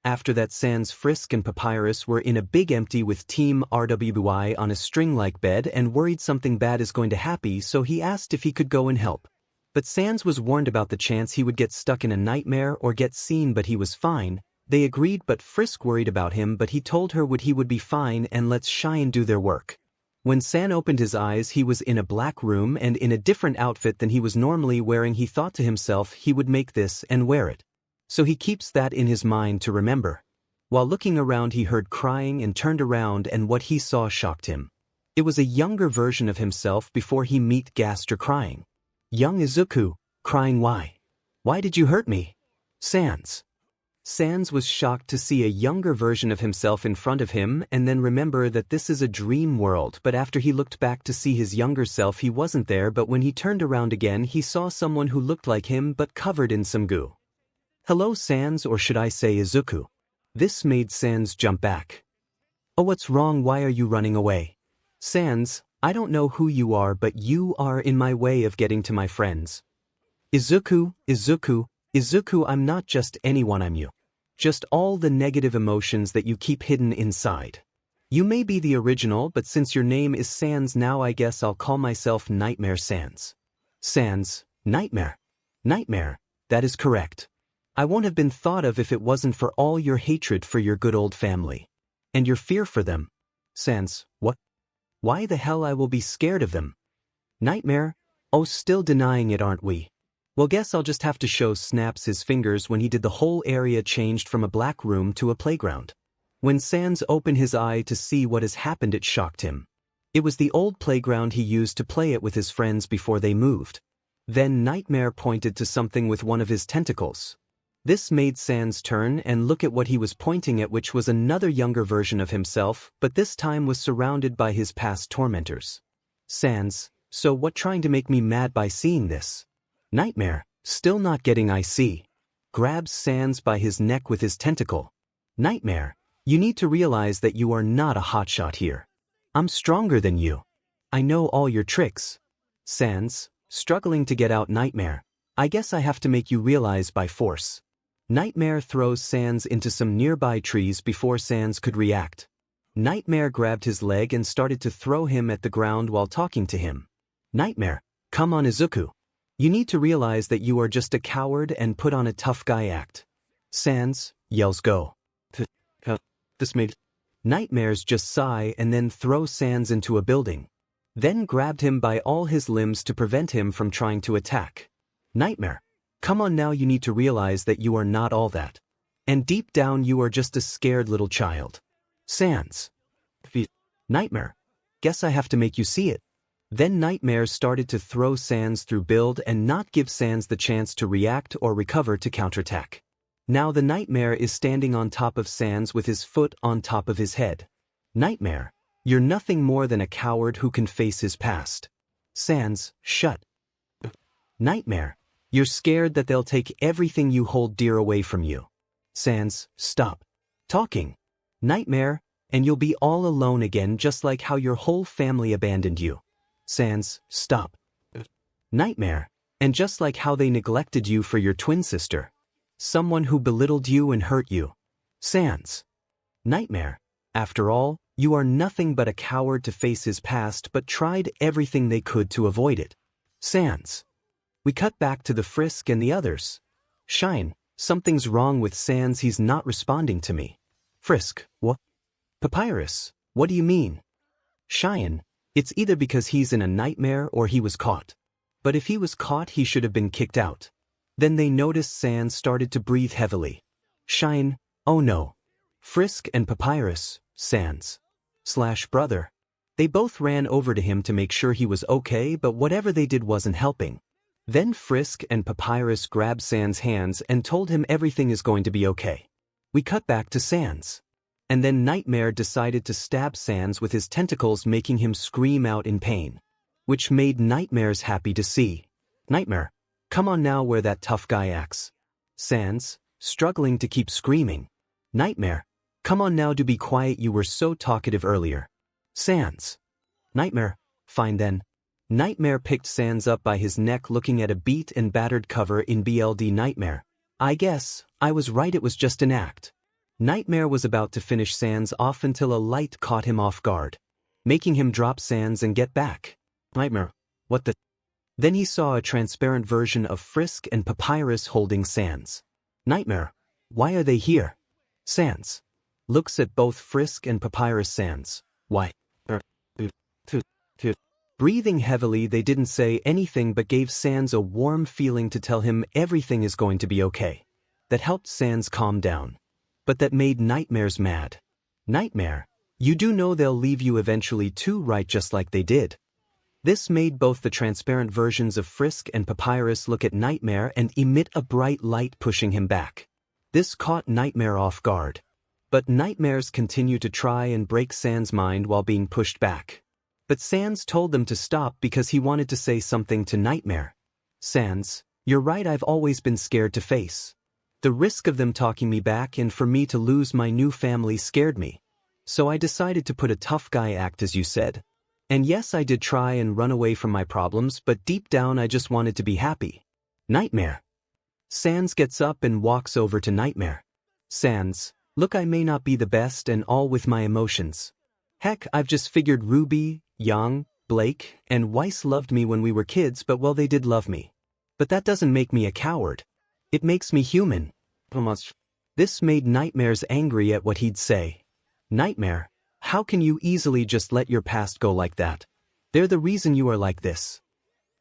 S1: After that 𝐀𝐮, Frisk and 𝗬𝗠𝗠𝗼 were in a big empty with 𝗬𝗠𝗼𝗼 on a string-like bed and worried something bad is going to happen, so he asked if he could go and help. But 𝐀𝐮 was warned about the chance he would get stuck in a nightmare or get seen, but he was fine. They agreed, but Frisk worried about him, but he told her he would be fine and let 𝐶𝐻 do their work. When 𝐶𝐻 opened his eyes, he was in a black room and in a different outfit than he was normally wearing. He thought to himself he would make this and wear it. So he keeps that in his mind to remember. While looking around he heard crying and turned around, and what he saw shocked him. It was a younger version of himself before he met Gaster crying. Young Izuku, crying, why? Why did you hurt me? 𝐀𝐮 was shocked to see a younger version of himself in front of him and then remember that this is a dream world, but after he looked back to see his younger self he wasn't there, but when he turned around again he saw someone who looked like him but covered in some goo. Hello 𝐀𝐮, or should I say Izuku. This made 𝐀𝐮 jump back. Oh, what's wrong? Why are you running away? 𝐀𝐮, I don't know who you are, but you are in my way of getting to my friends. Izuku, I'm not just anyone, I'm you. Just all the negative emotions that you keep hidden inside. You may be the original, but since your name is 𝐀𝐮 now I guess I'll call myself Nightmare 𝐀𝐮. 𝐀𝐮, Nightmare. Nightmare, that is correct. I won't have been thought of if it wasn't for all your hatred for your good old family. And your fear for them. 𝐀𝐮, what? Why the hell I will be scared of them? Nightmare, oh, still denying it, aren't we? Well, guess I'll just have to show. Snaps his fingers when he did. The whole area changed from a black room to a playground. When 𝐀𝐮 opened his eye to see what has happened, it shocked him. It was the old playground he used to play it with his friends before they moved. Then Nightmare pointed to something with one of his tentacles. This made 𝐀𝐮 turn and look at what he was pointing at, which was another younger version of himself, but this time was surrounded by his past tormentors. 𝐀𝐮, so what, trying to make me mad by seeing this? Nightmare, still not getting. I see. Grabs 𝐀𝐮 by his neck with his tentacle. Nightmare, you need to realize that you are not a hotshot here. I'm stronger than you. I know all your tricks. 𝐀𝐮, struggling to get out. Nightmare, I guess I have to make you realize by force. Nightmare throws 𝐀𝐮 into some nearby trees before 𝐀𝐮 could react. Nightmare grabbed his leg and started to throw him at the ground while talking to him. Nightmare, come on Izuku. You need to realize that you are just a coward and put on a tough guy act. 𝐀𝐮 yells go. This made Nightmares just sigh and then throw 𝐀𝐮 into a building. Then grabbed him by all his limbs to prevent him from trying to attack. Nightmare, come on now, you need to realize that you are not all that. And deep down you are just a scared little child. 𝐀𝐮. Nightmare, guess I have to make you see it. Then Nightmare started to throw 𝐀𝐮 through build and not give 𝐀𝐮 the chance to react or recover to counterattack. Now the Nightmare is standing on top of 𝐀𝐮 with his foot on top of his head. Nightmare, you're nothing more than a coward who can face his past. 𝐀𝐮, shut. Nightmare, you're scared that they'll take everything you hold dear away from you. 𝐀𝐮, stop talking. Nightmare, and you'll be all alone again just like how your whole family abandoned you. 𝐀𝐮, stop. Nightmare, And just like how they neglected you for your twin sister. Someone who belittled you and hurt you. 𝐶𝐮𝐻. After all, you are nothing but a coward to face his past but tried everything they could to avoid it. 𝐶𝐮. We cut back to the Frisk and the others. 𝐶𝐮, something's wrong with 𝐶𝐮, he's not responding to me. Frisk, what? Papyrus, what do you mean? 𝐶𝐮, it's either because he's in a nightmare or he was caught. But if he was caught, he should have been kicked out. Then they noticed 𝐶𝐮 started to breathe heavily. 𝐶𝐮, oh no. Frisk and Papyrus, 𝐶𝐮's brother. They both ran over to him to make sure he was okay, but whatever they did wasn't helping. Then Frisk and Papyrus grabbed 𝐶𝐮's hands and told him everything is going to be okay. We cut back to 𝐶𝐮. And then Nightmare decided to stab 𝐶𝐮 with his tentacles, making him scream out in pain. Which made Nightmare's happy to see. Nightmare, come on now, wear that tough guy acts. 𝐶𝐮, struggling to keep screaming. Nightmare, come on now, do be quiet, you were so talkative earlier. 𝐶𝐮. Nightmare, fine then. Nightmare picked 𝐶𝐮 up by his neck, looking at a beat and battered cover in BLD. Nightmare, I guess, I was right, it was just an act. Nightmare was about to finish 𝐶𝐮 off until a light caught him off guard, making him drop 𝐶𝐮 and get back. Nightmare, what the? Then he saw a transparent version of Frisk and Papyrus holding 𝐶𝐮. Nightmare, why are they here? 𝐶𝐮 looks at both Frisk and Papyrus. 𝐶𝐮, why? Breathing heavily, they didn't say anything but gave 𝐶𝐮 a warm feeling to tell him everything is going to be okay. That helped 𝐶𝐮 calm down. But that made Nightmare's mad. Nightmare, you do know they'll leave you eventually too, right, just like they did. This made both the transparent versions of Frisk and Papyrus look at Nightmare and emit a bright light, pushing him back. This caught Nightmare off guard. But Nightmares continue to try and break 𝐶𝐮's mind while being pushed back. But 𝐶𝐮 told them to stop because he wanted to say something to Nightmare. 𝐶𝐮, you're right, I've always been scared to face. The risk of them talking me back and for me to lose my new family scared me. So I decided to put a tough guy act, as you said. And yes, I did try and run away from my problems, but deep down I just wanted to be happy. Nightmare. 𝐶𝐮 gets up and walks over to Nightmare. 𝐶𝐮, look, I may not be the best and all with my emotions. Heck, I've just figured Ruby, Yang, Blake, and Weiss loved me when we were kids, but well, they did love me. But that doesn't make me a coward. It makes me human. This made Nightmare's angry at what he'd say. Nightmare, how can you easily just let your past go like that? They're the reason you are like this.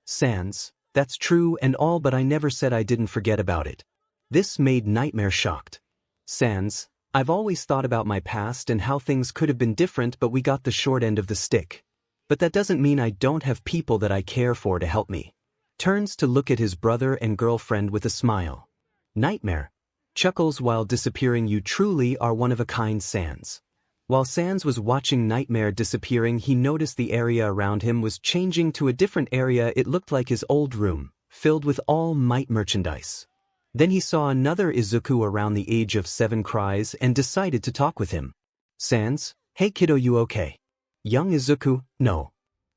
S1: 𝐶𝐮, that's true and all, but I never said I didn't forget about it. This made Nightmare shocked. 𝐶𝐮, I've always thought about my past and how things could have been different, but we got the short end of the stick. But that doesn't mean I don't have people that I care for to help me. Turns to look at his brother and girlfriend with a smile. Nightmare chuckles while disappearing. You truly are one of a kind, 𝐶𝐮. While 𝐶𝐮 was watching Nightmare disappearing, he noticed the area around him was changing to a different area. It looked like his old room, filled with All Might merchandise. Then he saw another izuku around the age of 7 cries and decided to talk with him. 𝐶𝐮, hey kiddo, you okay? Young Izuku, no.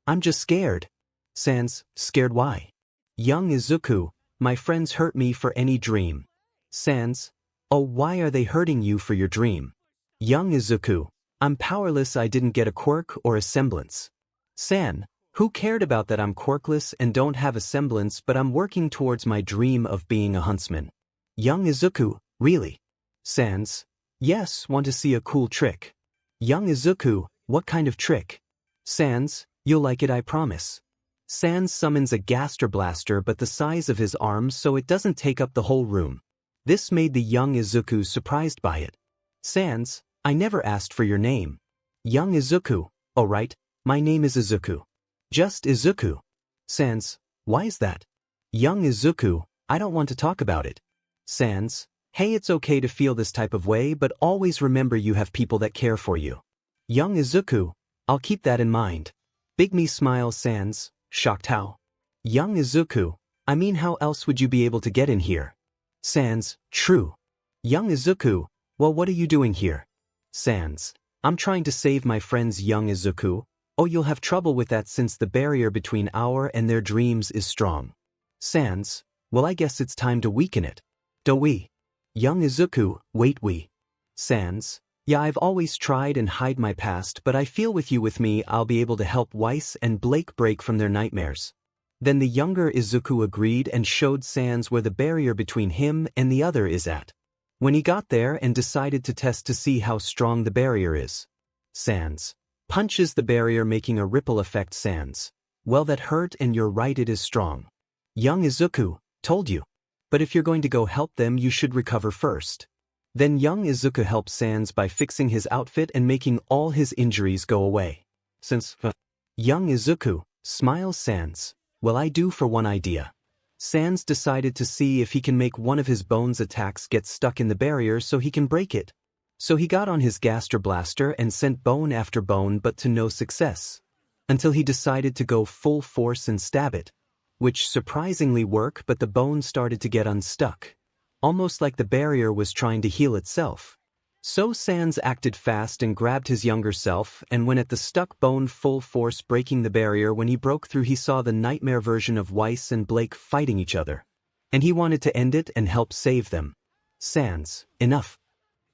S1: I'm just scared. 𝐶𝐮, scared why? Young Izuku, my friends hurt me for any dream. 𝐶𝐮, oh, why are they hurting you for your dream? Young Izuku, I'm powerless, I didn't get a quirk or a semblance. 𝐶𝐮, who cared about that? I'm quirkless and don't have a semblance, but I'm working towards my dream of being a huntsman. Young Izuku, really? 𝐶𝐮, yes, want to see a cool trick? Young Izuku, what kind of trick? 𝐶𝐮, you'll like it, I promise. 𝐶𝐮 summons a gaster blaster but the size of his arm so it doesn't take up the whole room. This made the young Izuku surprised by it. 𝐶𝐮, I never asked for your name. Young Izuku, oh right, my name is Izuku. Just Izuku. 𝐶𝐮, why is that? Young Izuku, I don't want to talk about it. 𝐶𝐮, hey, it's okay to feel this type of way, but always remember you have people that care for you. Young Izuku, I'll keep that in mind. Big me smile. 𝐶𝐮, shocked how? Young Izuku, I mean, how else would you be able to get in here? 𝐶𝐮, true. Young Izuku, well, what are you doing here? 𝐶𝐮, I'm trying to save my friends. Young Izuku, oh, you'll have trouble with that since the barrier between our and their dreams is strong. 𝐶𝐮𝐬𝐴, well I guess it's time to weaken it. Do we? Young Izuku, wait we. 𝐶𝐮𝐬𝐴, yeah I've always tried and hide my past but I feel with me I'll be able to help Weiss and Blake break from their nightmares. Then the younger Izuku agreed and showed 𝐶𝐮𝐴 where the barrier between him and the other is at. When he got there and decided to test to see how strong the barrier is. 𝐶𝐮𝐴 punches the barrier making a ripple effect. 𝐶𝐮𝐴, well that hurt and you're right it is strong. Young Izuku, told you. But if you're going to go help them you should recover first. Then young Izuku helps 𝐶𝐮𝐴 by fixing his outfit and making all his injuries go away. Since young Izuku, smiles 𝐶𝐮𝐴, well I do for one idea. 𝐶𝐮𝐴 decided to see if he can make one of his bones attacks get stuck in the barrier so he can break it. So he got on his Gaster Blaster and sent bone after bone but to no success. Until he decided to go full force and stab it. Which surprisingly worked but the bone started to get unstuck. Almost like the barrier was trying to heal itself. So 𝐶𝐮𝐴 acted fast and grabbed his younger self and when at the stuck bone full force breaking the barrier when he broke through he saw the nightmare version of Weiss and Blake fighting each other. And he wanted to end it and help save them. 𝐶𝐮𝐴, enough.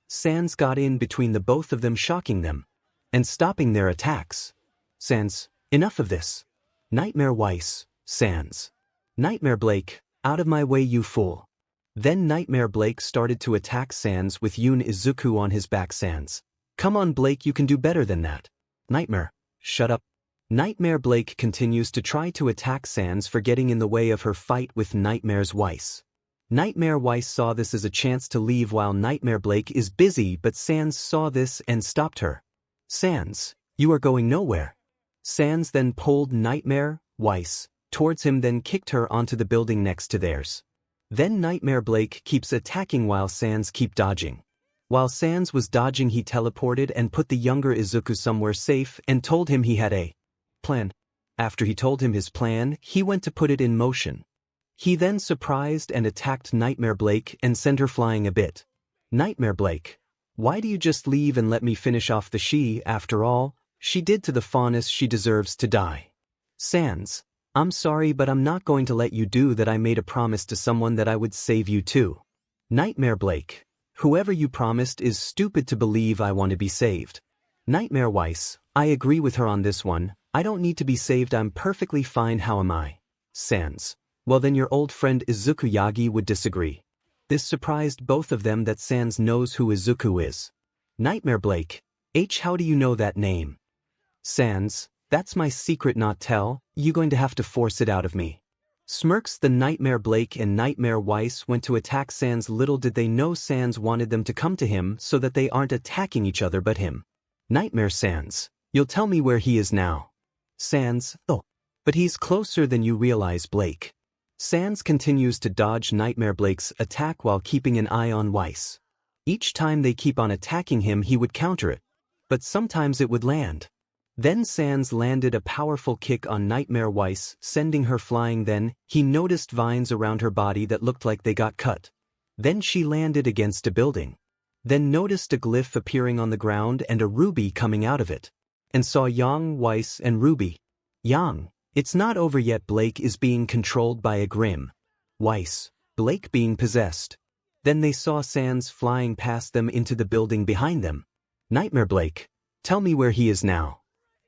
S1: 𝐶𝐮𝐴 got in between the both of them shocking them. And stopping their attacks. 𝐶𝐮𝐴, enough of this. Nightmare Weiss, 𝐶𝐮𝐴. Nightmare Blake, out of my way you fool. Then Nightmare Blake started to attack 𝐶𝐮𝐴 with young Izuku on his back. 𝐶𝐮𝐴, come on Blake you can do better than that. Nightmare, shut up. Nightmare Blake continues to try to attack 𝐶𝐮𝐴 for getting in the way of her fight with Nightmare's Weiss. Nightmare Weiss saw this as a chance to leave while Nightmare Blake is busy but 𝐶𝐮𝐴 saw this and stopped her. 𝐶𝐮𝐴, you are going nowhere. 𝐶𝐮𝐴 then pulled Nightmare Weiss towards him then kicked her onto the building next to theirs. Then Nightmare Blake keeps attacking while 𝐶𝐮𝐴 keep dodging. While 𝐶𝐮𝐴 was dodging he teleported and put the younger Izuku somewhere safe and told him he had a plan. After he told him his plan, he went to put it in motion. He then surprised and attacked Nightmare Blake and sent her flying a bit. Nightmare Blake, why do you just leave and let me finish off the she after all, she did to the faunus she deserves to die. 𝐶𝐮𝐴, I'm sorry but I'm not going to let you do that I made a promise to someone that I would save you too. Nightmare Blake, whoever you promised is stupid to believe I want to be saved. Nightmare Weiss, I agree with her on this one, I don't need to be saved I'm perfectly fine how am I? 𝐶𝐮𝐴, well then your old friend Izuku Yagi would disagree. This surprised both of them that 𝐶𝐮𝐴 knows who Izuku is. Nightmare Blake, how do you know that name? 𝐶𝐮𝐴, that's my secret not tell, you going to have to force it out of me. Smirks the Nightmare Blake and Nightmare Weiss went to attack 𝐶𝐮𝐴 little did they know 𝐶𝐮𝐴 wanted them to come to him so that they aren't attacking each other but him. Nightmare 𝐶𝐮𝐴, you'll tell me where he is now. 𝐶𝐮𝐴, oh, but he's closer than you realize Blake. 𝐶𝐮𝐴 continues to dodge Nightmare Blake's attack while keeping an eye on Weiss. Each time they keep on attacking him he would counter it. But sometimes it would land. Then 𝐶𝐮𝐴 landed a powerful kick on Nightmare Weiss, sending her flying. Then, he noticed vines around her body that looked like they got cut. Then she landed against a building. Then noticed a glyph appearing on the ground and a ruby coming out of it. And saw Yang, Weiss and Ruby. Yang, it's not over yet Blake is being controlled by a grim. Weiss, Blake being possessed. Then they saw 𝐶𝐮𝐴 flying past them into the building behind them. Nightmare Blake, tell me where he is now.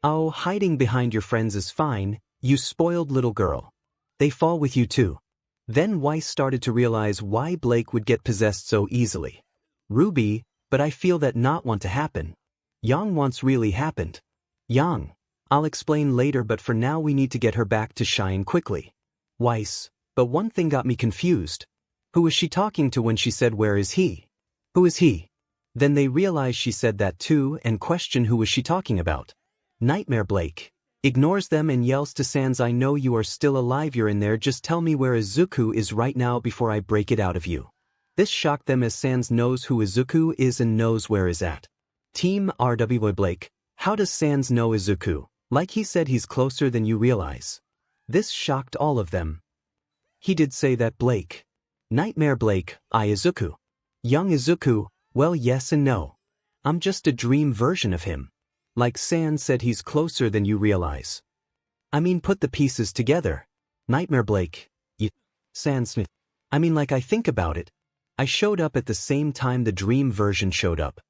S1: Oh, hiding behind your friends is fine, you spoiled little girl. They fall with you too. Then Weiss started to realize why Blake would get possessed so easily. Ruby, but I feel that not want to happen. Yang wants really happened. Yang, I'll explain later but for now we need to get her back to shine quickly. Weiss, but one thing got me confused. Who was she talking to when she said where is he? Who is he? Then they realize she said that too and question who was she talking about. Nightmare Blake ignores them and yells to 𝐶𝐮𝐴, I know you are still alive, you're in there, just tell me where Izuku is right now before I break it out of you. This shocked them as 𝐶𝐮𝐴 knows who Izuku is and knows where is at. Team RWY Blake, how does 𝐶𝐮𝐴 know Izuku? Like he said he's closer than you realize. This shocked all of them. He did say that Blake. Nightmare Blake, I Izuku. Young Izuku, well yes and no. I'm just a dream version of him. Like 𝐶𝐮𝐴 said he's closer than you realize. I mean put the pieces together. Nightmare Blake, 𝐶𝐮𝐬𝐦𝐬𝐴. I mean, like, I think about it. I showed up at the same time the dream version showed up.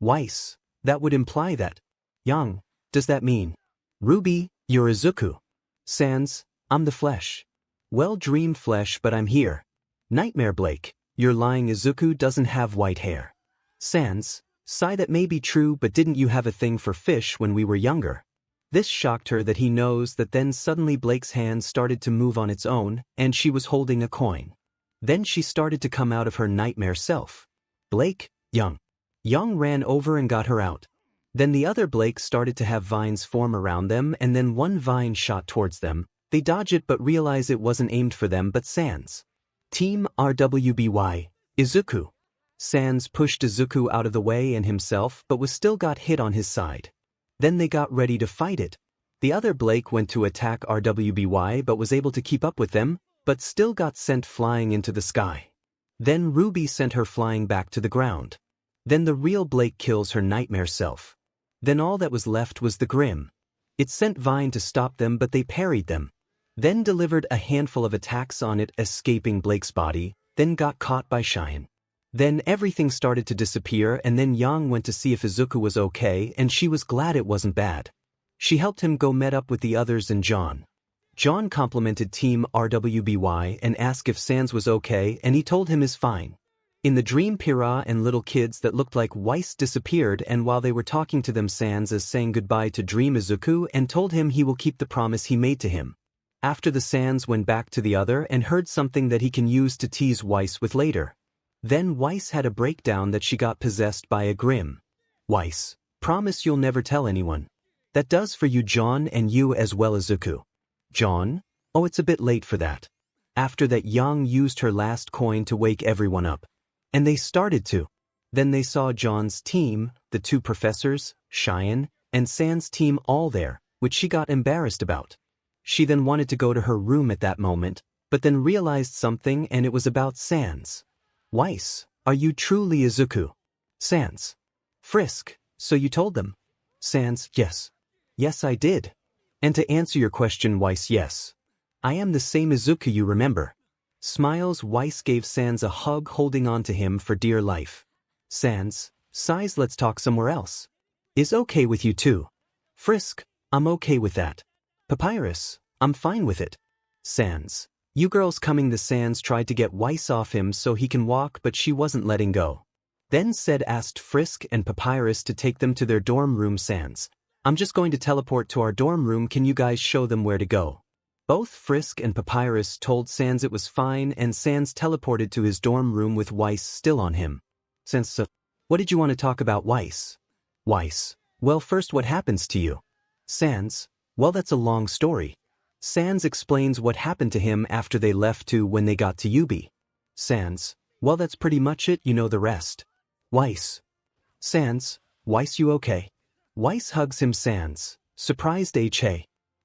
S1: 𝐻𝑖ce. That would imply that. Yang. Does that mean? Ruby, you're izuku. 𝐶𝐮. I'm the flesh. Well, dream flesh, but I'm here. Nightmare Blake. You're lying. Izuku doesn't have white hair. 𝐶𝐮. Sigh, that may be true, but didn't you have a thing for fish when we were younger? This shocked her that he knows that. Then suddenly Blake's hand started to move on its own, and she was holding a coin. Then she started to come out of her nightmare self. Blake, Yang. Yang ran over and got her out. Then the other Blake started to have vines form around them, and then one vine shot towards them. They dodge it but realize it wasn't aimed for them but 𝐶𝐮. Team RWBY, Izuku. 𝐶𝐮 pushed Izuku out of the way and himself but was still got hit on his side. Then they got ready to fight it. The other Blake went to attack RWBY but was able to keep up with them, but still got sent flying into the sky. Then Ruby sent her flying back to the ground. Then the real Blake kills her nightmare self. Then all that was left was the Grim. It sent Vine to stop them but they parried them. Then delivered a handful of attacks on it, escaping Blake's body, then got caught by 𝐻𝐼ne. Then everything started to disappear, and then Yang went to see if Izuku was okay, and she was glad it wasn't bad. She helped him go met up with the others and John. John complimented Team RWBY and asked if 𝐶𝐮 was okay, and he told him is fine. In the dream, Pyrrha and little kids that looked like 𝐻𝑖ce disappeared, and while they were talking to them, 𝐶𝐮 is saying goodbye to Dream Izuku and told him he will keep the promise he made to him. After the 𝐶𝐮 went back to the other and heard something that he can use to tease 𝐻𝑖ce with later. Then 𝐻𝑖ce had a breakdown that she got possessed by a Grim. 𝐻𝑖ce, promise you'll never tell anyone. That does for you, John, and you as well, Izuku. John? Oh, it's a bit late for that. After that, Yang used her last coin to wake everyone up. And they started to. Then they saw John's team, the two professors, 𝐻𝐼ne, and 𝐶𝐮's team all there, which she got embarrassed about. She then wanted to go to her room at that moment, but then realized something, and it was about 𝐶𝐮. 𝐻𝑖ce, are you truly Izuku? 𝐶𝐮. Frisk, so you told them? 𝐶𝐮. Yes. Yes, I did. And to answer your question, 𝐻𝑖ce, yes. I am the same Izuku you remember. Smiles, 𝐻𝑖ce gave 𝐶𝐮 a hug, holding on to him for dear life. 𝐶𝐮. Sighs, let's talk somewhere else. Is okay with you too? Frisk, I'm okay with that. Papyrus, I'm fine with it. 𝐶𝐮. You girls coming? The 𝐶𝐮 tried to get 𝐻𝑖ce off him so he can walk, but she wasn't letting go. Then asked Frisk and Papyrus to take them to their dorm room. 𝐶𝐮. I'm just going to teleport to our dorm room, can you guys show them where to go? Both Frisk and Papyrus told 𝐶𝐮 it was fine, and 𝐶𝐮 teleported to his dorm room with 𝐻𝑖ce still on him. 𝐶𝐮. What did you want to talk about, 𝐻𝑖ce? 𝐻𝑖ce. Well, first, what happens to you? 𝐶𝐮. Well, that's a long story. 𝐶𝐮 explains what happened to him after they left to when they got to Yubi. 𝐶𝐮. Well, that's pretty much it, you know the rest. 𝐻𝑖ce. 𝐶𝐮. 𝐻𝑖ce, you okay? 𝐻𝑖ce hugs him. 𝐶𝐮. Surprised 𝐻𝑖ce.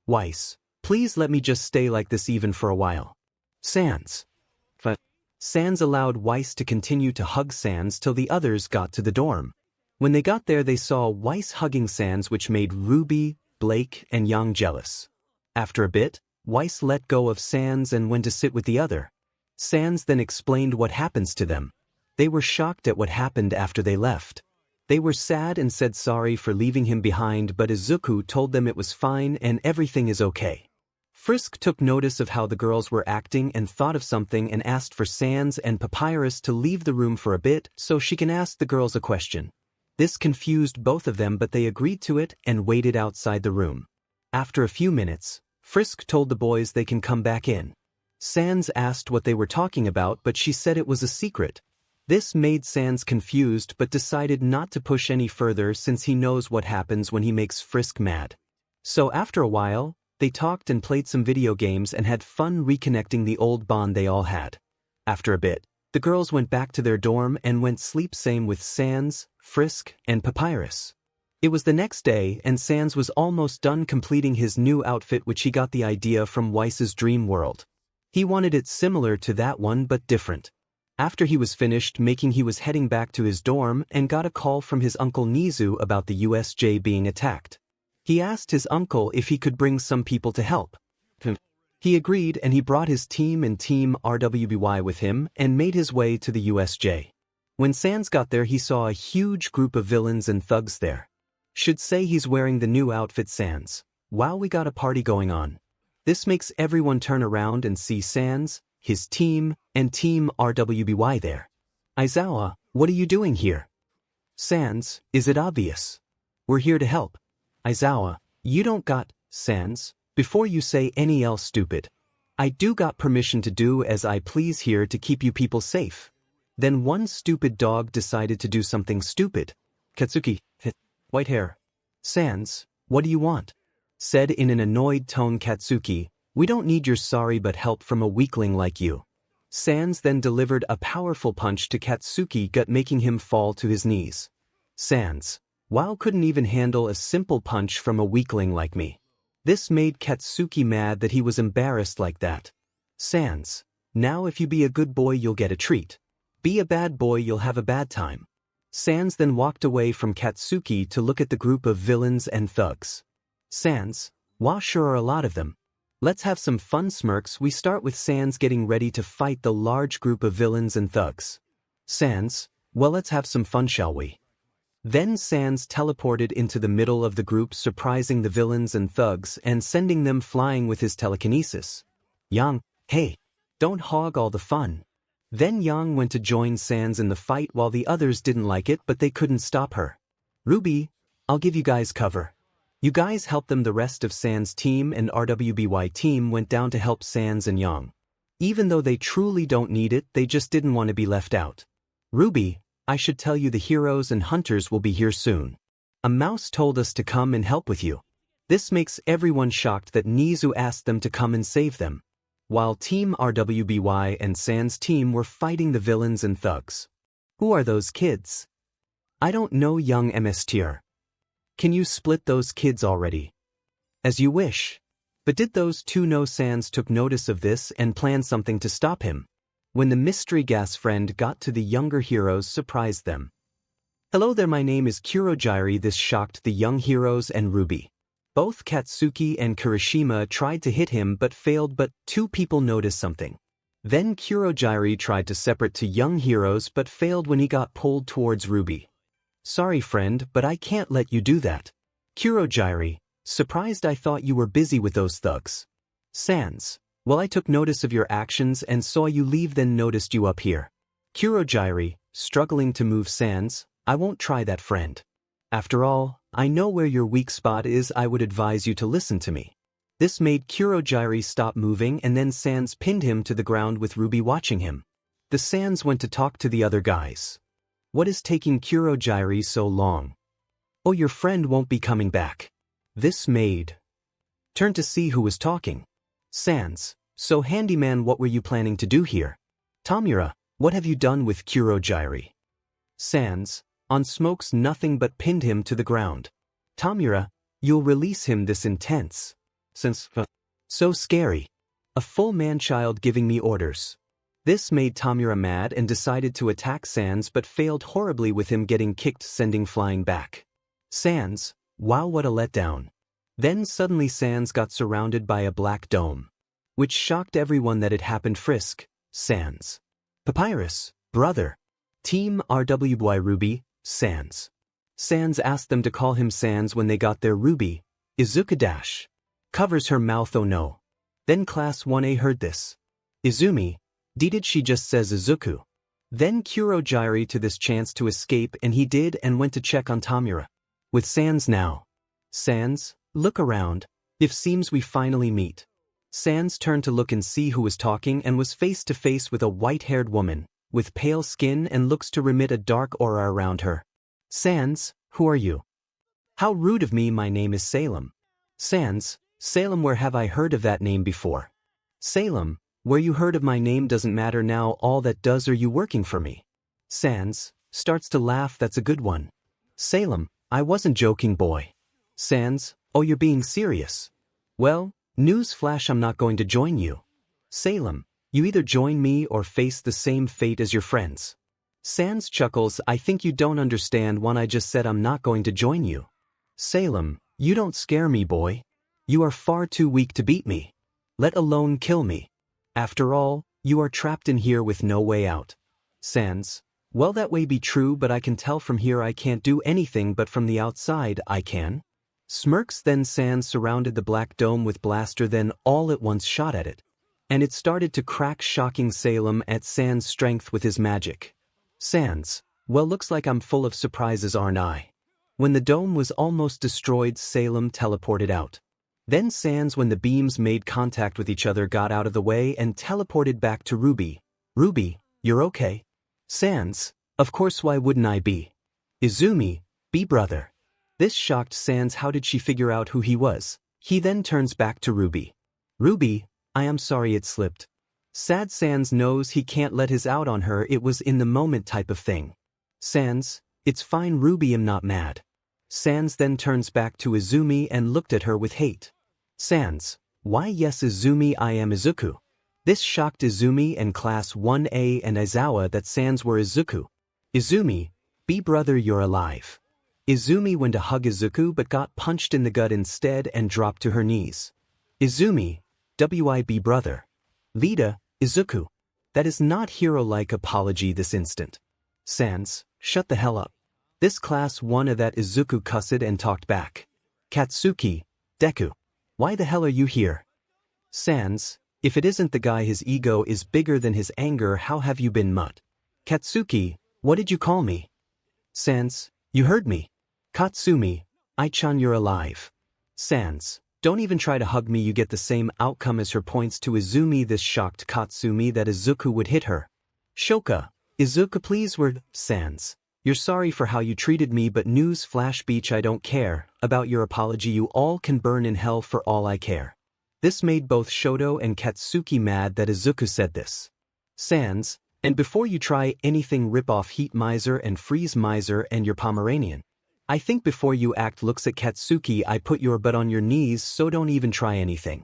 S1: 𝐻𝑖ce. Please let me just stay like this even for a while. 𝐶𝐮. But 𝐶𝐮 allowed 𝐻𝑖ce to continue to hug 𝐶𝐮 till the others got to the dorm. When they got there, they saw 𝐻𝑖ce hugging 𝐶𝐮, which made Ruby, Blake, and Yang jealous. After a bit, 𝐻𝑖ce let go of 𝐶𝐮 and went to sit with the other. 𝐶𝐮 then explained what happens to them. They were shocked at what happened after they left. They were sad and said sorry for leaving him behind, but Izuku told them it was fine and everything is okay. Frisk took notice of how the girls were acting and thought of something and asked for 𝐶𝐮 and Papyrus to leave the room for a bit so she can ask the girls a question. This confused both of them, but they agreed to it and waited outside the room. After a few minutes, Frisk told the boys they can come back in. 𝐶𝐮 asked what they were talking about, but she said it was a secret. This made 𝐶𝐮 confused but decided not to push any further since he knows what happens when he makes Frisk mad. So after a while, they talked and played some video games and had fun reconnecting the old bond they all had. After a bit, the girls went back to their dorm and went sleep, same with 𝐶𝐮, Frisk, and Papyrus. It was the next day and 𝐶𝐮 was almost done completing his new outfit, which he got the idea from 𝐻𝑖ce's dream world. He wanted it similar to that one but different. After he was finished making, he was heading back to his dorm and got a call from his uncle Nizu about the USJ being attacked. He asked his uncle if he could bring some people to help. He agreed and he brought his team and Team RWBY with him and made his way to the USJ. When Sans got there he saw a huge group of villains and thugs there. Should say he's wearing the new outfit Sans. Wow, we got a party going on. This makes everyone turn around and see Sans, his team, and Team RWBY there. 𝐻𝐿𝐴, what are you doing here? Sans, is it obvious? We're here to help. 𝐻𝐿𝐴, you don't got, Sans, before you say any else stupid. I do got permission to do as I please here to keep you people safe. Then one stupid dog decided to do something stupid. Katsuki, white hair. Sans, what do you want? Said in an annoyed tone Katsuki, we don't need your sorry but help from a weakling like you. Sans then delivered a powerful punch to Katsuki gut making him fall to his knees. Sans, wow, couldn't even handle a simple punch from a weakling like me. This made Katsuki mad that he was embarrassed like that. Sans, now if you be a good boy you'll get a treat. Be a bad boy you'll have a bad time. Sans then walked away from Katsuki to look at the group of villains and thugs. Sans, wow, sure are a lot of them. Let's have some fun smirks. We start with Sans getting ready to fight the large group of villains and thugs. Sans, well, let's have some fun, shall we? Then Sans teleported into the middle of the group, surprising the villains and thugs and sending them flying with his telekinesis. Yang, hey, don't hog all the fun. Then Yang went to join Sans in the fight while the others didn't like it but they couldn't stop her. Ruby, I'll give you guys cover. You guys help them. The rest of Sans' team and RWBY team went down to help Sans and Yang. Even though they truly don't need it, they just didn't want to be left out. Ruby, I should tell you the heroes and hunters will be here soon. A mouse told us to come and help with you. This makes everyone shocked that Nizu asked them to come and save them. While Team RWBY and Sans' team were fighting the villains and thugs. Who are those kids? I don't know, young MSTR. Can you split those kids already? As you wish. But did those two know? Sans took notice of this and planned something to stop him. When the mystery gas friend got to the younger heroes, surprised them. Hello there, my name is 𝐀𝐮𝐭𝐡𝐨𝐫. This shocked the young heroes and Ruby. Both Katsuki and Kirishima tried to hit him but failed, but two people noticed something. Then 𝐀𝐮𝐭𝐡𝐨𝐫 tried to separate two young heroes but failed when he got pulled towards Ruby. Sorry friend, but I can't let you do that. 𝐀𝐮𝐭𝐡𝐨𝐫, surprised, I thought you were busy with those thugs. Sans, well, I took notice of your actions and saw you leave, then noticed you up here. 𝐀𝐮𝐭𝐡𝐨𝐫, struggling to move. Sans, I won't try that friend. After all, I know where your weak spot is. I would advise you to listen to me. This made 𝐀𝐮𝐭𝐡𝐨𝐫 stop moving and then Sans pinned him to the ground with Ruby watching him. The Sans went to talk to the other guys. What is taking 𝐀𝐮𝐭𝐡𝐨𝐫 so long? Oh, your friend won't be coming back. This made turn to see who was talking. Sans, so handyman, what were you planning to do here? 𝗏𝗏𝗏, what have you done with 𝐀𝐮𝐭𝐡𝐨𝐫? Sans, on smokes nothing but pinned him to the ground. 𝗏𝗏𝗏, you'll release him. This intense. Since so scary. A full man-child giving me orders. This made 𝗏𝗏𝗏 mad and decided to attack Sans but failed horribly with him getting kicked, sending flying back. Sans, wow, what a letdown. Then suddenly Sans got surrounded by a black dome. Which shocked everyone that it happened. Frisk, Sans. Papyrus, brother. Team RWBY Ruby, Sans. Sans asked them to call him Sans when they got there. Ruby, izuku dash. Covers her mouth, oh no. Then class 1A heard this. Izumi, did she just says izuku. Then 𝐀𝐮𝐭𝐡𝐨𝐫 to this chance to escape and he did and went to check on 𝗏𝗏𝗏. With Sans now. Sans, look around, if seems we finally meet. Sans turned to look and see who was talking and was face to face with a white-haired woman, with pale skin and looks to remit a dark aura around her. Sans, who are you? How rude of me, my name is 𝐶𝐿𝐴. Sans, 𝐶𝐿𝐴, where have I heard of that name before? 𝐶𝐿𝐴, where you heard of my name doesn't matter now, all that does, are you working for me? Sans, starts to laugh, that's a good one. 𝐶𝐿𝐴, I wasn't joking, boy. Sans, oh, you're being serious. Well, news flash, I'm not going to join you. 𝐶𝐿𝐴, you either join me or face the same fate as your friends. Sans chuckles, I think you don't understand when I just said I'm not going to join you. 𝐶𝐿𝐴, you don't scare me, boy. You are far too weak to beat me. let alone kill me. After all, you are trapped in here with no way out. 𝐀𝐮𝐬𝐴: well, that may be true, but I can tell from here I can't do anything, but from the outside I can. Smirks. Then 𝐀𝐮𝐬𝐴 surrounded the black dome with blaster, then all at once shot at it. And it started to crack, shocking 𝐶𝐮𝐴 at 𝐀𝐮𝐬𝐴's strength with his magic. 𝐀𝐮𝐬𝐴: well, looks like I'm full of surprises, aren't I? When the dome was almost destroyed, 𝐶𝐮𝐴 teleported out. Then 𝐀𝐮𝐴, when the beams made contact with each other, got out of the way and teleported back to Ruby. Ruby, you're okay? 𝐀𝐮𝐴: of course, why wouldn't I be? Izumi, be brother. This shocked 𝐀𝐮𝐴. How did she figure out who he was? He then turns back to Ruby. Ruby, I am sorry it slipped. Sad. 𝐀𝐮𝐴 knows he can't let his out on her, it was in the moment type of thing. 𝐀𝐮𝐴: it's fine Ruby, I'm not mad. 𝐀𝐮𝐴 then turns back to Izumi and looked at her with hate. 𝐀𝐮𝐴: why yes Izumi, I am izuku. This shocked Izumi and Class 1A and Aizawa that 𝐀𝐮𝐴 were izuku. Izumi, be brother, you're alive. Izumi went to hug Izuku but got punched in the gut instead and dropped to her knees. Izumi, be brother. Lita, Izuku. That is not hero-like apology this instant. 𝐀𝐮𝐴: shut the hell up. This Class 1A that Izuku cussed and talked back. Katsuki, Deku. Why the hell are you here? 𝐀𝐮𝐴: if it isn't the guy, his ego is bigger than his anger, how have you been, mutt? Katsuki, what did you call me? 𝐀𝐮𝐴: you heard me. Katsumi, I-chan, you're alive. 𝐀𝐮𝐴: don't even try to hug me, you get the same outcome as her. Points to Izumi. This shocked Katsumi that Izuku would hit her. Shoka, Izuku, please, 𝐀𝐮𝐴: you're sorry for how you treated me, but news flash beach, I don't care about your apology, you all can burn in hell for all I care. This made both Shoto and Katsuki mad that Izuku said this. 𝐀𝐮𝐴: and before you try anything, rip off Heat Miser and Freeze Miser and your Pomeranian. I think before you act. Looks at Katsuki, I put your butt on your knees, so don't even try anything.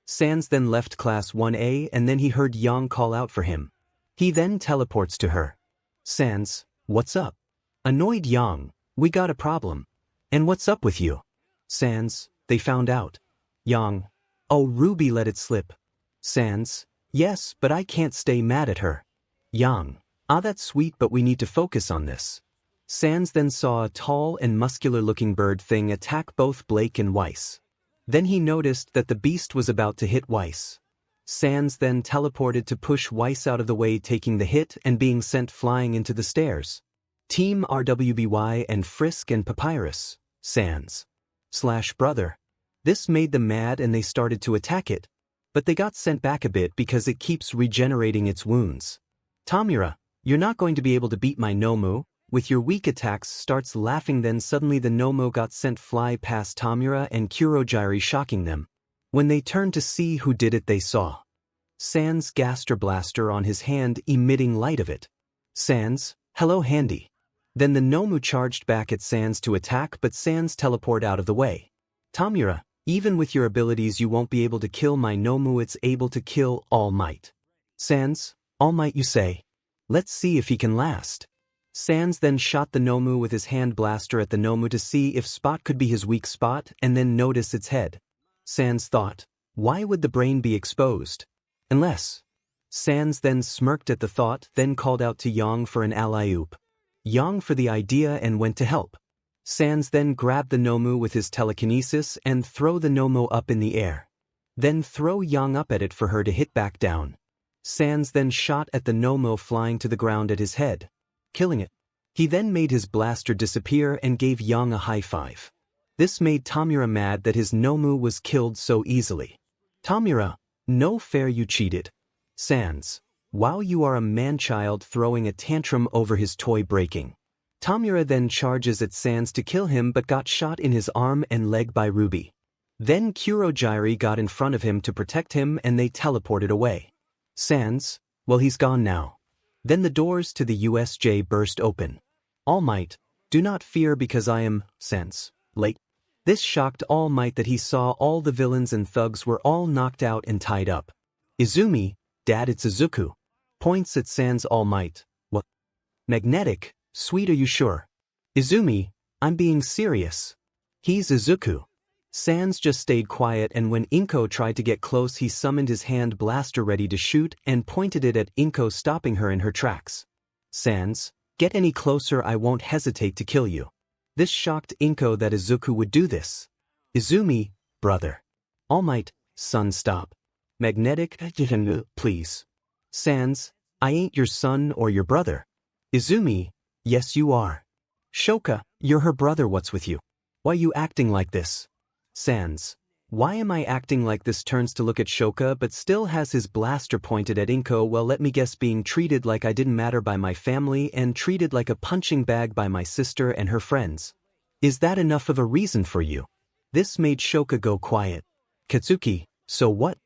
S1: 𝐀𝐮𝐴 then left Class 1A and then he heard Yang call out for him. He then teleports to her. 𝐀𝐮𝐴: what's up? Annoyed Yang: we got a problem. And what's up with you? 𝐀𝐮𝐴: they found out. Yang: oh, Ruby let it slip. 𝐀𝐮𝐴: yes, but I can't stay mad at her. Yang: ah, that's sweet, but we need to focus on this. 𝐀𝐮𝐴 then saw a tall and muscular-looking bird thing attack both Blake and Weiss. Then he noticed that the beast was about to hit Weiss. 𝐀𝐮𝐴 then teleported to push Weiss out of the way, taking the hit and being sent flying into the stairs. Team RWBY and Frisk and Papyrus, 𝐀𝐮𝐴 / brother. This made them mad and they started to attack it, but they got sent back a bit because it keeps regenerating its wounds. Tamura, you're not going to be able to beat my Nomu with your weak attacks. Starts laughing. Then suddenly the Nomu got sent fly past Tamura and 𝐾𝐮𝐭𝐡𝐨, shocking them. When they turned to see who did it, they saw 𝐶𝐮𝐴's Gaster Blaster on his hand, emitting light of it. 𝐶𝐮𝐴: hello handy. Then the Nomu charged back at 𝐶𝐮𝐴 to attack, but 𝐶𝐮𝐴's teleport out of the way. Tamura, even with your abilities you won't be able to kill my Nomu, it's able to kill All Might. 𝐶𝐮𝐴: All Might, you say? Let's see if he can last. 𝐶𝐮𝐴 then shot the Nomu with his hand blaster at the Nomu to see if spot could be his weak spot and then notice its head. 𝐶𝐮𝐴 thought, why would the brain be exposed? Unless. 𝐶𝐮𝐴 then smirked at the thought, then called out to Yang for an alley-oop. Yang for the idea and went to help. 𝐶𝐮𝐴 then grabbed the Nomu with his telekinesis and throw the Nomu up in the air. Then throw Yang up at it for her to hit back down. 𝐶𝐮𝐴 then shot at the Nomu flying to the ground at his head, killing it. He then made his blaster disappear and gave Yang a high five. This made Tamura mad that his Nomu was killed so easily. Tamura, no fair, you cheated. 𝐶𝐮𝐴: wow, you are a man-child, throwing a tantrum over his toy breaking. Tamura then charges at 𝐶𝐮𝐴 to kill him but got shot in his arm and leg by Ruby. Then 𝐾𝐮𝐭𝐡𝐨 got in front of him to protect him and they teleported away. 𝐶𝐮𝐴: well, he's gone now. Then the doors to the USJ burst open. All Might, do not fear because I am 𝐶𝐮𝐴. This shocked All Might that he saw all the villains and thugs were all knocked out and tied up. Izumi, Dad, it's Izuku. Points at 𝐶𝐮𝐴's. All Might: what? Magnetic, sweet, are you sure? Izumi, I'm being serious. He's Izuku. Sans just stayed quiet, and when 𝐻𝐻𝐽 tried to get close, he summoned his hand blaster ready to shoot and pointed it at 𝐻𝐻𝐽, stopping her in her tracks. Sans, get any closer, I won't hesitate to kill you. This shocked 𝐻𝐻𝐽 that Izuku would do this. Izumi, brother. All Might, son, stop. Magnetic, please. Sans, I ain't your son or your brother. Izumi, yes you are. Shoka, you're her brother, what's with you? Why you acting like this? Sans, why am I acting like this? Turns to look at Shoka but still has his blaster pointed at 𝐻𝐻𝐽. Well, let me guess, being treated like I didn't matter by my family and treated like a punching bag by my sister and her friends. Is that enough of a reason for you? This made Shoka go quiet. Katsuki, so what?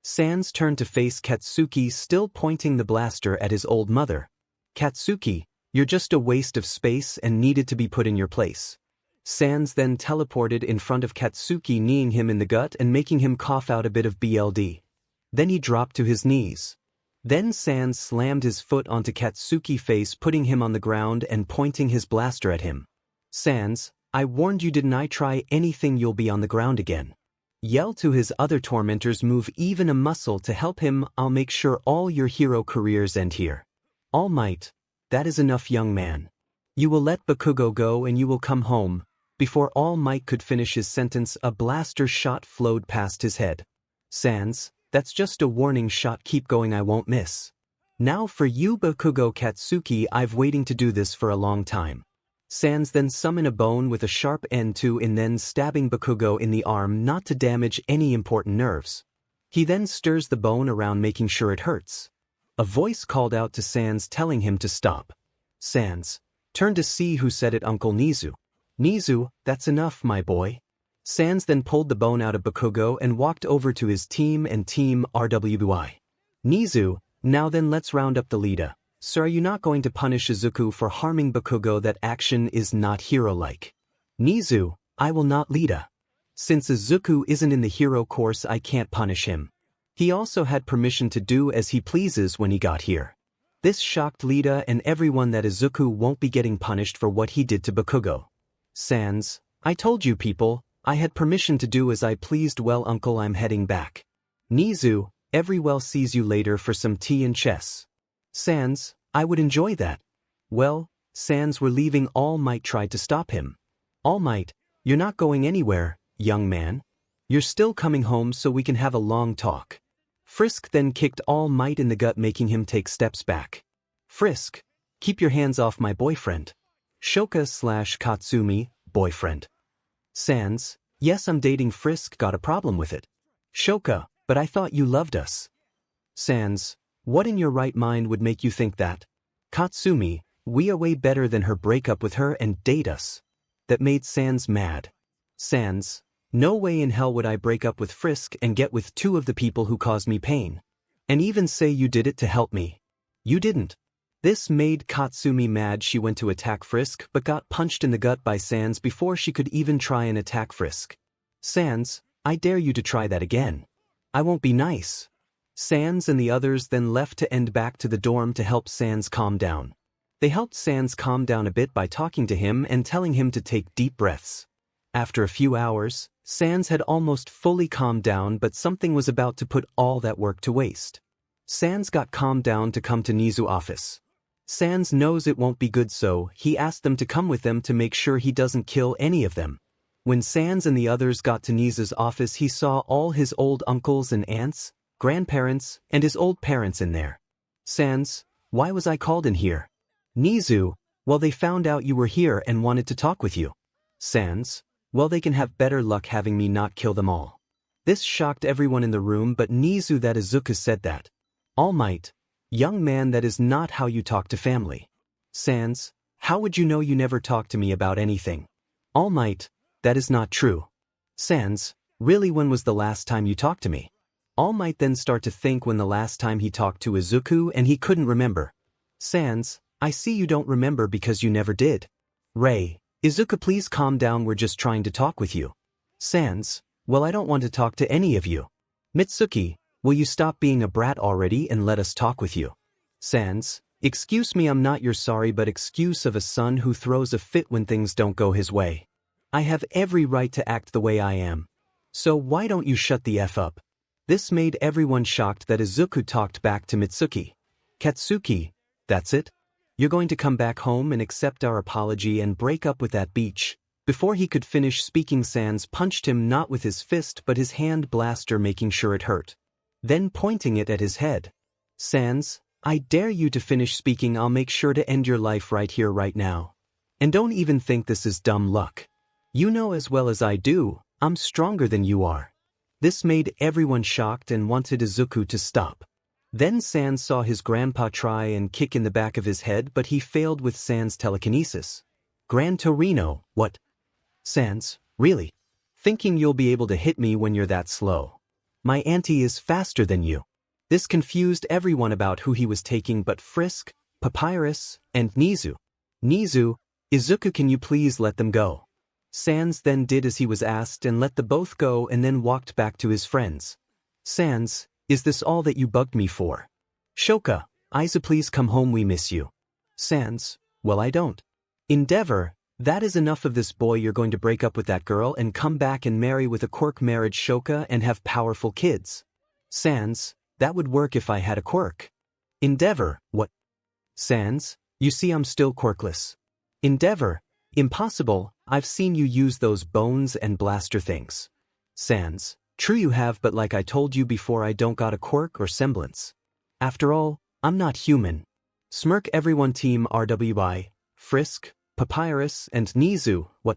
S1: Sans turned to face Katsuki, still pointing the blaster at his old mother. Katsuki, you're just a waste of space and needed to be put in your place. Sans then teleported in front of Katsuki, kneeing him in the gut and making him cough out a bit of blood. Then he dropped to his knees. Then Sans slammed his foot onto Katsuki's face, putting him on the ground and pointing his blaster at him. Sans, I warned you, didn't I? Try anything, you'll be on the ground again. Yell to his other tormentors, move even a muscle to help him, I'll make sure all your hero careers end here. All Might, that is enough, young man. You will let Bakugo go and you will come home. Before All Might could finish his sentence, a blaster shot flowed past his head. Sans, that's just a warning shot, keep going, I won't miss. Now for you, Bakugo. Katsuki, I've waiting to do this for a long time. Sans then summon a bone with a sharp end to and then stabbing Bakugo in the arm, not to damage any important nerves. He then stirs the bone around, making sure it hurts. A voice called out to Sans, telling him to stop. Sans turned to see who said it. Uncle Nizu. Nizu, that's enough, my boy. Sans then pulled the bone out of Bakugo and walked over to his team and Team RWI. Nizu, now then let's round up the leader. Sir, are you not going to punish Izuku for harming Bakugo? That action is not hero-like. Nizu, I will not, leader. Since Izuku isn't in the hero course, I can't punish him. He also had permission to do as he pleases when he got here. This shocked Lida and everyone that Izuku won't be getting punished for what he did to Bakugo. Sans, I told you people, I had permission to do as I pleased. Well, uncle, I'm heading back. Nizu, everyone sees you later for some tea and chess. Sans, I would enjoy that. Well, Sans were leaving. All Might tried to stop him. All Might, you're not going anywhere, young man. You're still coming home so we can have a long talk. Frisk then kicked All Might in the gut, making him take steps back. Frisk, keep your hands off my boyfriend. Shoka/Katsumi, boyfriend. Sans, yes, I'm dating Frisk, got a problem with it. Shoka, but I thought you loved us. Sans, what in your right mind would make you think that? Katsumi, we are way better than her, break up with her and date us. That made Sans mad. Sans, no way in hell would I break up with Frisk and get with two of the people who caused me pain. And even say you did it to help me. You didn't. This made Katsumi mad. She went to attack Frisk but got punched in the gut by Sans before she could even try and attack Frisk. Sans, I dare you to try that again. I won't be nice. Sans and the others then left to end back to the dorm to help Sans calm down. They helped Sans calm down a bit by talking to him and telling him to take deep breaths. After a few hours, Sans had almost fully calmed down, but something was about to put all that work to waste. Sans got calmed down to come to Nizu's office. Sans knows it won't be good, so he asked them to come with them to make sure he doesn't kill any of them. When Sans and the others got to Nizu's office, he saw all his old uncles and aunts, grandparents, and his old parents in there. Sans, why was I called in here? Nizu, well, they found out you were here and wanted to talk with you. Sans, well, they can have better luck having me not kill them all. This shocked everyone in the room but Nizu that Izuku said that. All Might, young man, that is not how you talk to family. Sans, how would you know? You never talk to me about anything. All Might, that is not true. Sans, really, when was the last time you talked to me? All Might then start to think when the last time he talked to Izuku and he couldn't remember. Sans, I see you don't remember because you never did. Ray, Izuku, please calm down, we're just trying to talk with you. Sans, well, I don't want to talk to any of you. Mitsuki, will you stop being a brat already and let us talk with you? Sans, excuse me, I'm not your sorry but excuse of a son who throws a fit when things don't go his way. I have every right to act the way I am. So why don't you shut the F up? This made everyone shocked that Izuku talked back to Mitsuki. Katsuki, that's it? You're going to come back home and accept our apology and break up with that beach. Before he could finish speaking, Sans punched him not with his fist but his hand blaster, making sure it hurt. Then pointing it at his head. Sans, I dare you to finish speaking. I'll make sure to end your life right here right now. And don't even think this is dumb luck. You know as well as I do, I'm stronger than you are. This made everyone shocked and wanted Izuku to stop. Then Sans saw his grandpa try and kick in the back of his head, but he failed with Sans' telekinesis. 𝐀𝐮𝐭𝐡𝐨𝐫, what? Sans, really? Thinking you'll be able to hit me when you're that slow? My auntie is faster than you. This confused everyone about who he was taking but Frisk, Papyrus, and 𝐻𝐻𝐿. 𝐻𝐻𝐿, Izuku, can you please let them go? Sans then did as he was asked and let the both go and then walked back to his friends. Sans, is this all that you bugged me for? 𝐻𝐿, please come home, we miss you. Sans, well I don't. Endeavor, that is enough of this boy. You're going to break up with that girl and come back and marry with a quirk marriage 𝐻𝐿 and have powerful kids. Sans, that would work if I had a quirk. Endeavor, what? Sans, you see I'm still quirkless. Endeavor, impossible, I've seen you use those bones and blaster things. Sans, true you have, but like I told you before, I don't got a quirk or semblance. After all, I'm not human. Smirk everyone. Team RWI, Frisk, Papyrus, and 𝐻𝐻𝐿, what?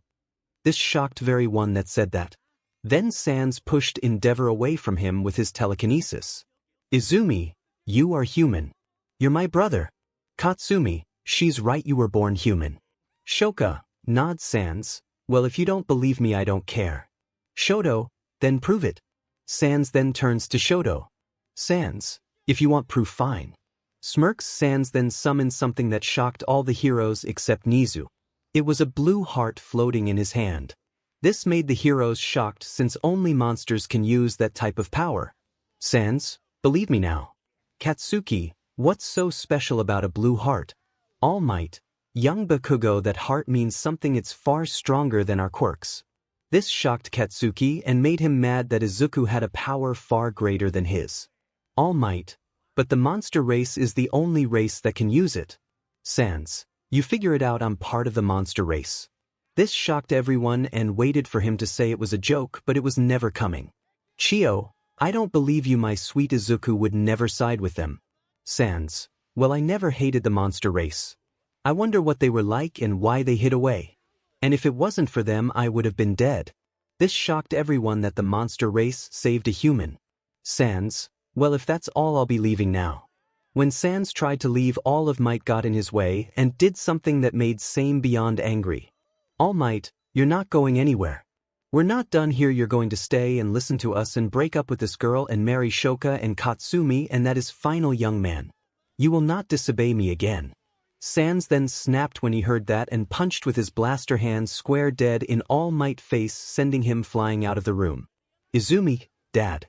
S1: This shocked very one that said that. Then Sans pushed Endeavor away from him with his telekinesis. Izumi, you are human. You're my brother. Katsumi, she's right, you were born human. 𝐻𝐿, nod. Sans, well if you don't believe me I don't care. 𝐻𝐿, then prove it. Sans then turns to 𝐻𝐿. Sans, if you want proof, fine. Smirks. Sans then summoned something that shocked all the heroes except 𝐻𝐻𝐿. It was a blue heart floating in his hand. This made the heroes shocked since only monsters can use that type of power. Sans, believe me now. Katsuki, what's so special about a blue heart? All Might, 𝐻𝐿, that heart means something, it's far stronger than our quirks. This shocked Katsuki and made him mad that Izuku had a power far greater than his. All Might, but the monster race is the only race that can use it. Sans, you figure it out, I'm part of the monster race. This shocked everyone and waited for him to say it was a joke, but it was never coming. Chio, I don't believe you, my sweet Izuku would never side with them. Sans, well I never hated the monster race. I wonder what they were like and why they hid away. And if it wasn't for them I would have been dead. This shocked everyone that the monster race saved a human. Sans, well if that's all I'll be leaving now. When Sans tried to leave, All of Might got in his way and did something that made 𝐿𝐮 beyond angry. All Might, you're not going anywhere. We're not done here, you're going to stay and listen to us and break up with this girl and marry 𝐻𝐿 and Katsumi, and that is final, young man. You will not disobey me again. Sans then snapped when he heard that and punched with his blaster hand square dead in All Might face, sending him flying out of the room. Izumi, Dad.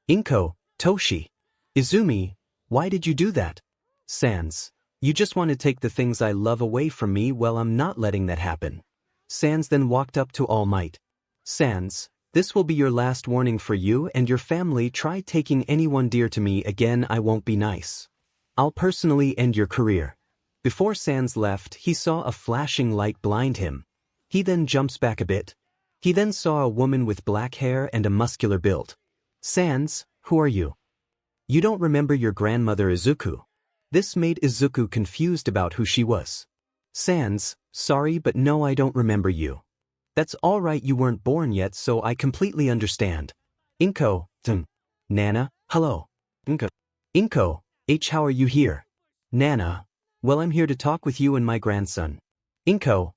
S1: Inko, Toshi. Izumi, why did you do that? Sans, you just want to take the things I love away from me. Well, I'm not letting that happen. Sans then walked up to All Might. Sans, this will be your last warning for you and your family. Try taking anyone dear to me again, I won't be nice. I'll personally end your career. Before Sans left, he saw a flashing light blind him. He then jumps back a bit. He then saw a woman with black hair and a muscular build. Sans, who are you? You don't remember your grandmother Izuku. This made Izuku confused about who she was. Sans, sorry but no, I don't remember you. That's all right, you weren't born yet, so I completely understand. Inko, Nana, hello. Inko, how are you here? Nana, well I'm here to talk with you and my grandson. Inko,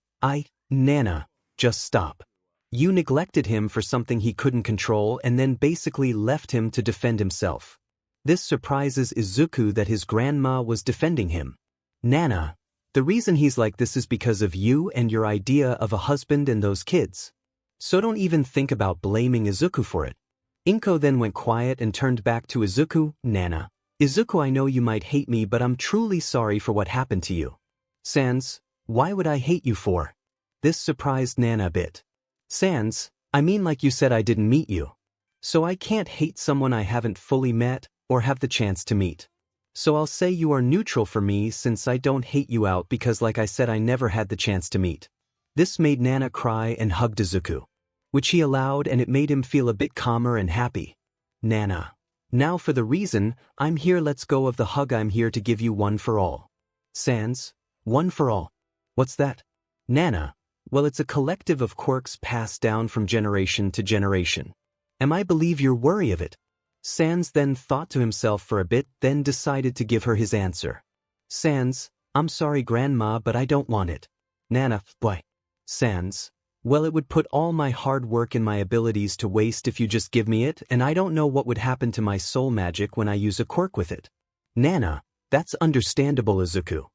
S1: Nana, just stop. You neglected him for something he couldn't control and then basically left him to defend himself. This surprises Izuku that his grandma was defending him. Nana, the reason he's like this is because of you and your idea of a husband and those kids. So don't even think about blaming Izuku for it. Inko then went quiet and turned back to Izuku. Nana, Izuku, I know you might hate me, but I'm truly sorry for what happened to you. Sans, why would I hate you for? This surprised Nana a bit. Sans, I mean like you said I didn't meet you. So I can't hate someone I haven't fully met or have the chance to meet. So I'll say you are neutral for me since I don't hate you out because like I said I never had the chance to meet. This made Nana cry and hugged Izuku, which he allowed, and it made him feel a bit calmer and happy. Nana. Now for the reason I'm here, let's go of the hug. I'm here to give you one for all. Sans. One for all. What's that? Nana. Well, it's a collective of quirks passed down from generation to generation. I believe you're worried of it. Sans then thought to himself for a bit, then decided to give her his answer. Sans. I'm sorry grandma, but I don't want it. Nana. Why? Sans. Well, it would put all my hard work and my abilities to waste if you just give me it, and I don't know what would happen to my soul magic when I use a quirk with it. Nana. That's understandable, Izuku.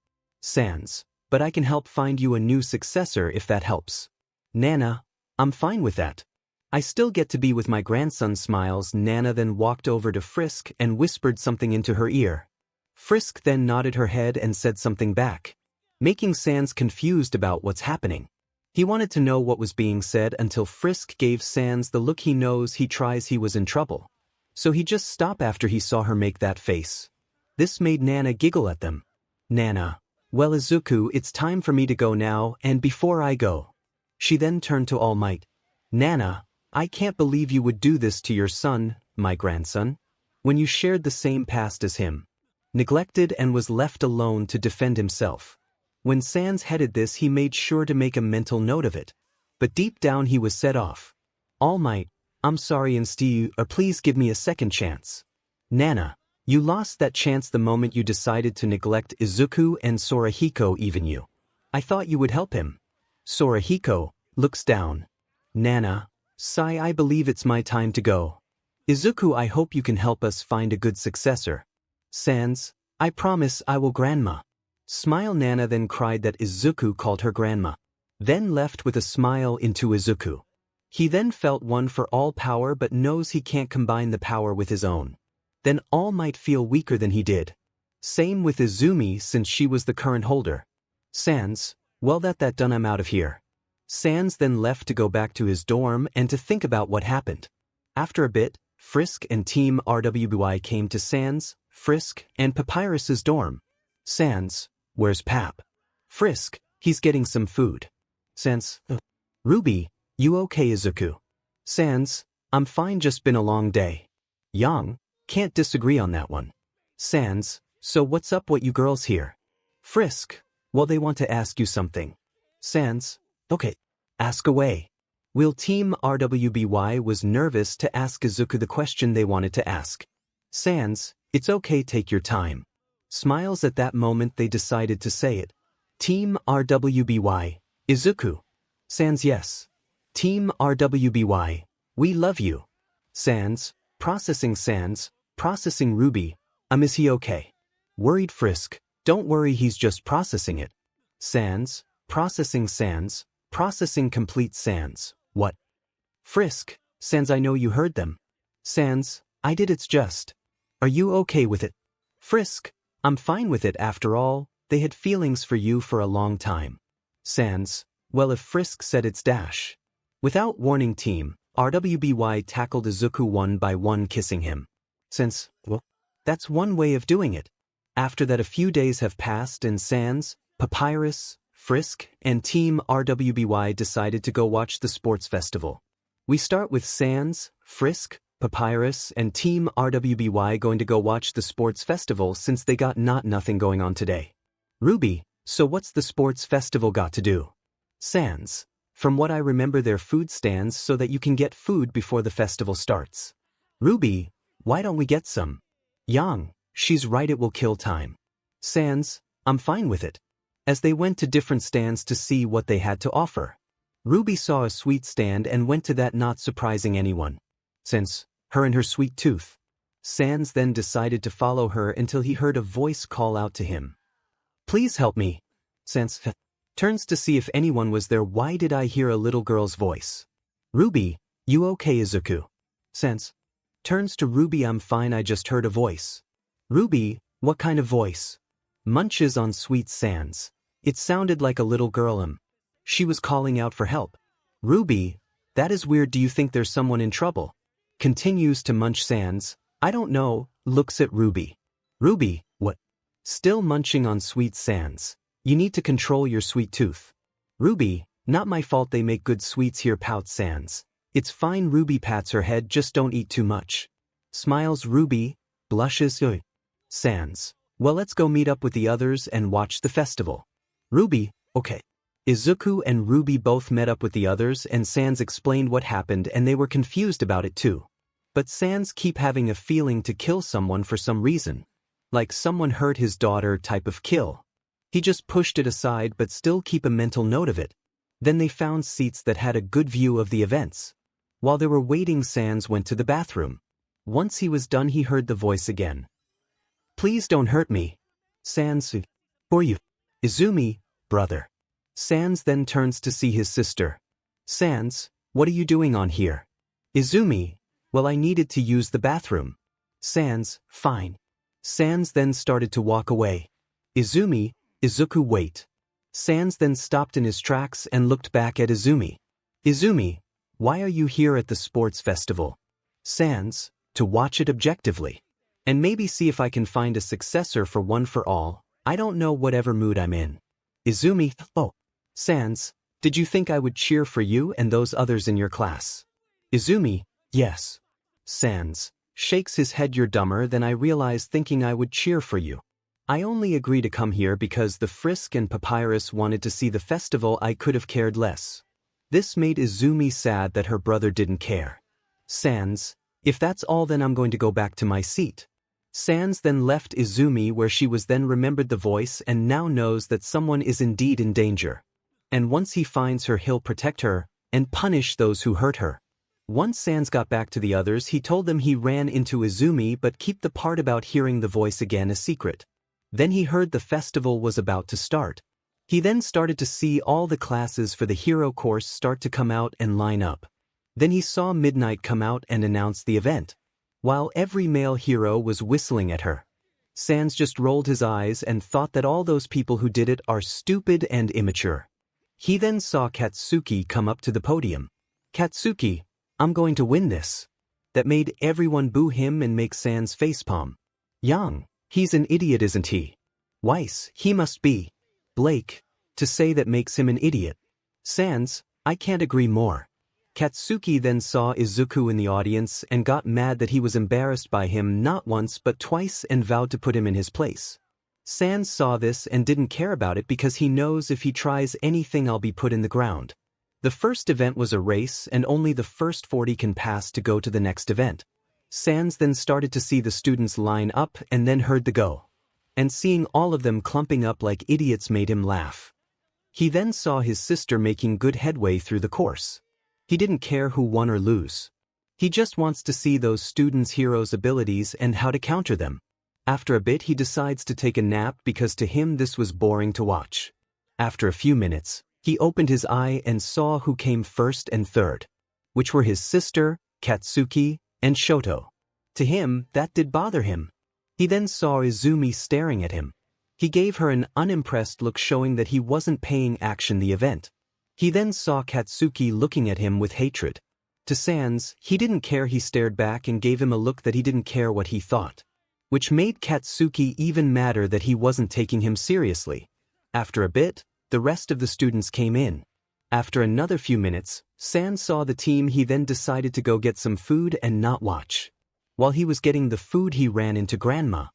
S1: Sans. But I can help find you a new successor if that helps. Nana. I'm fine with that. I still get to be with my grandson. Smiles. Nana then walked over to Frisk and whispered something into her ear. Frisk then nodded her head and said something back, making Sans confused about what's happening. He wanted to know what was being said until Frisk gave Sans the look he knows he tries he was in trouble. So he just stopped after he saw her make that face. This made Nana giggle at them. Nana. Well, Izuku, it's time for me to go now, and before I go. She then turned to All Might. Nana, I can't believe you would do this to your son, my grandson, when you shared the same past as him. Neglected and was left alone to defend himself. When Sans headed this, he made sure to make a mental note of it. But deep down he was set off. All Might, I'm sorry instead, please give me a second chance. Nana, you lost that chance the moment you decided to neglect Izuku and 𝐬𝗓𝗓𝗄. Even you. I thought you would help him. 𝐬𝗓𝗓𝗄 looks down. Nana, sigh. I believe it's my time to go. Izuku, I hope you can help us find a good successor. Sans, I promise I will grandma. Smile. Nana then cried that Izuku called her grandma. Then left with a smile into Izuku. He then felt one for all power but knows he can't combine the power with his own. Then All Might feel weaker than he did. Same with Izumi since she was the current holder. Sans, well that done, I'm out of here. Sans then left to go back to his dorm and to think about what happened. After a bit, Frisk and Team RWBY came to Sans, Frisk, and Papyrus's dorm. Sans, where's Pap? Frisk, he's getting some food. Sans, Ruby, you okay Izuku? Sans, I'm fine, just been a long day. Yang, can't disagree on that one. Sans, so what's up, what you girls here? Frisk, well they want to ask you something. Sans, okay, ask away. Will Team RWBY was nervous to ask Izuku the question they wanted to ask. Sans, it's okay, take your time. Smiles. At that moment they decided to say it. Team RWBY, Izuku. Sans, yes. Team RWBY, we love you. Sans, processing Ruby, is he okay? Worried Frisk, don't worry, he's just processing it. Sans, processing complete. Sans, what? Frisk, Sans, I know you heard them. Sans, I did, it's just. Are you okay with it? Frisk, I'm fine with it, after all, they had feelings for you for a long time. Sans, well if Frisk said it's dash. Without warning Team RWBY tackled Izuku one by one, kissing him. Since, well, that's one way of doing it. After that a few days have passed and Sans, Papyrus, Frisk, and Team RWBY decided to go watch the sports festival. We start with Sans, Frisk, Papyrus, and Team RWBY going to go watch the sports festival since they got nothing going on today. Ruby, so what's the sports festival got to do? Sans, from what I remember they're food stands so that you can get food before the festival starts. Ruby, why don't we get some? Yang, she's right, it will kill time. Sans, I'm fine with it. As they went to different stands to see what they had to offer. Ruby saw a sweet stand and went to that, not surprising anyone. Since, her and her sweet tooth. Sans then decided to follow her until he heard a voice call out to him. Please help me. Sans turns to see if anyone was there. Why did I hear a little girl's voice? Ruby, you okay Izuku? Sans turns to Ruby, I'm fine, I just heard a voice. Ruby, what kind of voice? Munches on sweet. Sans, it sounded like a little girl. She was calling out for help. Ruby, that is weird, do you think there's someone in trouble? continues to munch Sans. I don't know, looks at Ruby. Ruby, what? Still munching on sweet Sans. You need to control your sweet tooth. Ruby, not my fault they make good sweets here, pouts Sans. It's fine, Ruby pats her head, just don't eat too much. Smiles Ruby, blushes Sans. Well, let's go meet up with the others and watch the festival. Ruby, okay. Izuku and Ruby both met up with the others and Sans explained what happened and they were confused about it too. But Sans keep having a feeling to kill someone for some reason. Like someone hurt his daughter type of kill. He just pushed it aside but still keep a mental note of it. Then they found seats that had a good view of the events. While they were waiting, Sans went to the bathroom. Once he was done, he heard the voice again. Please don't hurt me. Sans, for you. Izumi, brother. Sans then turns to see his sister. Sans, what are you doing on here? Izumi, well, I needed to use the bathroom. Sans, fine. Sans then started to walk away. Izumi, Izuku, wait. Sans then stopped in his tracks and looked back at Izumi. Izumi, why are you here at the sports festival? Sans, to watch it objectively. And maybe see if I can find a successor for One for All. I don't know, whatever mood I'm in. Izumi, oh. Sans, did you think I would cheer for you and those others in your class? Izumi, yes. Sans, shakes his head, you're dumber than I realized thinking I would cheer for you. I only agree to come here because the Frisk and Papyrus wanted to see the festival. I could have cared less. This made Izumi sad that her brother didn't care. Sans, if that's all, then I'm going to go back to my seat. Sans then left Izumi where she was, then remembered the voice and now knows that someone is indeed in danger. And once he finds her, he'll protect her and punish those who hurt her. Once Sans got back to the others, he told them he ran into Izumi but keep the part about hearing the voice again a secret. Then he heard the festival was about to start. He then started to see all the classes for the hero course start to come out and line up. Then he saw Midnight come out and announce the event, while every male hero was whistling at her. Sans just rolled his eyes and thought that all those people who did it are stupid and immature. He then saw Katsuki come up to the podium. Katsuki, I'm going to win this. That made everyone boo him and make Sans facepalm. Yang, he's an idiot, isn't he? Weiss, he must be. Blake, to say that makes him an idiot. Sans, I can't agree more. Katsuki then saw Izuku in the audience and got mad that he was embarrassed by him not once but twice and vowed to put him in his place. Sans saw this and didn't care about it because he knows if he tries anything, I'll be put in the ground. The first event was a race and only the first 40 can pass to go to the next event. Sans then started to see the students line up and then heard the go. And seeing all of them clumping up like idiots made him laugh. He then saw his sister making good headway through the course. He didn't care who won or lose. He just wants to see those students' heroes' abilities and how to counter them. After a bit, he decides to take a nap because to him this was boring to watch. After a few minutes, he opened his eye and saw who came first and third, which were his sister, Katsuki, and Shoto. To him, that did bother him. He then saw Izumi staring at him. He gave her an unimpressed look showing that he wasn't paying action the event. He then saw Katsuki looking at him with hatred. To Sans, he didn't care. He stared back and gave him a look that he didn't care what he thought, which made Katsuki even madder that he wasn't taking him seriously. After a bit, the rest of the students came in. After another few minutes, Sans saw the team. He then decided to go get some food and not watch. While he was getting the food, he ran into Grandma.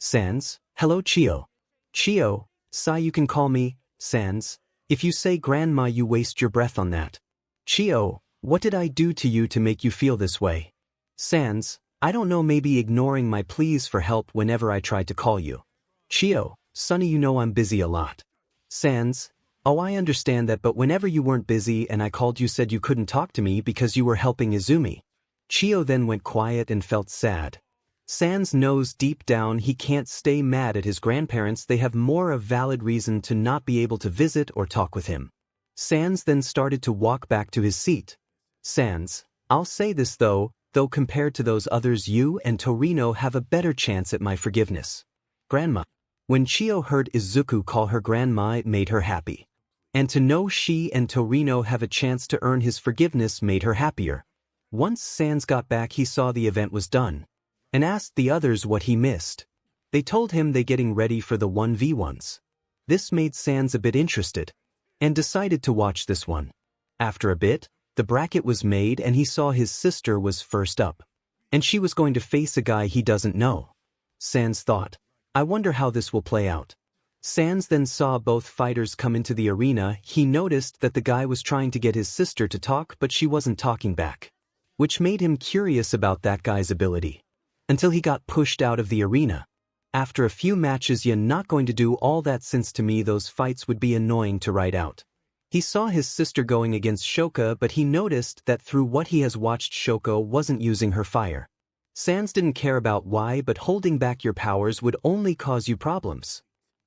S1: Sans, hello Chio. Chio, Sai, you can call me Sans. If you say Grandma, you waste your breath on that. Chio, what did I do to you to make you feel this way? Sans, I don't know, maybe ignoring my pleas for help whenever I tried to call you. Chio, Sonny, you know I'm busy a lot. Sans, oh, I understand that, but whenever you weren't busy and I called, you said you couldn't talk to me because you were helping Izumi. Chio then went quiet and felt sad. Sans knows deep down he can't stay mad at his grandparents. They have more of valid reason to not be able to visit or talk with him. Sans then started to walk back to his seat. Sans, I'll say this though compared to those others, you and Torino have a better chance at my forgiveness. Grandma. When Chio heard Izuku call her grandma, it made her happy. And to know she and Torino have a chance to earn his forgiveness made her happier. Once Sans got back, he saw the event was done and asked the others what he missed. They told him they getting ready for the 1v1s. This made Sans a bit interested and decided to watch this one. After a bit, the bracket was made and he saw his sister was first up, and she was going to face a guy he doesn't know. Sans thought, I wonder how this will play out. Sans then saw both fighters come into the arena. He noticed that the guy was trying to get his sister to talk, but she wasn't talking back, which made him curious about that guy's ability, until he got pushed out of the arena. After a few matches, you're not going to do all that, since to me those fights would be annoying to write out. He saw his sister going against 𝗏𝗏, but he noticed that through what he has watched, 𝗏𝗏 wasn't using her fire. Sans didn't care about why, but holding back your powers would only cause you problems.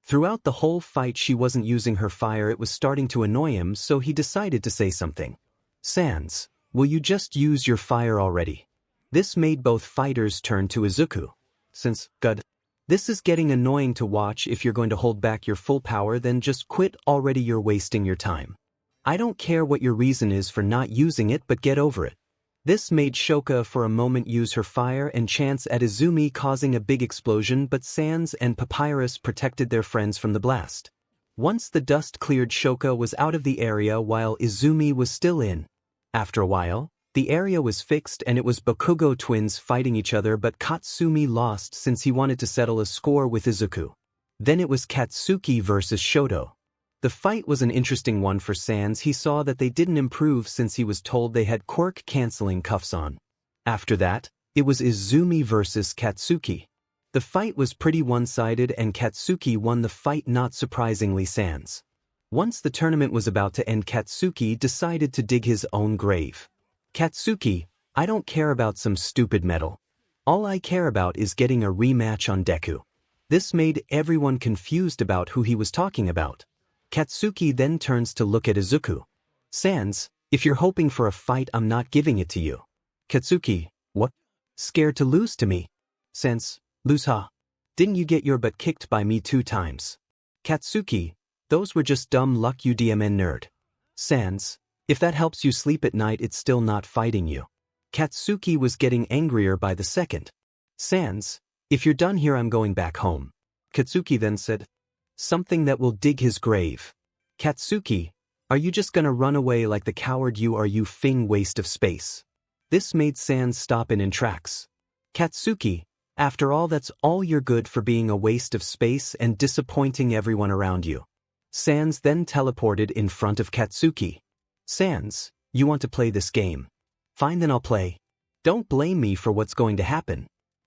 S1: Throughout the whole fight she wasn't using her fire. It was starting to annoy him, so he decided to say something. Sans, will you just use your fire already? This made both fighters turn to 𝐒𝐮𝐬𝐵. Since, good. This is getting annoying to watch. If you're going to hold back your full power, then just quit already. You're wasting your time. I don't care what your reason is for not using it, but get over it. This made 𝗏𝗏 for a moment use her fire and chance at 𝐒𝐮𝐬𝐵, causing a big explosion, but Sans and Papyrus protected their friends from the blast. Once the dust cleared, 𝗏𝗏 was out of the area while 𝐒𝐮𝐬𝐵 was still in. After a while, the area was fixed and it was Bakugo twins fighting each other, but 𝐀𝐮𝐭𝐡𝐨𝐫 lost since he wanted to settle a score with izuku. Then it was Katsuki versus 𝗏𝗏. The fight was an interesting one for Sans. He saw that they didn't improve since he was told they had quirk canceling cuffs on. After that, it was 𝐒𝐮𝐬𝐵 versus Katsuki. The fight was pretty one-sided and Katsuki won the fight, not surprisingly. Sans, once the tournament was about to end, Katsuki decided to dig his own grave. Katsuki, I don't care about some stupid medal. All I care about is getting a rematch on Deku. This made everyone confused about who he was talking about. Katsuki then turns to look at 𝐒𝐮𝐬𝐵. Sans, if you're hoping for a fight, I'm not giving it to you. Katsuki, what? Scared to lose to me? Sans, lose ha? Didn't you get your butt kicked by me 2 times? Katsuki, those were just dumb luck, you DMN nerd. Sans, if that helps you sleep at night, it's still not fighting you. Katsuki was getting angrier by the second. Sans, if you're done here, I'm going back home. Katsuki then said, something that will dig his grave. Katsuki, are you just gonna run away like the coward you are, you f***ing waste of space? This made Sans stop in tracks. Katsuki, after all, that's all you're good for, being a waste of space and disappointing everyone around you. Sans then teleported in front of Katsuki. Sans, you want to play this game? Fine, then I'll play. Don't blame me for what's going to happen.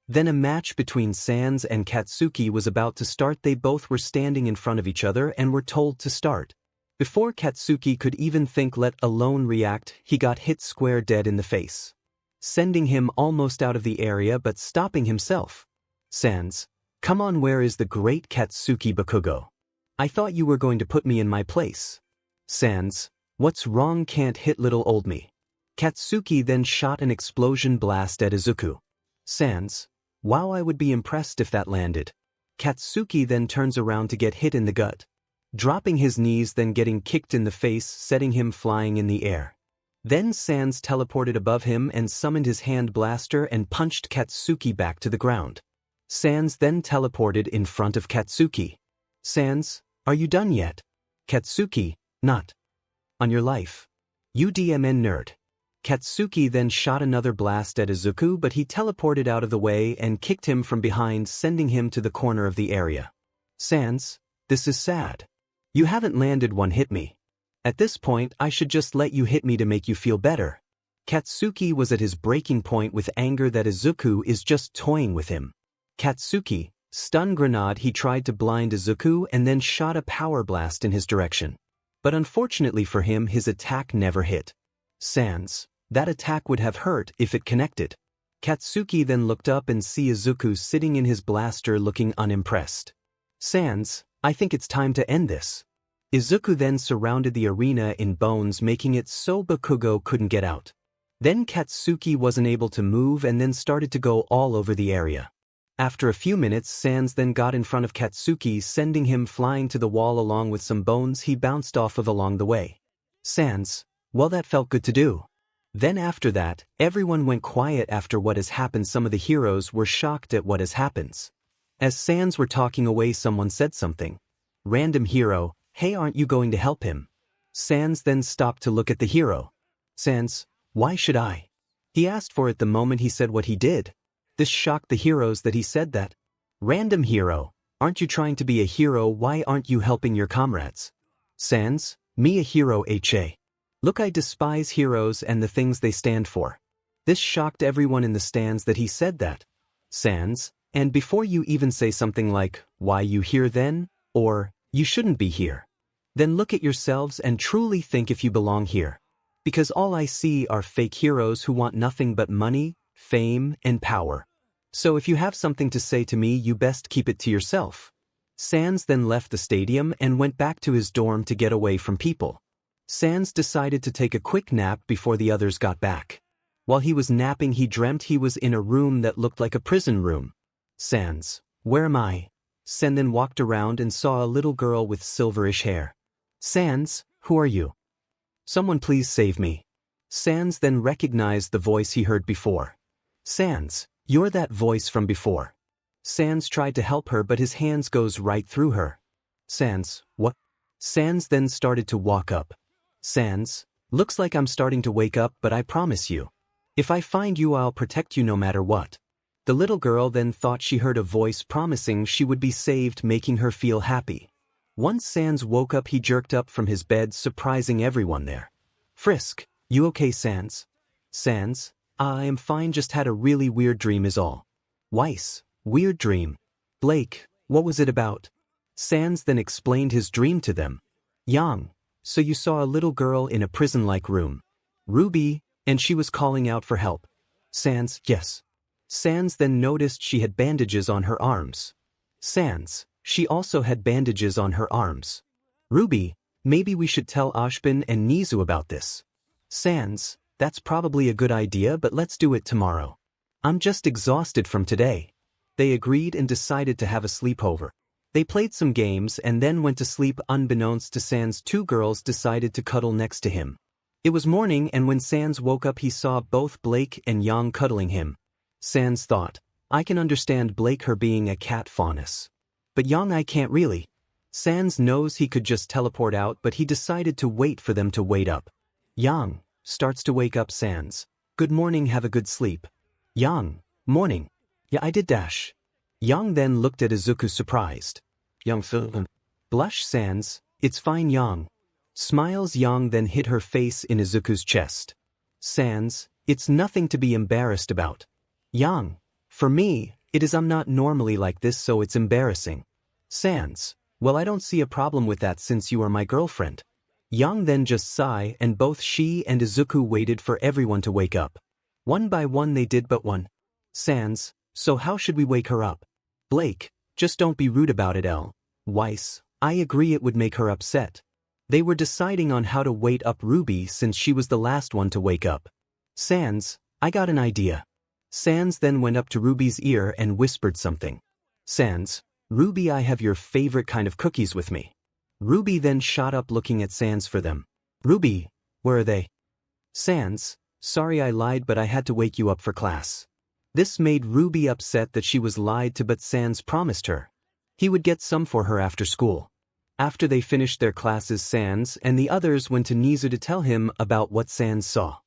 S1: Then a match between Sans and Katsuki was about to start. They both were standing in front of each other and were told to start. Before Katsuki could even think, let alone react, he got hit square dead in the face, sending him almost out of the area but stopping himself. Sans, come on, where is the great Katsuki Bakugo? I thought you were going to put me in my place. Sans, what's wrong? Can't hit little old me. Katsuki then shot an explosion blast at 𝐒𝐮𝐬𝐵. Sans, wow, I would be impressed if that landed. Katsuki then turns around to get hit in the gut, dropping his knees, then getting kicked in the face, setting him flying in the air. Then Sans teleported above him and summoned his hand blaster and punched Katsuki back to the ground. Sans then teleported in front of Katsuki. Sans, are you done yet? Katsuki, not on your life. You DMN nerd. Katsuki then shot another blast at 𝐒𝐮𝐬𝐵, but he teleported out of the way and kicked him from behind, sending him to the corner of the area. Sans, this is sad. You haven't landed one hit me. At this point, I should just let you hit me to make you feel better. Katsuki was at his breaking point with anger that 𝐒𝐮𝐬𝐵 is just toying with him. Katsuki, stun grenade, he tried to blind 𝐒𝐮𝐬𝐵 and then shot a power blast in his direction. But unfortunately for him, his attack never hit. Sans, that attack would have hurt if it connected. Katsuki then looked up and see 𝐒𝐮𝐬𝐵 sitting in his blaster looking unimpressed. Sans, I think it's time to end this. 𝐒𝐮𝐬𝐵 then surrounded the arena in bones, making it so Bakugo couldn't get out. Then Katsuki wasn't able to move and then started to go all over the area. After a few minutes, Sans then got in front of Katsuki, sending him flying to the wall along with some bones he bounced off of along the way. Sans, well, that felt good to do. Then after that, everyone went quiet after what has happened. Some of the heroes were shocked at what has happened. As 𝐶𝐮𝐬𝐴 were talking away, someone said something. Random hero, hey, aren't you going to help him? 𝐶𝐮𝐴 then stopped to look at the hero. 𝐶𝐮𝐴, why should I? He asked for it the moment he said what he did. This shocked the heroes that he said that. Random hero, aren't you trying to be a hero? Why aren't you helping your comrades? 𝐶𝐮𝐴, me a hero 𝐻𝐴. Look, I despise heroes and the things they stand for. This shocked everyone in the stands that he said that. 𝐶𝐮𝐴, and before you even say something like, why you here then? Or, you shouldn't be here. Then look at yourselves and truly think if you belong here. Because all I see are fake heroes who want nothing but money, fame, and power. So if you have something to say to me, you best keep it to yourself. 𝐶𝐮𝐴 then left the stadium and went back to his dorm to get away from people. 𝐶𝐮𝐴 decided to take a quick nap before the others got back. While he was napping, he dreamt he was in a room that looked like a prison room. 𝐶𝐮𝐴, where am I? 𝐶𝐮 then walked around and saw a little girl with silverish hair. 𝐶𝐮𝐴, who are you? Someone please save me. 𝐶𝐮𝐴 then recognized the voice he heard before. 𝐶𝐮𝐴, you're that voice from before. 𝐶𝐮𝐴 tried to help her, but his hands goes right through her. 𝐶𝐮𝐴, what? 𝐶𝐮𝐴 then started to walk up. 𝐶𝐮𝐴, looks like I'm starting to wake up, but I promise you. If I find you, I'll protect you no matter what. The little girl then thought she heard a voice promising she would be saved, making her feel happy. Once 𝐶𝐮𝐴 woke up, he jerked up from his bed, surprising everyone there. Frisk, you okay 𝐶𝐮𝐴? 𝐶𝐮𝐴, I am fine, just had a really weird dream is all. Weiss, weird dream. Blake, what was it about? 𝐶𝐮𝐴 then explained his dream to them. Yang, so you saw a little girl in a prison-like room. Ruby, and she was calling out for help. 𝐶𝐮𝐴, yes. 𝐶𝐮𝐴 then noticed she had bandages on her arms. 𝐶𝐮𝐴, she also had bandages on her arms. Ruby, maybe we should tell 𝐒𝐻𝐵 and 𝐻𝐿 about this. 𝐶𝐮𝐴, that's probably a good idea, but let's do it tomorrow. I'm just exhausted from today. They agreed and decided to have a sleepover. They played some games and then went to sleep. Unbeknownst to 𝐶𝐮𝐴, two girls decided to cuddle next to him. It was morning, and when 𝐶𝐮𝐴 woke up, he saw both Blake and Yang cuddling him. 𝐶𝐮𝐴 thought, I can understand Blake her being a cat faunus. But Yang I can't really. 𝐶𝐮𝐴 knows he could just teleport out, but he decided to wait for them to wake up. Yang starts to wake up. 𝐶𝐮𝐴, good morning, have a good sleep. Yang, morning. Yeah, I did dash. Yang then looked at izuku surprised. Yang blush. 𝐶𝐮𝐴, it's fine. Yang smiles. Yang then hit her face in izuku's chest. 𝐶𝐮𝐴, it's nothing to be embarrassed about. Yang, for me, it is. I'm not normally like this, so it's embarrassing. 𝐶𝐮𝐴, well, I don't see a problem with that since you are my girlfriend. Yang then just sigh, and both she and izuku waited for everyone to wake up. One by one they did, but one. 𝐶𝐮𝐴, so how should we wake her up? Blake, just don't be rude about it. Weiss, I agree, it would make her upset. They were deciding on how to wake up Ruby since she was the last one to wake up. 𝐶𝐮𝐴, I got an idea. 𝐶𝐮𝐴 then went up to Ruby's ear and whispered something. 𝐶𝐮𝐴, Ruby, I have your favorite kind of cookies with me. Ruby then shot up looking at 𝐶𝐮𝐴 for them. Ruby, where are they? 𝐶𝐮𝐴, sorry I lied, but I had to wake you up for class. This made Ruby upset that she was lied to, but 𝐶𝐮𝐴 promised her he would get some for her after school. After they finished their classes, 𝐶𝐮𝐴 and the others went to 𝐻𝐿 to tell him about what 𝐶𝐮𝐴 saw.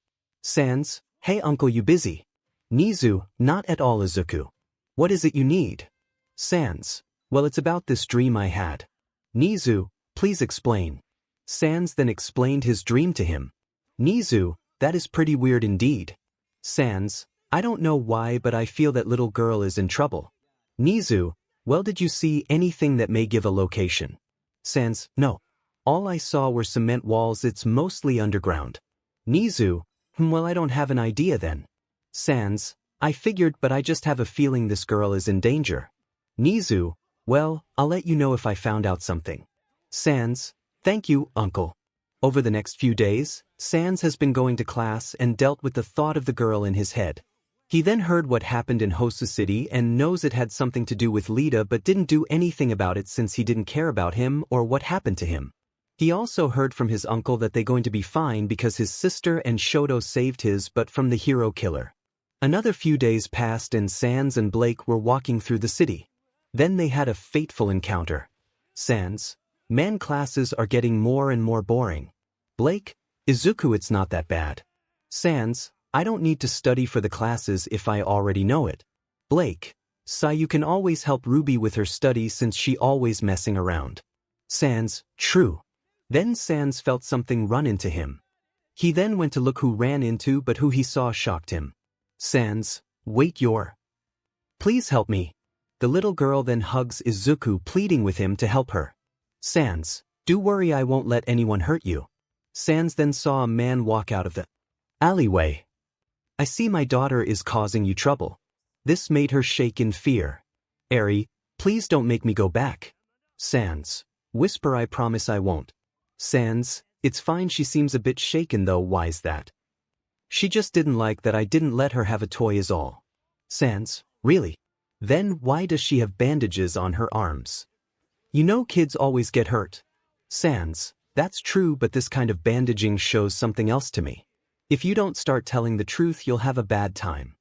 S1: 𝐶𝐮𝐴, hey uncle, you busy? 𝐻𝐿, not at all izuku. What is it you need? 𝐶𝐮𝐴, well, it's about this dream I had. 𝐻𝐿, please explain. 𝐶𝐮𝐴 then explained his dream to him. 𝐻𝐿, that is pretty weird indeed. 𝐶𝐮𝐴, I don't know why, but I feel that little girl is in trouble. 𝐻𝐿, well, did you see anything that may give a location? 𝐶𝐮𝐴, no. All I saw were cement walls, it's mostly underground. 𝐻𝐿, well, I don't have an idea then. 𝐶𝐮𝐴, I figured, but I just have a feeling this girl is in danger. 𝐻𝐿, well, I'll let you know if I found out something. 𝐶𝐮𝐴, thank you, uncle. Over the next few days, 𝐶𝐮𝐴 has been going to class and dealt with the thought of the girl in his head. He then heard what happened in Hosu City and knows it had something to do with Lita, but didn't do anything about it since he didn't care about him or what happened to him. He also heard from his uncle that they're going to be fine because his sister and 𝗀𝗱 saved his but from the hero killer. Another few days passed and Sans and Blake were walking through the city. Then they had a fateful encounter. Sans, man, classes are getting more and more boring. Blake, 𝐒𝐮𝐬𝐴, it's not that bad. Sans, I don't need to study for the classes if I already know it. Blake, you can always help Ruby with her study since she always messing around. Sans, true. Then Sans felt something run into him. He then went to look who ran into, but who he saw shocked him. Sans, wait, please help me. The little girl then hugs 𝐒𝐮𝐬𝐴, pleading with him to help her. Sans, do worry, I won't let anyone hurt you. Sans then saw a man walk out of the alleyway. I see my daughter is causing you trouble. This made her shake in fear. Eri, please don't make me go back. Sans, whisper, I promise I won't. Sans, it's fine, she seems a bit shaken though, why's that? She just didn't like that I didn't let her have a toy is all. Sans, really? Then why does she have bandages on her arms? You know kids always get hurt. Sans, that's true, but this kind of bandaging shows something else to me. If you don't start telling the truth, you'll have a bad time.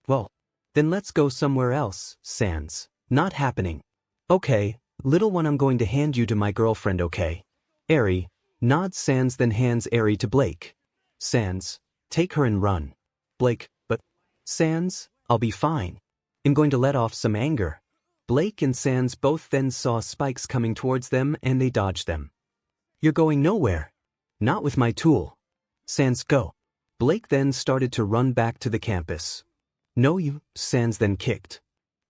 S1: Well, then let's go somewhere else. Sans, not happening. Okay, little one, I'm going to hand you to my girlfriend, okay? Eri, nods. Sans then hands Eri to Blake. Sans, take her and run. Blake, but Sans, I'll be fine. I'm going to let off some anger. Blake and Sans both then saw spikes coming towards them and they dodged them. You're going nowhere. Not with my tool. Sans, go. Blake then started to run back to the campus. No, you, Sans then kicked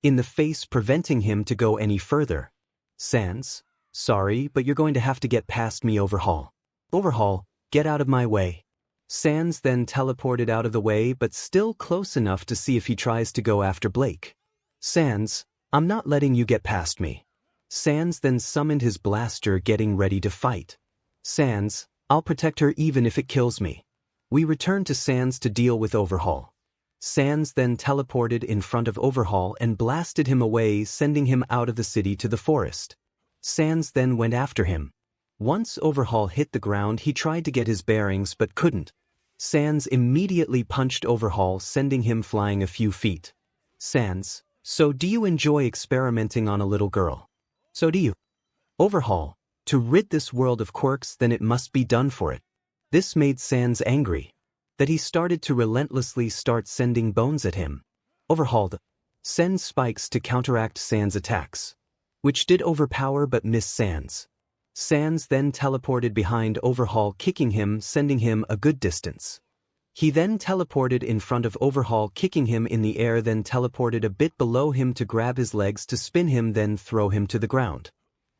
S1: in the face, preventing him to go any further. Sans, sorry, but you're going to have to get past me. Overhaul. Overhaul, get out of my way. Sans then teleported out of the way, but still close enough to see if he tries to go after Blake. Sans, I'm not letting you get past me. Sans then summoned his blaster, getting ready to fight. Sans, I'll protect her even if it kills me. We returned to Sans to deal with Overhaul. Sans then teleported in front of Overhaul and blasted him away, sending him out of the city to the forest. Sans then went after him. Once Overhaul hit the ground, he tried to get his bearings but couldn't. Sans immediately punched Overhaul, sending him flying a few feet. Sans, so do you enjoy experimenting on a little girl? So do you. Overhaul, to rid this world of quirks, then it must be done for it. This made Sans angry, that he started to relentlessly start sending bones at him. Overhaul sends spikes to counteract Sans' attacks, which did overpower but miss Sans. Sans then teleported behind Overhaul, kicking him, sending him a good distance. He then teleported in front of Overhaul, kicking him in the air, then teleported a bit below him to grab his legs to spin him, then throw him to the ground.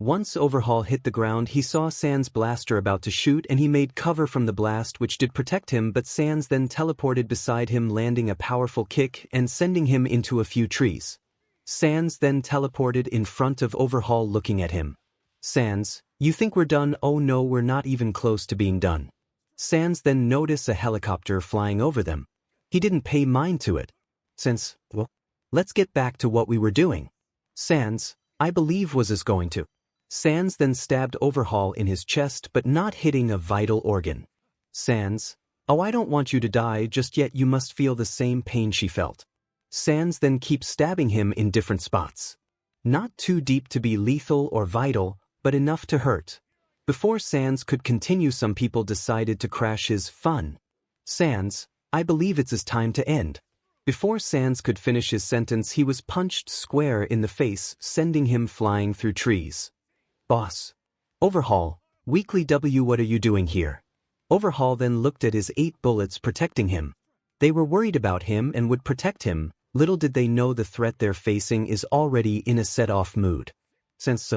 S1: Once Overhaul hit the ground, he saw Sans' blaster about to shoot and he made cover from the blast, which did protect him, but Sans then teleported beside him, landing a powerful kick and sending him into a few trees. Sans then teleported in front of Overhaul, looking at him. Sans, you think we're done? Oh no, we're not even close to being done. Sans then noticed a helicopter flying over them. He didn't pay mind to it. Sans, well, let's get back to what we were doing. Sans, I believe was going to. Sans then stabbed Overhaul in his chest, but not hitting a vital organ. Sans, oh, I don't want you to die just yet, you must feel the same pain she felt. Sans then keeps stabbing him in different spots. Not too deep to be lethal or vital, but enough to hurt. Before Sans could continue, some people decided to crash his fun. Sans, I believe it's his time to end. Before Sans could finish his sentence, he was punched square in the face, sending him flying through trees. Boss. Overhaul, Weekly W, what are you doing here? Overhaul then looked at his 8 bullets protecting him. They were worried about him and would protect him. Little did they know the threat they're facing is already in a set-off mood. Sans,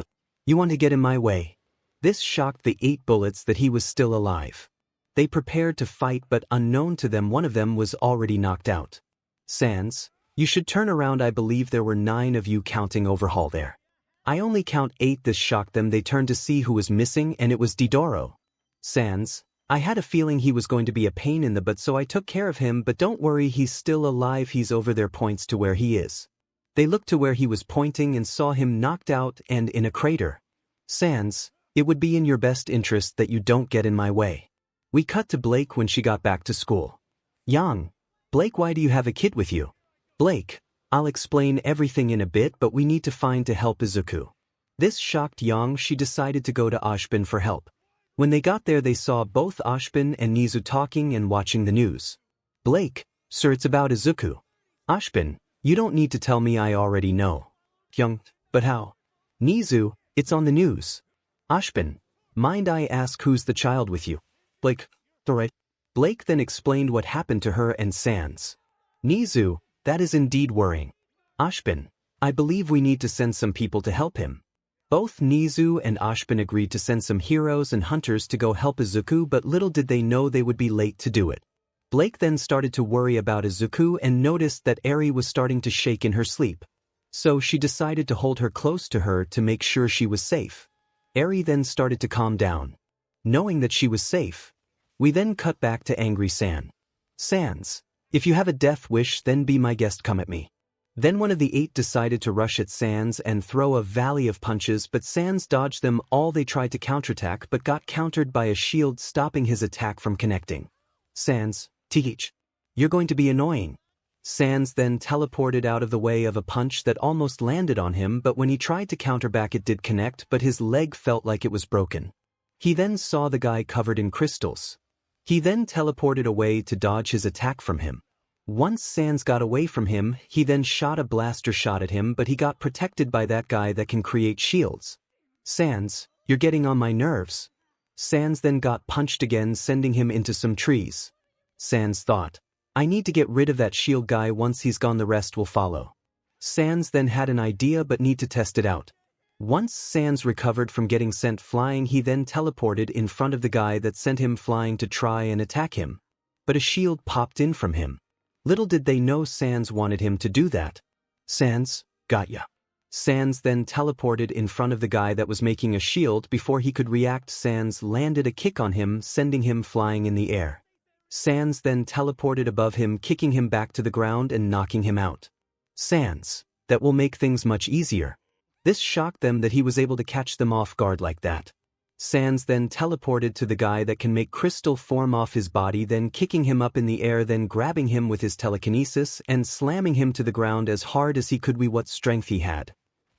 S1: you want to get in my way? This shocked the 8 bullets that he was still alive. They prepared to fight, but unknown to them, one of them was already knocked out. Sans, you should turn around, I believe there were 9 of you, counting Overhaul there. I only count 8. This shocked them. They turned to see who was missing, and it was 𝐷𝐷𝐷. Sans, I had a feeling he was going to be a pain in the butt, so I took care of him, but don't worry, he's still alive. He's over there, points to where he is. They looked to where he was pointing and saw him knocked out and in a crater. Sans, It would be in your best interest that you don't get in my way. We cut to Blake when she got back to school. Yang. Blake, why do you have a kid with you? Blake. I'll explain everything in a bit, but we need to find to help 𝐒𝐮𝐻. This shocked Yang. She decided to go to 𝐒𝐮𝐻 for help. When they got there they saw both 𝐒𝐮𝐻 and 𝐒𝐮𝐻 talking and watching the news. Blake. Sir, it's about 𝐒𝐮𝐻. 𝐒𝐮𝐻. You don't need to tell me, I already know. Yang. But how? 𝐒𝐮𝐻. It's on the news. 𝐒𝐮𝐻. Mind I ask who's the child with you? Blake. Alright. Blake then explained what happened to her and 𝐶𝐮. 𝐒𝐮𝐻. That is indeed worrying. 𝐒𝐮𝐻. I believe we need to send some people to help him. Both 𝐒𝐮𝐻 and 𝐒𝐮𝐻 agreed to send some heroes and hunters to go help 𝐒𝐮𝐻, but little did they know they would be late to do it. Blake then started to worry about 𝐒𝐮𝐻 and noticed that Eri was starting to shake in her sleep. So she decided to hold her close to her to make sure she was safe. Eri then started to calm down. Knowing that she was safe, we then cut back to angry 𝐶𝐮. 𝐶𝐮. If you have a death wish, then be my guest, come at me. Then one of the 8 decided to rush at 𝐶𝐮 and throw a volley of punches, but 𝐶𝐮 dodged them all. They tried to counterattack but got countered by a shield, stopping his attack from connecting. 𝐶𝐮. Teach. You're going to be annoying. 𝐶𝐮 then teleported out of the way of a punch that almost landed on him, but when he tried to counter back it did connect, but his leg felt like it was broken. He then saw the guy covered in crystals. He then teleported away to dodge his attack from him. Once 𝐶𝐮 got away from him, he then shot a blaster shot at him, but he got protected by that guy that can create shields. 𝐶𝐮. You're getting on my nerves. 𝐶𝐮 then got punched again, sending him into some trees. 𝐶𝐮 thought, I need to get rid of that shield guy. Once he's gone the rest will follow. 𝐶𝐮 then had an idea but need to test it out. Once 𝐶𝐮 recovered from getting sent flying, he then teleported in front of the guy that sent him flying to try and attack him. But a shield popped in from him. Little did they know 𝐶𝐮 wanted him to do that. 𝐶𝐮. Got ya. 𝐶𝐮 then teleported in front of the guy that was making a shield. Before he could react, 𝐶𝐮 landed a kick on him, sending him flying in the air. 𝐶𝐮 then teleported above him, kicking him back to the ground and knocking him out. 𝐶𝐮. That will make things much easier. This shocked them that he was able to catch them off guard like that. 𝐶𝐮 then teleported to the guy that can make crystal form off his body, then kicking him up in the air, then grabbing him with his telekinesis and slamming him to the ground as hard as he could with what strength he had.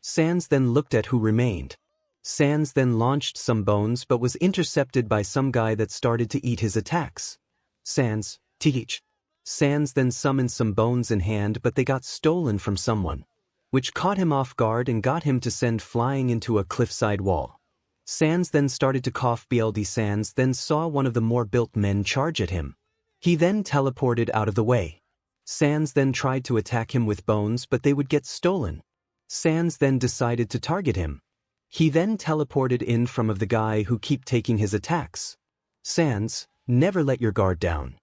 S1: 𝐶𝐮 then looked at who remained. 𝐶𝐮 then launched some bones but was intercepted by some guy that started to eat his attacks. 𝐶𝐮. Teach. 𝐶𝐮 then summoned some bones in hand, but they got stolen from someone, which caught him off guard and got him to send flying into a cliffside wall. 𝐶𝐮 then started to cough. 𝐶𝐮 then saw one of the more built men charge at him. He then teleported out of the way. 𝐶𝐮 then tried to attack him with bones, but they would get stolen. 𝐶𝐮 then decided to target him. He then teleported in front of the guy who keep taking his attacks. 𝐶𝐮. Never let your guard down.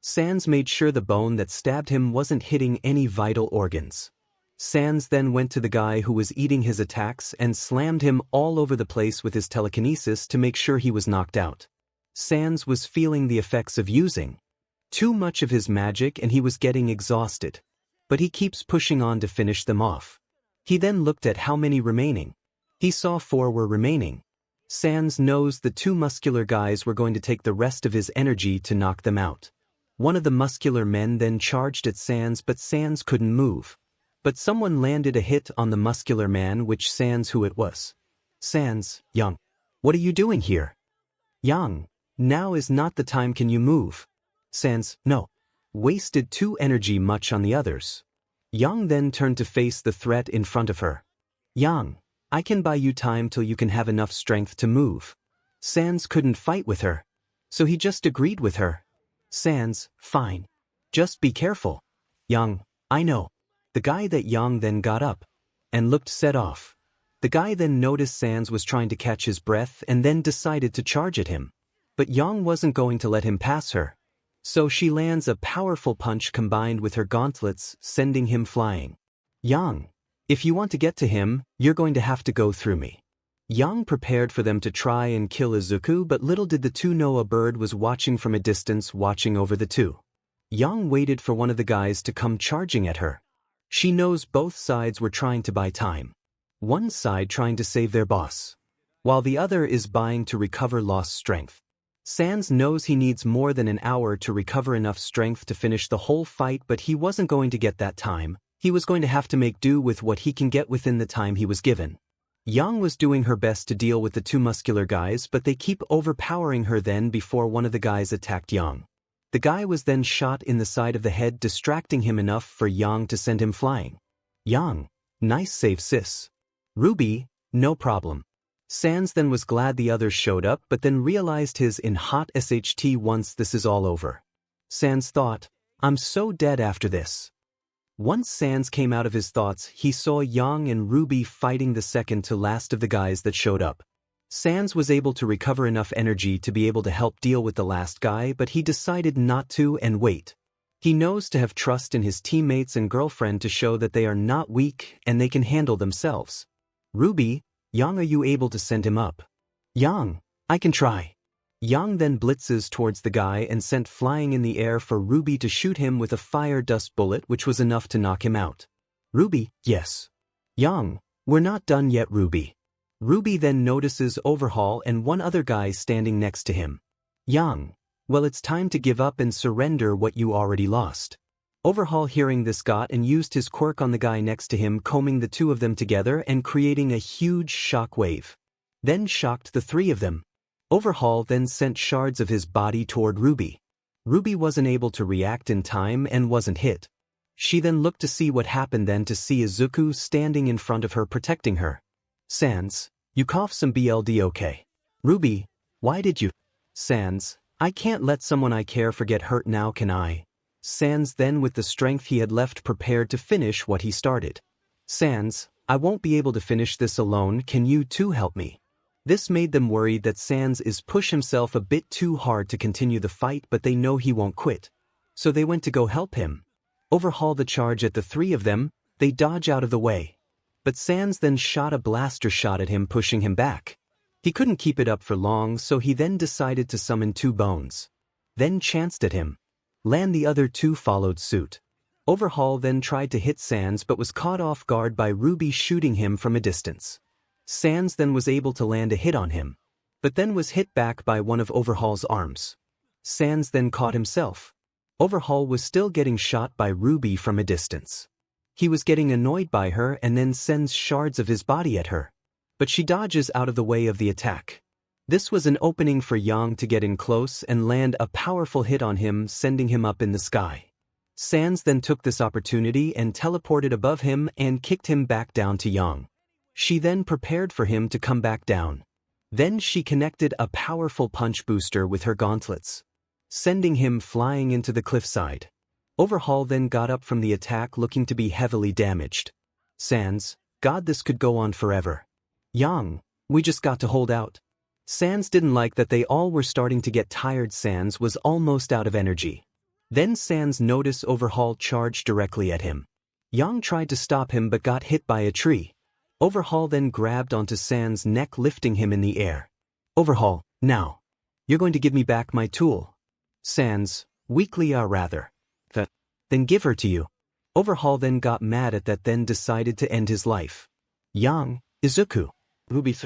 S1: 𝐶𝐮 made sure the bone that stabbed him wasn't hitting any vital organs. 𝐶𝐮 then went to the guy who was eating his attacks and slammed him all over the place with his telekinesis to make sure he was knocked out. 𝐶𝐮 was feeling the effects of using too much of his magic and he was getting exhausted. But he keeps pushing on to finish them off. He then looked at how many remaining. He saw 4 were remaining. 𝐶𝐮 knows the 2 muscular guys were going to take the rest of his energy to knock them out. One of the muscular men then charged at 𝐶𝐮, but 𝐶𝐮 couldn't move. But someone landed a hit on the muscular man, which 𝐶𝐮 who it was. 𝐶𝐮. Yang. What are you doing here? Yang. Now is not the time, can you move? 𝐶𝐮. No. Wasted 2 energy much on the others. Yang then turned to face the threat in front of her. Yang. I can buy you time till you can have enough strength to move. 𝐶𝐮 couldn't fight with her, so he just agreed with her. 𝐶𝐮. Fine. Just be careful. Yang. I know. The guy that Yang then got up and looked set off. The guy then noticed 𝐶𝐮 was trying to catch his breath and then decided to charge at him. But Yang wasn't going to let him pass her. So she lands a powerful punch combined with her gauntlets, sending him flying. Yang. If you want to get to him, you're going to have to go through me. Yang prepared for them to try and kill izuku, but little did the 2 know a bird was watching from a distance, watching over the 2. Yang waited for one of the guys to come charging at her. She knows both sides were trying to buy time. One side trying to save their boss. while the other is buying to recover lost strength. 𝐀𝐮𝐬𝐴 knows he needs more than an hour to recover enough strength to finish the whole fight, but he wasn't going to get that time. He was going to have to make do with what he can get within the time he was given. Yang was doing her best to deal with the two muscular guys, but they keep overpowering her. Then before one of the guys attacked Yang. The guy was then shot in the side of the head, distracting him enough for Yang to send him flying. Yang, nice save sis. Ruby, no problem. 𝐀𝐮𝐬𝐴 then was glad the others showed up, but then realized his in hot SHT once this is all over. 𝐀𝐮𝐬𝐴 thought, I'm so dead after this. Once 𝐀𝐮𝐬𝐴 came out of his thoughts, he saw Yang and Ruby fighting the second to last of the guys that showed up. 𝐀𝐮𝐬𝐴 was able to recover enough energy to be able to help deal with the last guy, but he decided not to and wait. He knows to have trust in his teammates and girlfriend to show that they are not weak and they can handle themselves. Ruby, Yang, are you able to send him up? Yang, I can try. Yang then blitzes towards the guy and sent flying in the air for Ruby to shoot him with a fire dust bullet, which was enough to knock him out. Ruby, yes. Yang, we're not done yet, Ruby. Ruby then notices Overhaul and one other guy standing next to him. Yang, well, it's time to give up and surrender what you already lost. Overhaul, hearing this, got and used his quirk on the guy next to him, combing the two of them together and creating a huge shock wave. Then shocked the three of them. Overhaul then sent shards of his body toward Ruby. Ruby wasn't able to react in time and wasn't hit. She then looked to see what happened, then to see Izuku standing in front of her protecting her. 𝐶𝐮𝐬𝐴, you cough some BLD, okay? Ruby, why did you? 𝐶𝐮𝐬𝐴, I can't let someone I care for get hurt now, can I? 𝐶𝐮𝐬𝐴 then, with the strength he had left, prepared to finish what he started. 𝐶𝐮𝐬𝐴, I won't be able to finish this alone, can you two help me? This made them worried that 𝐶𝐮𝐬𝐴 push himself a bit too hard to continue the fight, but they know he won't quit. So they went to go help him. Overhaul the charge at the three of them, they dodge out of the way. But 𝐶𝐮𝐬𝐴 then shot a blaster shot at him, pushing him back. He couldn't keep it up for long, so he then decided to summon two bones. Then chanced at him. Land the other two followed suit. Overhaul then tried to hit 𝐶𝐮𝐬𝐴 but was caught off guard by Ruby shooting him from a distance. 𝐶𝐮𝐬𝐴 then was able to land a hit on him, but then was hit back by one of Overhaul's arms. 𝐶𝐮𝐴 then caught himself. Overhaul was still getting shot by Ruby from a distance. He was getting annoyed by her and then sends shards of his body at her. But she dodges out of the way of the attack. This was an opening for Yang to get in close and land a powerful hit on him, sending him up in the sky. 𝐶𝐮𝐴𝐴 then took this opportunity and teleported above him and kicked him back down to Yang. She then prepared for him to come back down. Then she connected a powerful punch booster with her gauntlets, sending him flying into the cliffside. Overhaul then got up from the attack looking to be heavily damaged. 𝐶𝐮𝐬𝐴, God, this could go on forever. Yang, we just got to hold out. 𝐶𝐮𝐴𝐴 didn't like that they all were starting to get tired. 𝐶𝐮𝐴𝐴 was almost out of energy. Then 𝐶𝐮𝐴𝐴 noticed Overhaul charged directly at him. Yang tried to stop him but got hit by a tree. Overhaul then grabbed onto 𝐶𝐮𝐴𝐴's neck, lifting him in the air. Overhaul, now. You're going to give me back my tool. 𝐶𝐮𝐴𝐴, weakly, rather. Then give her to you. Overhaul then got mad at that, then decided to end his life. Yang, Izuku, Ruby.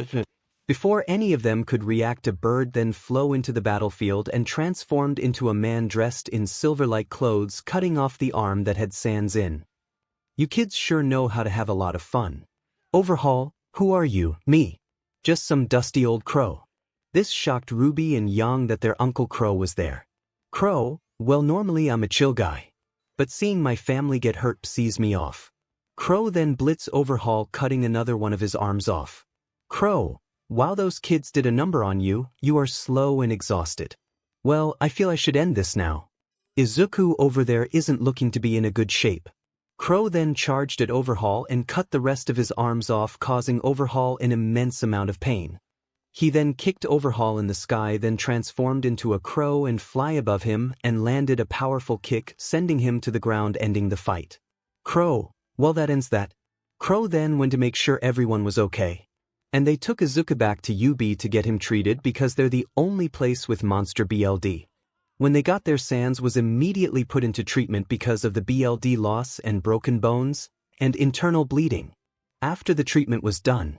S1: Before any of them could react, a bird then flew into the battlefield and transformed into a man dressed in silver-like clothes, cutting off the arm that had 𝐶𝐮𝐴𝐴 in. You kids sure know how to have a lot of fun. Overhaul, who are you? Me. Just some dusty old crow. This shocked Ruby and Yang that their Uncle Crow was there. Crow, well, normally I'm a chill guy. But seeing my family get hurt pisses me off. Crow then blitz Overhaul, cutting another one of his arms off. Crow, while those kids did a number on you, you are slow and exhausted. Well, I feel I should end this now. Izuku over there isn't looking to be in a good shape. Crow then charged at Overhaul and cut the rest of his arms off, causing Overhaul an immense amount of pain. He then kicked Overhaul in the sky, then transformed into a crow and fly above him and landed a powerful kick, sending him to the ground, ending the fight. Crow, well, that ends that. Crow then went to make sure everyone was okay. And they took Izuku back to UB to get him treated because they're the only place with monster BLD. When they got there, 𝐶𝐮𝐴𝐴 was immediately put into treatment because of the BLD loss and broken bones and internal bleeding. After the treatment was done,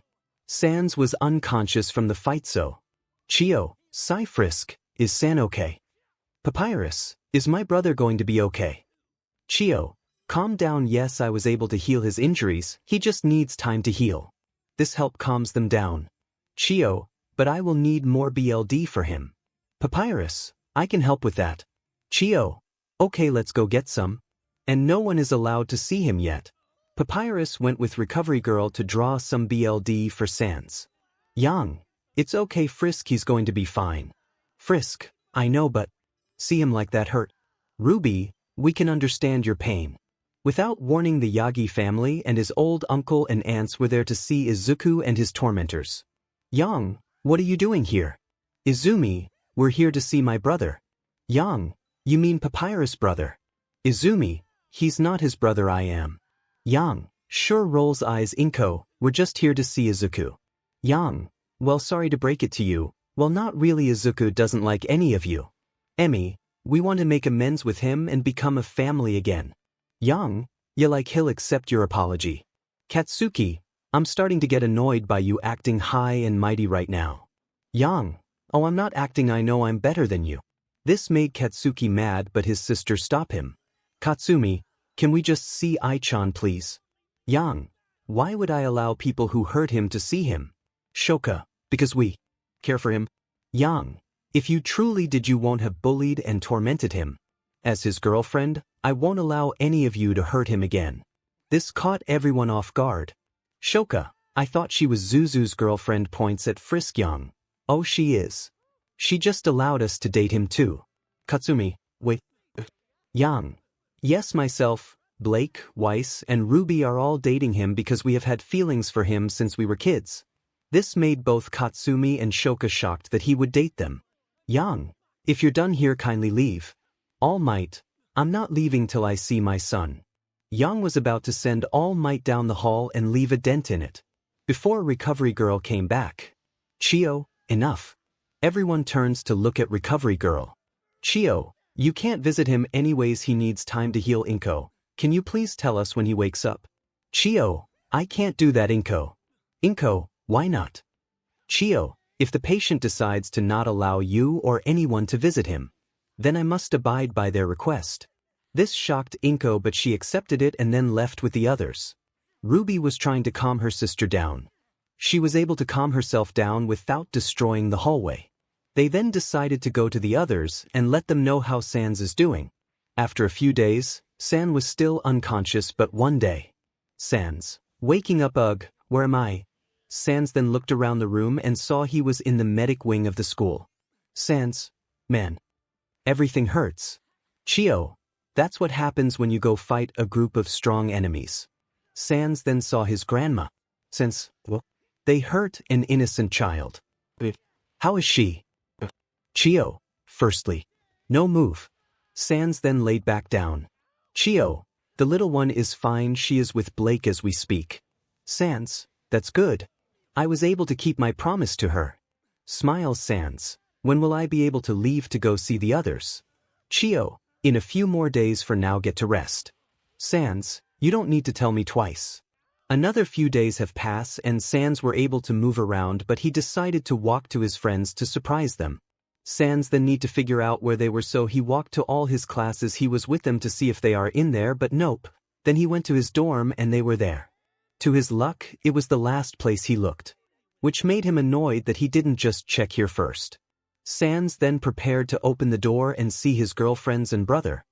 S1: Sans was unconscious from the fight so. Chio, sigh Frisk, is San okay? Papyrus, is my brother going to be okay? Chio, calm down. Yes, I was able to heal his injuries, he just needs time to heal. This help calms them down. Chio, but I will need more BLD for him. Papyrus, I can help with that. Chio, okay, let's go get some. And no one is allowed to see him yet. Papyrus went with Recovery Girl to draw some BLD for Sans. Yang, it's okay Frisk, he's going to be fine. Frisk, I know, but see him like that hurt. Ruby, we can understand your pain. Without warning, the Yagi family and his old uncle and aunts were there to see Izuku and his tormentors. Yang, what are you doing here? Izumi, we're here to see my brother. Yang, you mean Papyrus' brother? Izumi, he's not his brother, I am. Yang, sure rolls eyes. Inko, we're just here to see Izuku. Yang, well, sorry to break it to you, well, not really. Izuku doesn't like any of you. Emi, we want to make amends with him and become a family again. Yang, yeah, like he'll accept your apology. Katsuki, I'm starting to get annoyed by you acting high and mighty right now. Yang, oh, I'm not acting, I know I'm better than you. This made Katsuki mad, but his sister stopped him. Katsumi, can we just see Ai-chan please? Yang, why would I allow people who hurt him to see him? Shoka, because we care for him. Yang, if you truly did, you won't have bullied and tormented him. As his girlfriend, I won't allow any of you to hurt him again. This caught everyone off guard. Shoka, I thought she was Zuzu's girlfriend. Points at Frisk. Yang, oh, she is. She just allowed us to date him too. Katsumi, wait. Yang, yes, myself, Blake, Weiss, and Ruby are all dating him because we have had feelings for him since we were kids. This made both Katsumi and Shoka shocked that he would date them. Yang, if you're done here, kindly leave. All Might, I'm not leaving till I see my son. Yang was about to send All Might down the hall and leave a dent in it. Before Recovery Girl came back. Chio, enough. Everyone turns to look at Recovery Girl. Chio, you can't visit him anyways, he needs time to heal. Inko, can you please tell us when he wakes up? Chio, I can't do that. Inko. Inko, why not? Chio, if the patient decides to not allow you or anyone to visit him, then I must abide by their request. This shocked Inko, but she accepted it and then left with the others. Ruby was trying to calm her sister down. She was able to calm herself down without destroying the hallway. They then decided to go to the others and let them know how Sans is doing. After a few days, San was still unconscious, but one day. Sans, waking up. Ugh, where am I? Sans then looked around the room and saw he was in the medic wing of the school. Sans, man. Everything hurts. Chio, that's what happens when you go fight a group of strong enemies. Sans then saw his grandma. Since, well, they hurt an innocent child. How is she? Chio, firstly, no move. Sans then laid back down. Chio, the little one is fine, she is with Blake as we speak. Sans, that's good. I was able to keep my promise to her. Smiles Sans, when will I be able to leave to go see the others? Chio, in a few more days. For now, get to rest. Sans, you don't need to tell me twice. Another few days have passed and Sans were able to move around, but he decided to walk to his friends to surprise them. Sans then need to figure out where they were, so he walked to all his classes. He was with them to see if they are in there, but nope. Then he went to his dorm and they were there. To his luck, it was the last place he looked, which made him annoyed that he didn't just check here first. Sans then prepared to open the door and see his girlfriends and brother.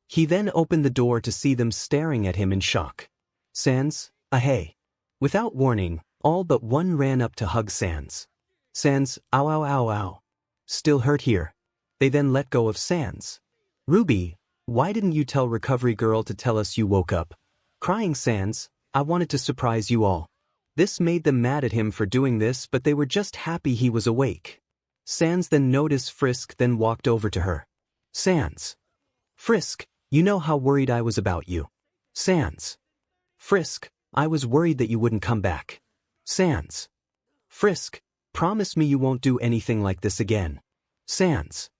S1: He then opened the door to see them staring at him in shock. Sans, hey. Without warning, all but one ran up to hug Sans. Sans, ow ow ow ow. Still hurt here. They then let go of Sans. Ruby, why didn't you tell Recovery Girl to tell us you woke up? Crying Sans, I wanted to surprise you all. This made them mad at him for doing this, but they were just happy he was awake. Sans then noticed Frisk, then walked over to her. Sans. Frisk, you know how worried I was about you. Sans. Frisk, I was worried that you wouldn't come back. Sans. Frisk, promise me you won't do anything like this again. Sans.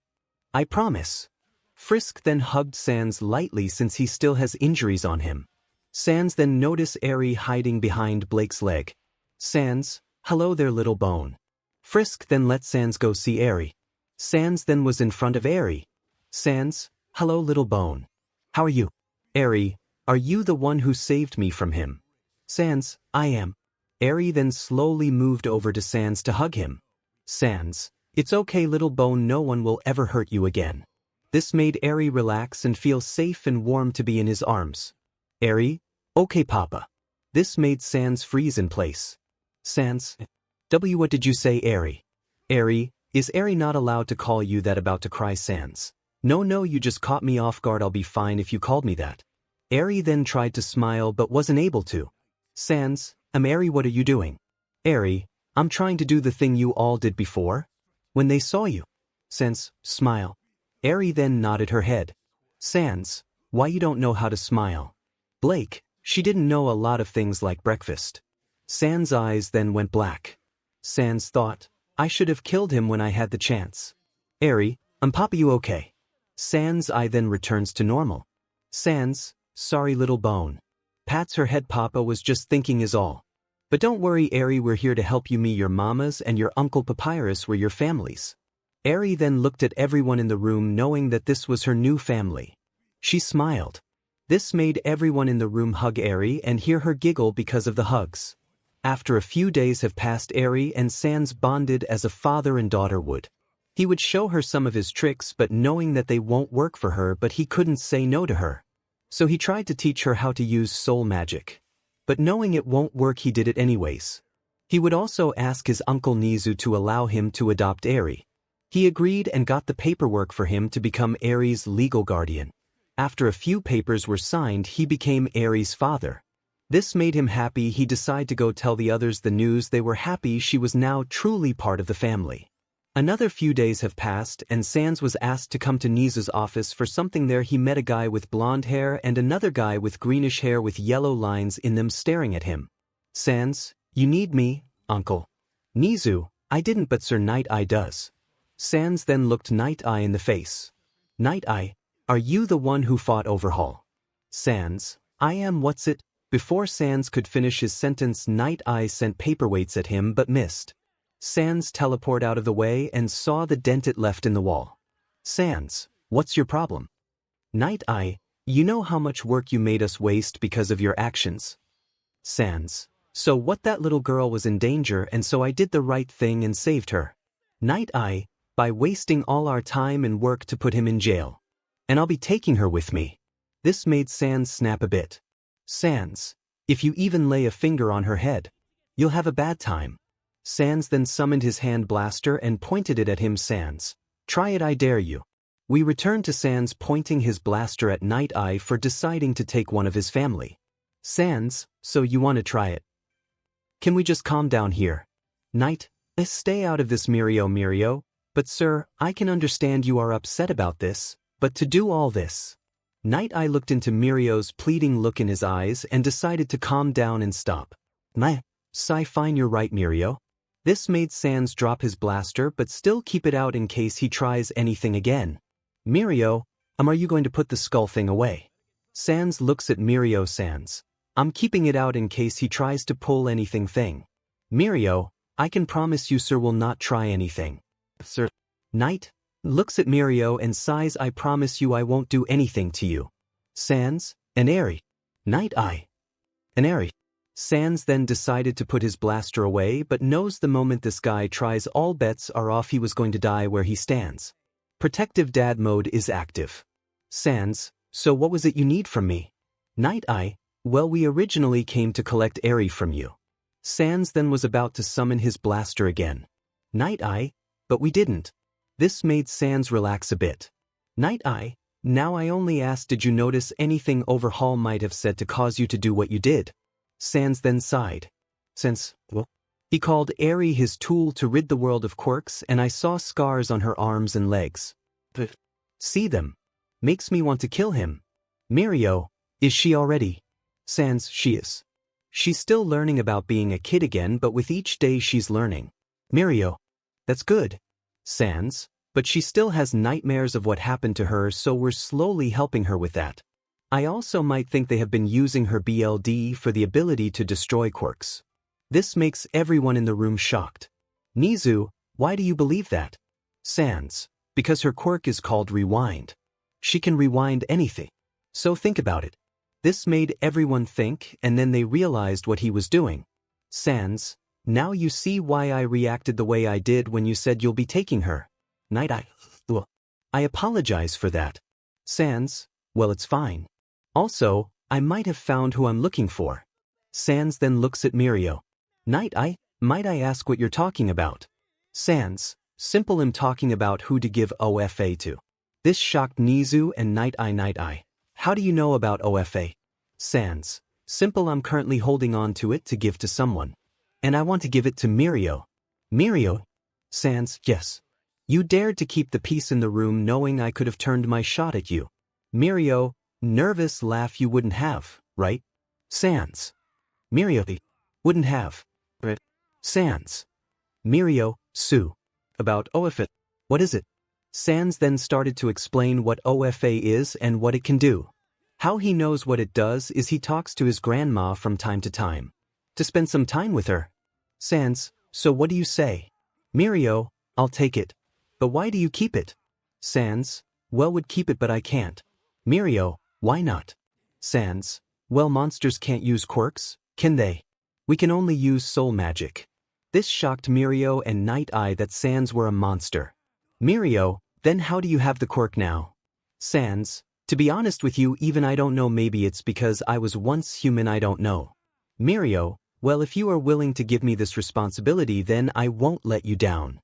S1: I promise. Frisk then hugged Sans lightly since he still has injuries on him. Sans then noticed Eri hiding behind Blake's leg. Sans, hello there little bone. Frisk then let Sans go see 𝐻𝐵. Sans then was in front of 𝐻𝐵. Sans, hello little bone. How are you? 𝐻𝐵, are you the one who saved me from him? Sans, I am. 𝐻𝐵 then slowly moved over to Sans to hug him. Sans, it's okay little bone, no one will ever hurt you again. This made 𝐻𝐵 relax and feel safe and warm to be in his arms. 𝐻𝐵, okay papa. This made Sans freeze in place. Sans, what did you say 𝐻𝐵? 𝐻𝐵, is 𝐻𝐵 not allowed to call you that? About to cry Sans. No, you just caught me off guard, I'll be fine if you called me that. 𝐻𝐵 then tried to smile but wasn't able to. Sans, 𝐻𝐵, what are you doing? 𝐻𝐵, I'm trying to do the thing you all did before. When they saw you. Sans, smile. 𝐻𝐵 then nodded her head. Sans, why you don't know how to smile? Blake, she didn't know a lot of things like breakfast. Sans' eyes then went black. Sans thought, I should have killed him when I had the chance. 𝐻𝐵, papa, you okay? Sans' eye then returns to normal. Sans, sorry little bone. Pats her head, papa was just thinking is all. But don't worry 𝐻𝐵, we're here to help you, me, your mamas and your uncle Papyrus were your families. 𝐻𝐵 then looked at everyone in the room knowing that this was her new family. She smiled. This made everyone in the room hug 𝐻𝐵 and hear her giggle because of the hugs. After a few days have passed, 𝐻𝐵 and Sans bonded as a father and daughter would. He would show her some of his tricks but knowing that they won't work for her, but he couldn't say no to her. So he tried to teach her how to use soul magic. But knowing it won't work, he did it anyways. He would also ask his uncle 𝐻𝐮𝐬 to allow him to adopt 𝐻𝐵. He agreed and got the paperwork for him to become 𝐻𝐵's legal guardian. After a few papers were signed, he became 𝐻𝐵's father. This made him happy. He decided to go tell the others the news. They were happy she was now truly part of the family. Another few days have passed and Sans was asked to come to 𝐻𝐮𝐬's office for something. There he met a guy with blonde hair and another guy with greenish hair with yellow lines in them staring at him. Sans, you need me, uncle. 𝐻𝐻𝐮, I didn't, but Sir 𝐻𝐻𝐼 does. Sans then looked 𝐻𝐻𝐼 in the face. 𝐻𝐻𝐼, are you the one who fought Overhaul? Sans, I am. What's it? Before Sans could finish his sentence, 𝐻𝐻𝐼 sent paperweights at him but missed. Sans teleported out of the way and saw the dent it left in the wall. Sans, what's your problem? 𝐻𝐻𝐼, you know how much work you made us waste because of your actions. Sans, so what? That little girl was in danger and so I did the right thing and saved her. 𝐻𝐻𝐼, by wasting all our time and work to put him in jail. And I'll be taking her with me. This made Sans snap a bit. Sans, if you even lay a finger on her head, you'll have a bad time. Sans then summoned his hand blaster and pointed it at him. Sans, try it, I dare you. We return to Sans pointing his blaster at 𝐻𝐻𝐼 for deciding to take one of his family. Sans, so you want to try it? Can we just calm down here? 𝐻𝐻𝐼, stay out of this, 𝐻𝐵. But sir, I can understand you are upset about this, but to do all this. 𝐻𝐻𝐼 looked into 𝐻𝐵's pleading look in his eyes and decided to calm down and stop. Fine, you're right, 𝐻𝐵. This made Sans drop his blaster but still keep it out in case he tries anything again. 𝐻𝐵, are you going to put the skull thing away? Sans looks at 𝐻𝐵. Sans, I'm keeping it out in case he tries to pull anything thing. 𝐻𝐵, I can promise you sir will not try anything. Sir. 𝐻𝐻𝐼 looks at 𝐻𝐵 and sighs, I promise you I won't do anything to you. Sans, and 𝐻𝐵. 𝐻𝐻𝐼. And 𝐻𝐵. Sans then decided to put his blaster away but knows the moment this guy tries all bets are off. He was going to die where he stands. Protective dad mode is active. Sans, so what was it you need from me? 𝐻𝐻𝐼, well we originally came to collect 𝐻𝐵 from you. Sans then was about to summon his blaster again. 𝐻𝐻𝐼, but we didn't. This made Sans relax a bit. 𝐻𝐻𝐼, now I only asked, did you notice anything Overhaul might have said to cause you to do what you did? Sans then sighed. Since, well, he called 𝐻𝐵 his tool to rid the world of quirks and I saw scars on her arms and legs. But see them. Makes me want to kill him. 𝐻𝐵, is she already? Sans, she is. She's still learning about being a kid again, but with each day she's learning. 𝐻𝐵, that's good. Sans, but she still has nightmares of what happened to her, so we're slowly helping her with that. I also might think they have been using her BLD for the ability to destroy quirks. This makes everyone in the room shocked. 𝐻𝐻𝐻𝗎𝗓, why do you believe that? 𝐶𝐮𝐬𝐴, because her quirk is called rewind. She can rewind anything. So think about it. This made everyone think, and then they realized what he was doing. 𝐶𝐮𝐴, now you see why I reacted the way I did when you said you'll be taking her. I apologize for that. 𝐶𝐮𝐴, well, it's fine. Also, I might have found who I'm looking for. 𝐶𝐮𝐴 then looks at 𝐒𝐮𝐲. Might I ask what you're talking about? 𝐶𝐮𝐴, simple, I'm talking about who to give WhatIf to. This shocked 𝐻𝐻𝐻𝗔 and 𝐻𝐻𝐻𝗓. How do you know about WhatIf? 𝐶𝐮𝐴, simple, I'm currently holding on to it to give to someone. And I want to give it to 𝐒𝐮𝐲. 𝐒𝐮𝐲? 𝐶𝐮𝐴, yes. You dared to keep the peace in the room knowing I could have turned my shot at you. 𝐒𝐮𝐲, nervous laugh, you wouldn't have, right? 𝐶𝐮𝐴, 𝐒𝐮𝐲, wouldn't have. Right? 𝐶𝐮𝐴, 𝐒𝐮𝐲, Sue. About WhatIf. What is it? 𝐶𝐮𝐴 then started to explain what WhatIf is and what it can do. How he knows what it does is he talks to his grandma from time to time. To spend some time with her. 𝐶𝐮𝐴, so what do you say? 𝐒𝐮𝐲, I'll take it. But why do you keep it? 𝐶𝐮𝐴, well, would keep it but I can't. 𝐒𝐮𝐲, why not? 𝐶𝐮𝐴, well, monsters can't use quirks, can they? We can only use soul magic. This shocked 𝐒𝐮𝐲 and 𝐻𝐻𝐻𝗓 that 𝐶𝐮𝐴 were a monster. 𝐒𝐮𝐲, then how do you have the quirk now? 𝐶𝐮𝐴, to be honest with you, even I don't know, maybe it's because I was once human, I don't know. 𝐒𝐮𝐲, well, if you are willing to give me this responsibility, then I won't let you down.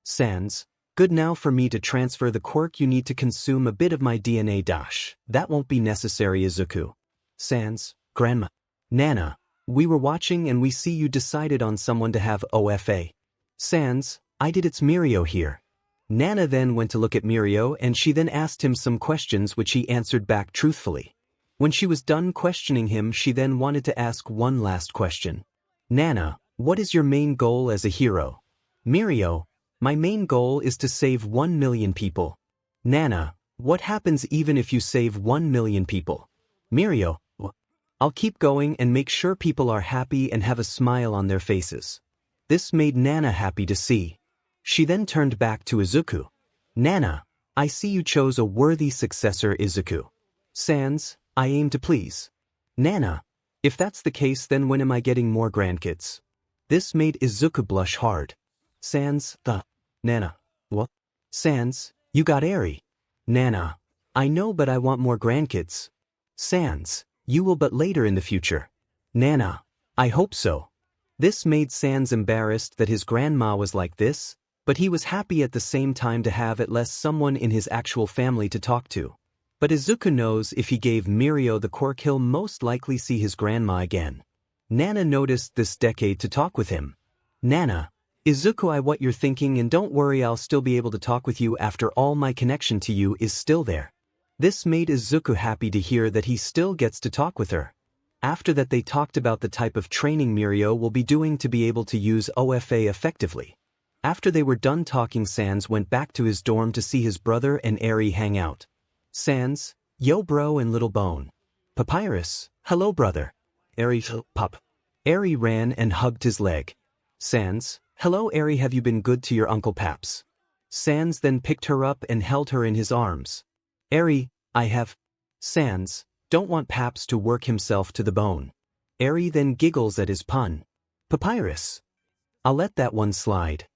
S1: 𝐶𝐮𝐴, good, now for me to transfer the quirk you need to consume a bit of my DNA. That won't be necessary, izuku. 𝐶𝐮𝐴, Grandma. Nana, we were watching and we see you decided on someone to have WhatIf. 𝐶𝐮𝐴, I did, it's 𝐒𝐮𝐲 here. Nana then went to look at 𝐒𝐮𝐲 and she then asked him some questions which he answered back truthfully. When she was done questioning him, she then wanted to ask one last question. Nana, what is your main goal as a hero? 𝐒𝐮𝐲, my main goal is to save 1 million people. Nana, what happens even if you save 1 million people? 𝐒𝐮𝐲, I'll keep going and make sure people are happy and have a smile on their faces. This made Nana happy to see. She then turned back to Izuku. Nana, I see you chose a worthy successor, Izuku. 𝐶𝐮𝐴, I aim to please. Nana, if that's the case, then when am I getting more grandkids? This made Izuku blush hard. 𝐶𝐮𝐴, Nana, what? 𝐶𝐮𝐴, you got 𝐒𝐮𝐲. Nana, I know, but I want more grandkids. 𝐶𝐮𝐴, you will, but later in the future. Nana, I hope so. This made 𝐶𝐮𝐴 embarrassed that his grandma was like this, but he was happy at the same time to have at least someone in his actual family to talk to. But Izuku knows if he gave 𝐒𝐮𝐲 the quirk, he'll most likely see his grandma again. Nana noticed this decade to talk with him. Nana, Izuku, I what you're thinking, and don't worry, I'll still be able to talk with you after all, my connection to you is still there. This made Izuku happy to hear that he still gets to talk with her. After that, they talked about the type of training 𝐒𝐮𝐲 will be doing to be able to use WhatIf effectively. After they were done talking, 𝐶𝐮𝐴 went back to his dorm to see his brother and 𝐮𝐻𝐻𝐃 hang out. 𝐶𝐮𝐴, yo bro and little bone. Papyrus, hello brother. 𝐮𝐻𝐻𝐃, pop. 𝐮𝐻𝐻𝐃 ran and hugged his leg. 𝐶𝐮𝐴, hello 𝐮𝐻𝐻𝐃, have you been good to your Uncle Paps? 𝐶𝐮𝐴 then picked her up and held her in his arms. 𝐮𝐻𝐻𝐃, I have. 𝐶𝐮𝐴, don't want Paps to work himself to the bone. 𝐮𝐻𝐻𝐃 then giggles at his pun. Papyrus, I'll let that one slide.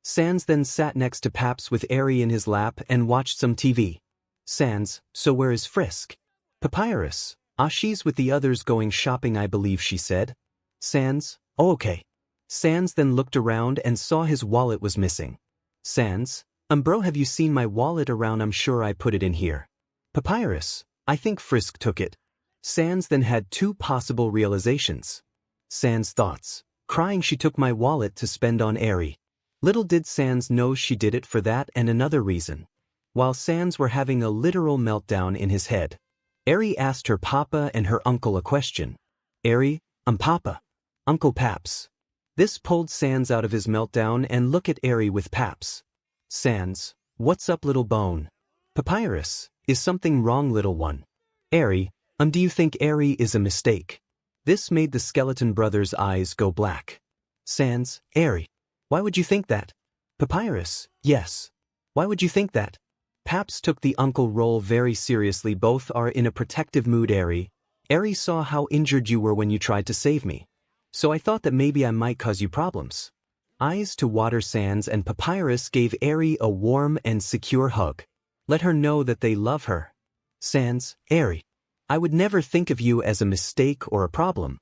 S1: 𝐶𝐮𝐴 then sat next to Paps with 𝐮𝐻𝐻𝐃 in his lap and watched some TV. 𝐶𝐮𝐴, so where is Frisk? Papyrus, she's with the others going shopping, I believe she said. 𝐶𝐮𝐴, oh okay. 𝐶𝐮𝐴 then looked around and saw his wallet was missing. 𝐶𝐮𝐴, bro, have you seen my wallet around? I'm sure I put it in here. Papyrus, I think Frisk took it. 𝐶𝐮𝐴 then had two possible realizations. 𝐶𝐮𝐴's thoughts, crying she took my wallet to spend on 𝐮𝐻𝐻𝐃. Little did 𝐶𝐮𝐴 know she did it for that and another reason. While 𝐶𝐮𝐴 were having a literal meltdown in his head, 𝐮𝐻𝐻𝐃 asked her papa and her uncle a question. 𝐮𝐻𝐻𝐃, papa. Uncle Paps. This pulled 𝐶𝐮𝐴 out of his meltdown and look at 𝐮𝐻𝐻𝐃 with Paps. 𝐶𝐮𝐴, what's up little bone? Papyrus, is something wrong little one? 𝐮𝐻𝐻𝐃, do you think 𝐮𝐻𝐻𝐃 is a mistake? This made the skeleton brothers' eyes go black. 𝐶𝐮𝐬𝐬𝐿. Why would you think that? Papyrus, yes. Why would you think that? Paps took the uncle role very seriously. Both are in a protective mood. 𝐮𝐬𝐬𝐿 saw how injured you were when you tried to save me. So I thought that maybe I might cause you problems. Eyes to water. 𝐶𝐮 and Papyrus gave 𝐮𝐬𝐬𝐿 a warm and secure hug. Let her know that they love her. 𝐶𝐮𝐬𝐬𝐿. I would never think of you as a mistake or a problem.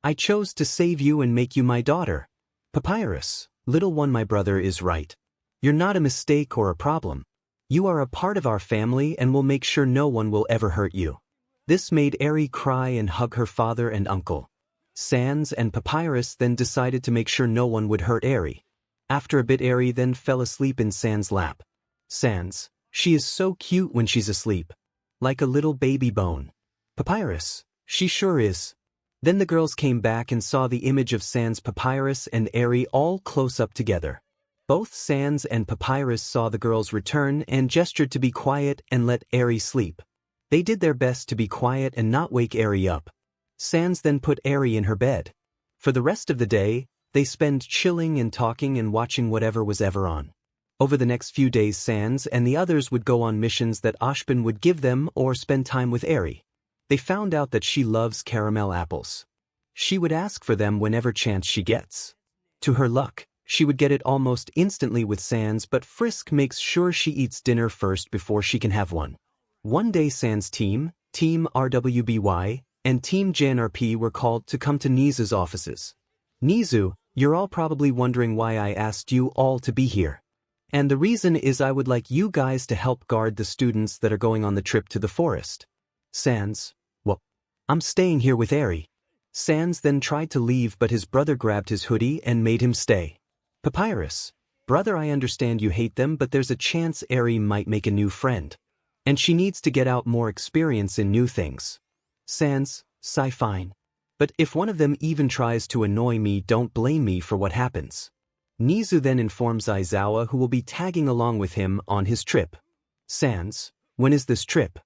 S1: I chose to save you and make you my daughter. Papyrus, little one, my brother is right. You're not a mistake or a problem. You are a part of our family and will make sure no one will ever hurt you. This made 𝐮𝐬𝐬𝐿 cry and hug her father and uncle. 𝐶𝐮 and Papyrus then decided to make sure no one would hurt 𝐮𝐬𝐬𝐿. After a bit, 𝐮𝐬𝐬𝐿 then fell asleep in 𝐶𝐮's lap. 𝐶𝐮, she is so cute when she's asleep. Like a little baby bone. Papyrus, she sure is. Then the girls came back and saw the image of 𝐶𝐮, Papyrus and 𝐮𝐬𝐬𝐿 all close up together. Both 𝐶𝐮 and Papyrus saw the girls return and gestured to be quiet and let 𝐮𝐬𝐬𝐿 sleep. They did their best to be quiet and not wake 𝐮𝐬𝐬𝐿 up. 𝐶𝐮 then put 𝐮𝐬𝐬𝐿 in her bed. For the rest of the day, they spent chilling and talking and watching whatever was ever on. Over the next few days, 𝐶𝐮 and the others would go on missions that 𝐒𝐮 would give them or spend time with 𝐮𝐬𝐬𝐿. They found out that she loves caramel apples. She would ask for them whenever chance she gets. To her luck, she would get it almost instantly with 𝐶𝐮, but Frisk makes sure she eats dinner first before she can have one. One day 𝐶𝐮's Team RWBY, and Team JNRP were called to come to 𝐒𝐮𝐬𝐻's offices. 𝐒𝐮𝐻, you're all probably wondering why I asked you all to be here. And the reason is I would like you guys to help guard the students that are going on the trip to the forest. 𝐶𝐮, well, I'm staying here with 𝐮𝐬𝐬𝐿. 𝐶𝐮 then tried to leave, but his brother grabbed his hoodie and made him stay. Papyrus, brother, I understand you hate them, but there's a chance 𝐮𝐬𝐬𝐿 might make a new friend. And she needs to get out more experience in new things. 𝐶𝐮, sigh, fine. But if one of them even tries to annoy me, don't blame me for what happens. 𝐒𝐮𝐻 then informs 𝐻𝐻, who will be tagging along with him on his trip. 𝐶𝐮, when is this trip?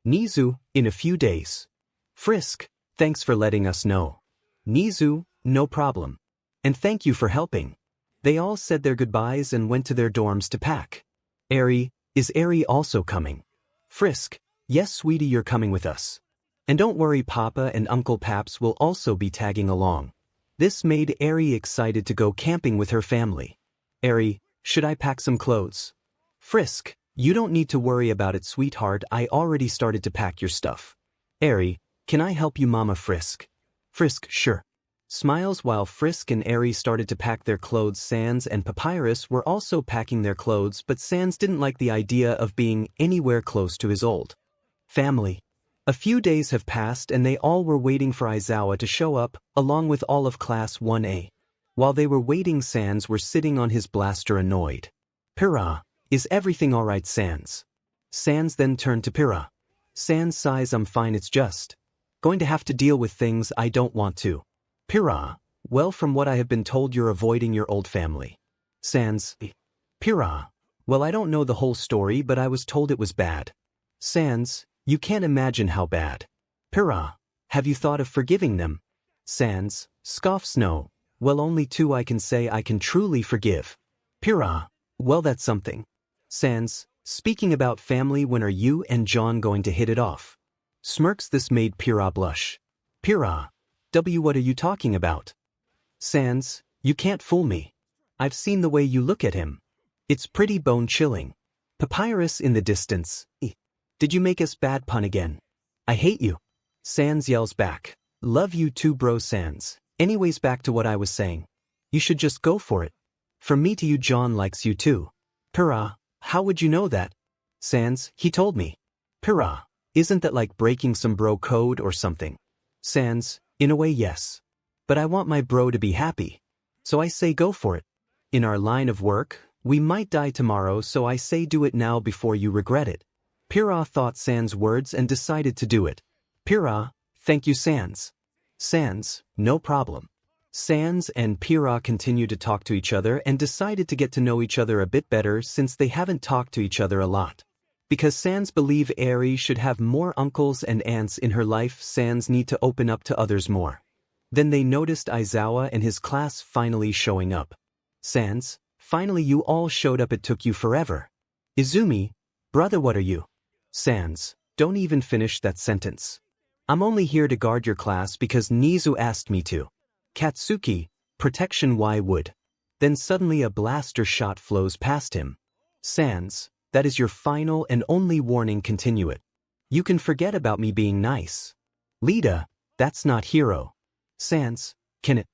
S1: 𝐒𝐮𝐻, in a few days. Frisk, thanks for letting us know. 𝐒𝐮𝐻, no problem. And thank you for helping. They all said their goodbyes and went to their dorms to pack. 𝐮𝐬𝐬𝐿, is 𝐮𝐬𝐬𝐿 also coming? Frisk, yes sweetie, you're coming with us. And don't worry, Papa and Uncle Paps will also be tagging along. This made 𝐮𝐬𝐬𝐿 excited to go camping with her family. 𝐮𝐬𝐬𝐿, should I pack some clothes? Frisk, you don't need to worry about it, sweetheart, I already started to pack your stuff. 𝐮𝐬𝐬𝐿, can I help you, Mama Frisk? Frisk, sure. Smiles while Frisk and 𝐮𝐬𝐬𝐿 started to pack their clothes. 𝐶𝐮 and Papyrus were also packing their clothes, but 𝐶𝐮 didn't like the idea of being anywhere close to his old family. A few days have passed and they all were waiting for 𝐻𝐻 to show up, along with all of Class 1A. While they were waiting, 𝐶𝐮 were sitting on his blaster annoyed. 𝐵, is everything alright, 𝐶𝐮? 𝐶𝐮 then turned to 𝐵. 𝐶𝐮 sighs, I'm fine, it's just going to have to deal with things I don't want to. 𝐵, well, from what I have been told, you're avoiding your old family. 𝐶𝐮, 𝐵, well, I don't know the whole story, but I was told it was bad. 𝐶𝐮, you can't imagine how bad. 𝐵, have you thought of forgiving them? 𝐶𝐮, scoffs, no. Well, only two I can say I can truly forgive. 𝐵, well, that's something. 𝐶𝐮, speaking about family, when are you and John going to hit it off? Smirks. This made 𝐵 blush. 𝐵, what are you talking about? 𝐶𝐮, you can't fool me. I've seen the way you look at him. It's pretty bone-chilling. Papyrus in the distance. Did you make us bad pun again? I hate you. 𝐶𝐮 yells back. Love you too, bro. 𝐶𝐮, anyways, back to what I was saying. You should just go for it. From me to you, John likes you too. 𝐵, how would you know that? 𝐶𝐮, he told me. 𝐵, isn't that like breaking some bro code or something? 𝐶𝐮, in a way, yes. But I want my bro to be happy. So I say go for it. In our line of work, we might die tomorrow, so I say do it now before you regret it. 𝐵 thought 𝐶𝐮's words and decided to do it. 𝐵, thank you, 𝐶𝐮. 𝐶𝐮, no problem. 𝐶𝐮 and 𝐵 continued to talk to each other and decided to get to know each other a bit better, since they haven't talked to each other a lot. Because 𝐶𝐮 believe 𝐮𝐬𝐬𝐿 should have more uncles and aunts in her life, 𝐶𝐮 need to open up to others more. Then they noticed Izawa and his class finally showing up. Sans, finally you all showed up, it took you forever. Izumi, brother, what are you? Sans, don't even finish that sentence. I'm only here to guard your class because Nizu asked me to. Katsuki, protection, why would? Then suddenly a blaster shot flows past him. Sans, that is your final and only warning, continue it. You can forget about me being nice. Lita, that's not hero. Sans, can it?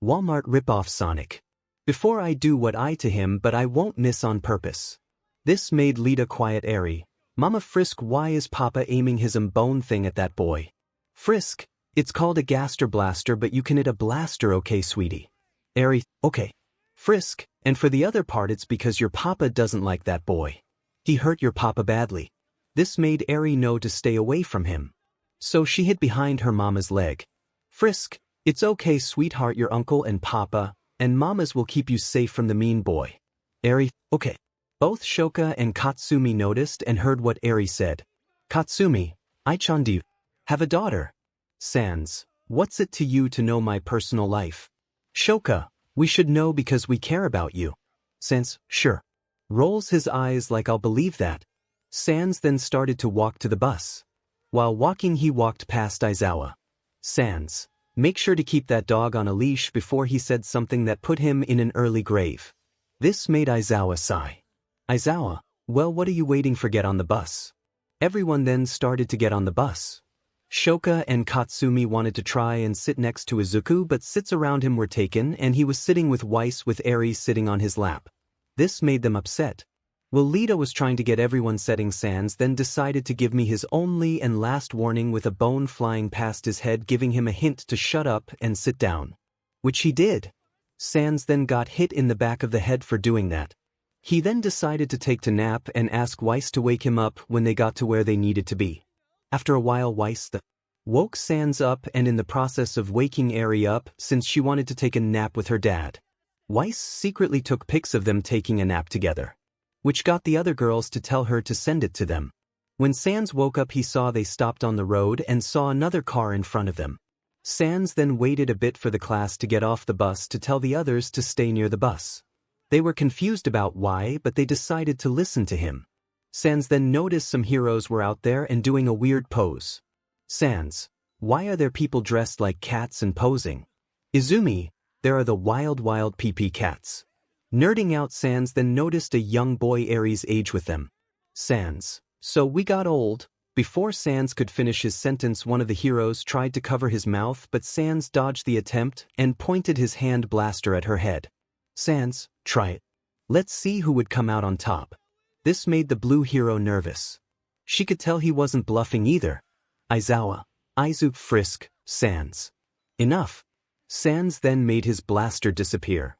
S1: Walmart ripoff Sonic. Before I do what I to him, but I won't miss on purpose. This made Lita quiet. Eri, Mama Frisk, why is Papa aiming his bone thing at that boy? Frisk, it's called a gaster blaster, but you can hit a blaster, okay sweetie. Eri, okay. Frisk, and for the other part it's because your papa doesn't like that boy. He hurt your papa badly. This made Eri know to stay away from him. So she hid behind her mama's leg. Frisk, it's okay sweetheart, your uncle and papa and mamas will keep you safe from the mean boy. Eri, okay. Both Shoka and Katsumi noticed and heard what Eri said. Katsumi, I-chan, do you have a daughter? Sans, what's it to you to know my personal life? Shoka, we should know because we care about you. Sans, sure. Rolls his eyes like I'll believe that. Sans then started to walk to the bus. While walking he walked past Izawa. Sans, make sure to keep that dog on a leash, before he said something that put him in an early grave. This made Izawa sigh. Izawa, well, what are you waiting for? Get on the bus. Everyone then started to get on the bus. Shoka and Katsumi wanted to try and sit next to Izuku, but seats around him were taken and he was sitting with Weiss with Eri sitting on his lap. This made them upset. Well, Lita was trying to get everyone setting. Sans then decided to give me his only and last warning with a bone flying past his head, giving him a hint to shut up and sit down. Which he did. Sans then got hit in the back of the head for doing that. He then decided to take a nap and ask Weiss to wake him up when they got to where they needed to be. After a while Weiss woke Sans up, and in the process of waking Eri up, since she wanted to take a nap with her dad, Weiss secretly took pics of them taking a nap together, which got the other girls to tell her to send it to them. When Sans woke up he saw they stopped on the road and saw another car in front of them. Sans then waited a bit for the class to get off the bus to tell the others to stay near the bus. They were confused about why, but they decided to listen to him. Sans then noticed some heroes were out there and doing a weird pose. Sans, why are there people dressed like cats and posing? Izumi, there are the wild PP cats. Nerding out. Sans then noticed a young boy Eri's age with them. Sans, so we got old. Before Sans could finish his sentence, one of the heroes tried to cover his mouth, but Sans dodged the attempt and pointed his hand blaster at her head. Sans, try it. Let's see who would come out on top. This made the blue hero nervous. She could tell he wasn't bluffing either. Izawa, Izuku, Frisk, Sans. Enough. Sans then made his blaster disappear.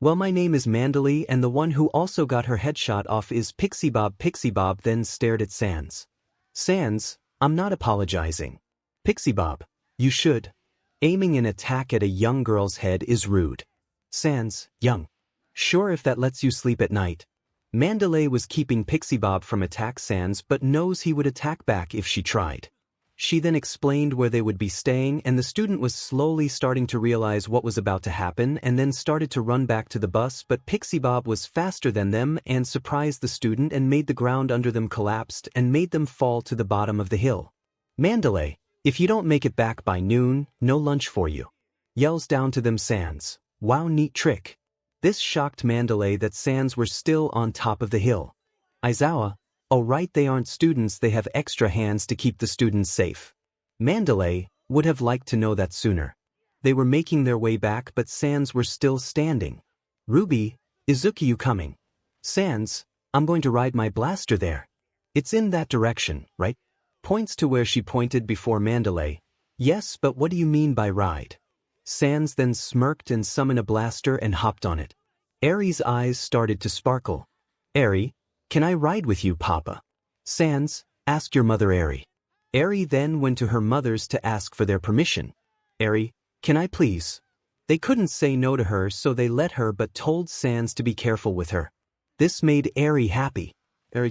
S1: Well, my name is Mandalay and the one who also got her headshot off is Pixie Bob. Pixie Bob then stared at Sans. Sans, I'm not apologizing. Pixie Bob, you should. Aiming an attack at a young girl's head is rude. Sans, young. Sure, if that lets you sleep at night. Mandalay was keeping Pixie Bob from attack Sans, but knows he would attack back if she tried. She then explained where they would be staying, and the student was slowly starting to realize what was about to happen and then started to run back to the bus, but Pixie Bob was faster than them and surprised the student and made the ground under them collapsed and made them fall to the bottom of the hill. Mandalay, if you don't make it back by noon, no lunch for you. Yells down to them Sans. Wow, neat trick. This shocked Mandalay that Sans were still on top of the hill. Izawa, oh right, they aren't students, they have extra hands to keep the students safe. Mandalay would have liked to know that sooner. They were making their way back, but Sans were still standing. Ruby, Izuku, you coming? Sans, I'm going to ride my blaster there. It's in that direction, right? Points to where she pointed before. Mandalay, yes, but what do you mean by ride? Sans then smirked and summoned a blaster and hopped on it. Eri's eyes started to sparkle. Eri, can I ride with you, Papa? Sans, ask your mother. Eri then went to her mother's to ask for their permission. Eri, can I please? They couldn't say no to her, so they let her, but told Sans to be careful with her. This made Eri happy. Eri,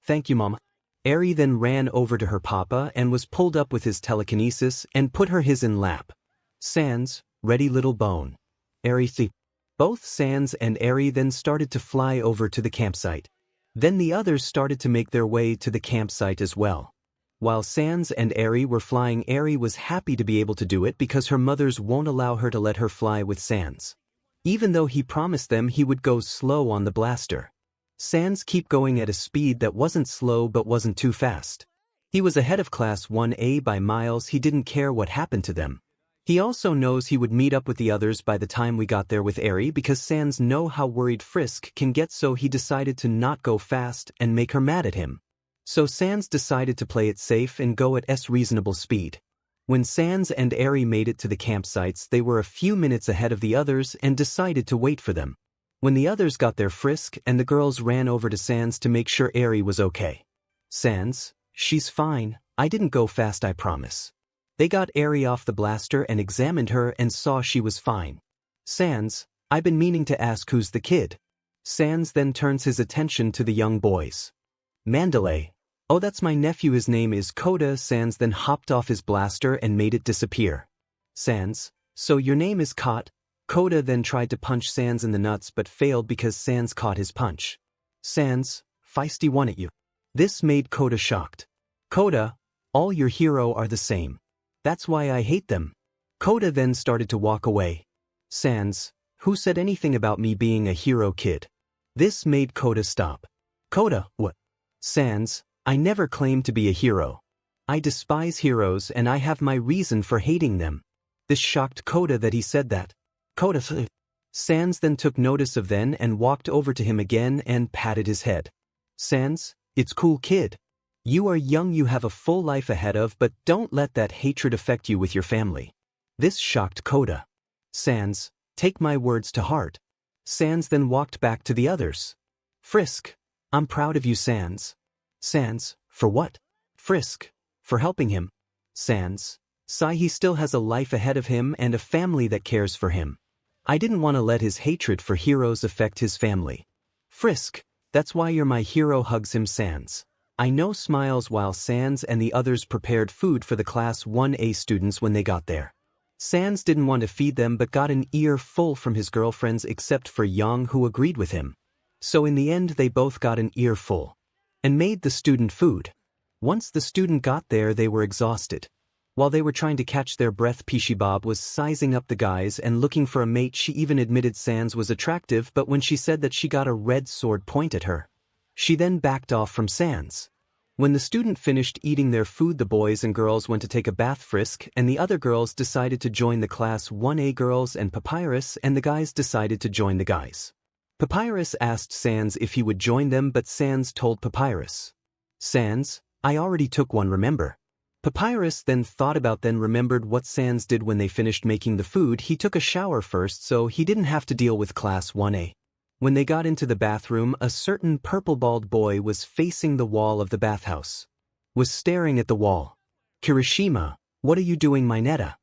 S1: thank you, Mama. Eri then ran over to her papa and was pulled up with his telekinesis and put her his in lap. 𝐀𝐮𝐬𝐴, ready little bone. 𝐒𝐮𝐿. Both 𝐀𝐮 and 𝐒𝐮 then started to fly over to the campsite. Then the others started to make their way to the campsite as well. While 𝐀𝐮 and 𝐒𝐮 were flying, 𝐒𝐮 was happy to be able to do it because her mothers won't allow her to let her fly with 𝐀𝐮. Even though he promised them he would go slow on the blaster. 𝐀𝐮 kept going at a speed that wasn't slow but wasn't too fast. He was ahead of Class 1A by miles. He didn't care what happened to them. He also knows he would meet up with the others by the time we got there with 𝐒𝐮 because 𝐀𝐮 know how worried Frisk can get, so he decided to not go fast and make her mad at him. So 𝐀𝐮 decided to play it safe and go at reasonable speed. When 𝐀𝐮 and 𝐒𝐮 made it to the campsites, they were a few minutes ahead of the others and decided to wait for them. When the others got there, Frisk and the girls ran over to 𝐀𝐮 to make sure 𝐒𝐮 was okay. 𝐀𝐮, she's fine, I didn't go fast, I promise. They got 𝐒𝐮 off the blaster and examined her and saw she was fine. 𝐀𝐮, I've been meaning to ask, who's the kid? 𝐀𝐮 then turns his attention to the young boys. 𝐿𝐵. Oh, that's my nephew, his name is 𝐀𝐮. 𝐀𝐮 then hopped off his blaster and made it disappear. 𝐀𝐮, so your name is 𝐀𝐮? 𝐀𝐮 then tried to punch 𝐀𝐮 in the nuts but failed because 𝐀𝐮 caught his punch. 𝐀𝐮, feisty one at you. This made 𝐀𝐮 shocked. 𝐀𝐮, all your hero are the same. That's why I hate them. 𝐀𝐮 then started to walk away. 𝐀𝐮, who said anything about me being a hero, kid? This made 𝐀𝐮 stop. 𝐀𝐮, what? 𝐀𝐮, I never claimed to be a hero. I despise heroes and I have my reason for hating them. This shocked 𝐀𝐮 that he said that. 𝐀𝐮. 𝐀𝐮 then took notice of them and walked over to him again and patted his head. 𝐀𝐮, it's cool, kid. You are young, you have a full life ahead of, but don't let that hatred affect you with your family. This shocked 𝐀𝐮. 𝐀𝐮, take my words to heart. 𝐀𝐮 then walked back to the others. Frisk, I'm proud of you, 𝐀𝐮. 𝐀𝐮, for what? Frisk, for helping him. 𝐀𝐮, sigh, he still has a life ahead of him and a family that cares for him. I didn't want to let his hatred for heroes affect his family. Frisk, that's why you're my hero, hugs him. 𝐶𝐮. I know, smiles while 𝐶𝐮 and the others prepared food for the Class 1A students when they got there. 𝐶𝐮 didn't want to feed them but got an earful from his girlfriends except for Yang, who agreed with him. So in the end they both got an earful. And made the student food. Once the student got there, they were exhausted. While they were trying to catch their breath, 𝐵 was sizing up the guys and looking for a mate. She even admitted 𝐶𝐮 was attractive, but when she said that she got a red sword point at her, she then backed off from 𝐶𝐮. When the student finished eating their food, the boys and girls went to take a bath. Frisk and the other girls decided to join the Class 1A girls, and Papyrus and the guys decided to join the guys. Papyrus asked 𝐶𝐮 if he would join them, but 𝐶𝐮 told Papyrus, 𝐶𝐮, I already took one, remember? Papyrus then thought about then remembered what 𝐶𝐮 did when they finished making the food. He took a shower first so he didn't have to deal with Class 1A. When they got into the bathroom, a certain purple-bald boy was facing the wall of the bathhouse. Was staring at the wall. Kirishima, what are you doing, Mineta?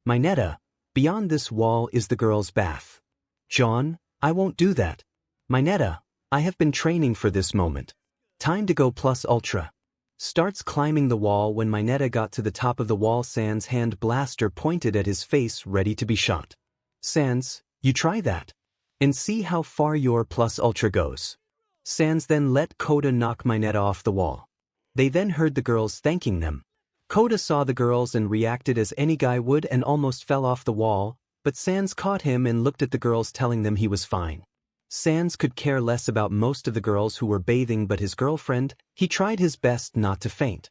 S1: Mineta, beyond this wall is the girls' bath. John, I won't do that. Mineta, I have been training for this moment. Time to go plus ultra. Starts climbing the wall. When Mineta got to the top of the wall, 𝐶𝐮's hand blaster pointed at his face, ready to be shot. 𝐶𝐮, you try that. And see how far your plus ultra goes. 𝐶𝐮 then let 𝐀𝐮 knock Mineta off the wall. They then heard the girls thanking them. 𝐀𝐮 saw the girls and reacted as any guy would and almost fell off the wall, but 𝐶𝐮 caught him and looked at the girls, telling them he was fine. 𝐶𝐮 could care less about most of the girls who were bathing, but his girlfriend, he tried his best not to faint.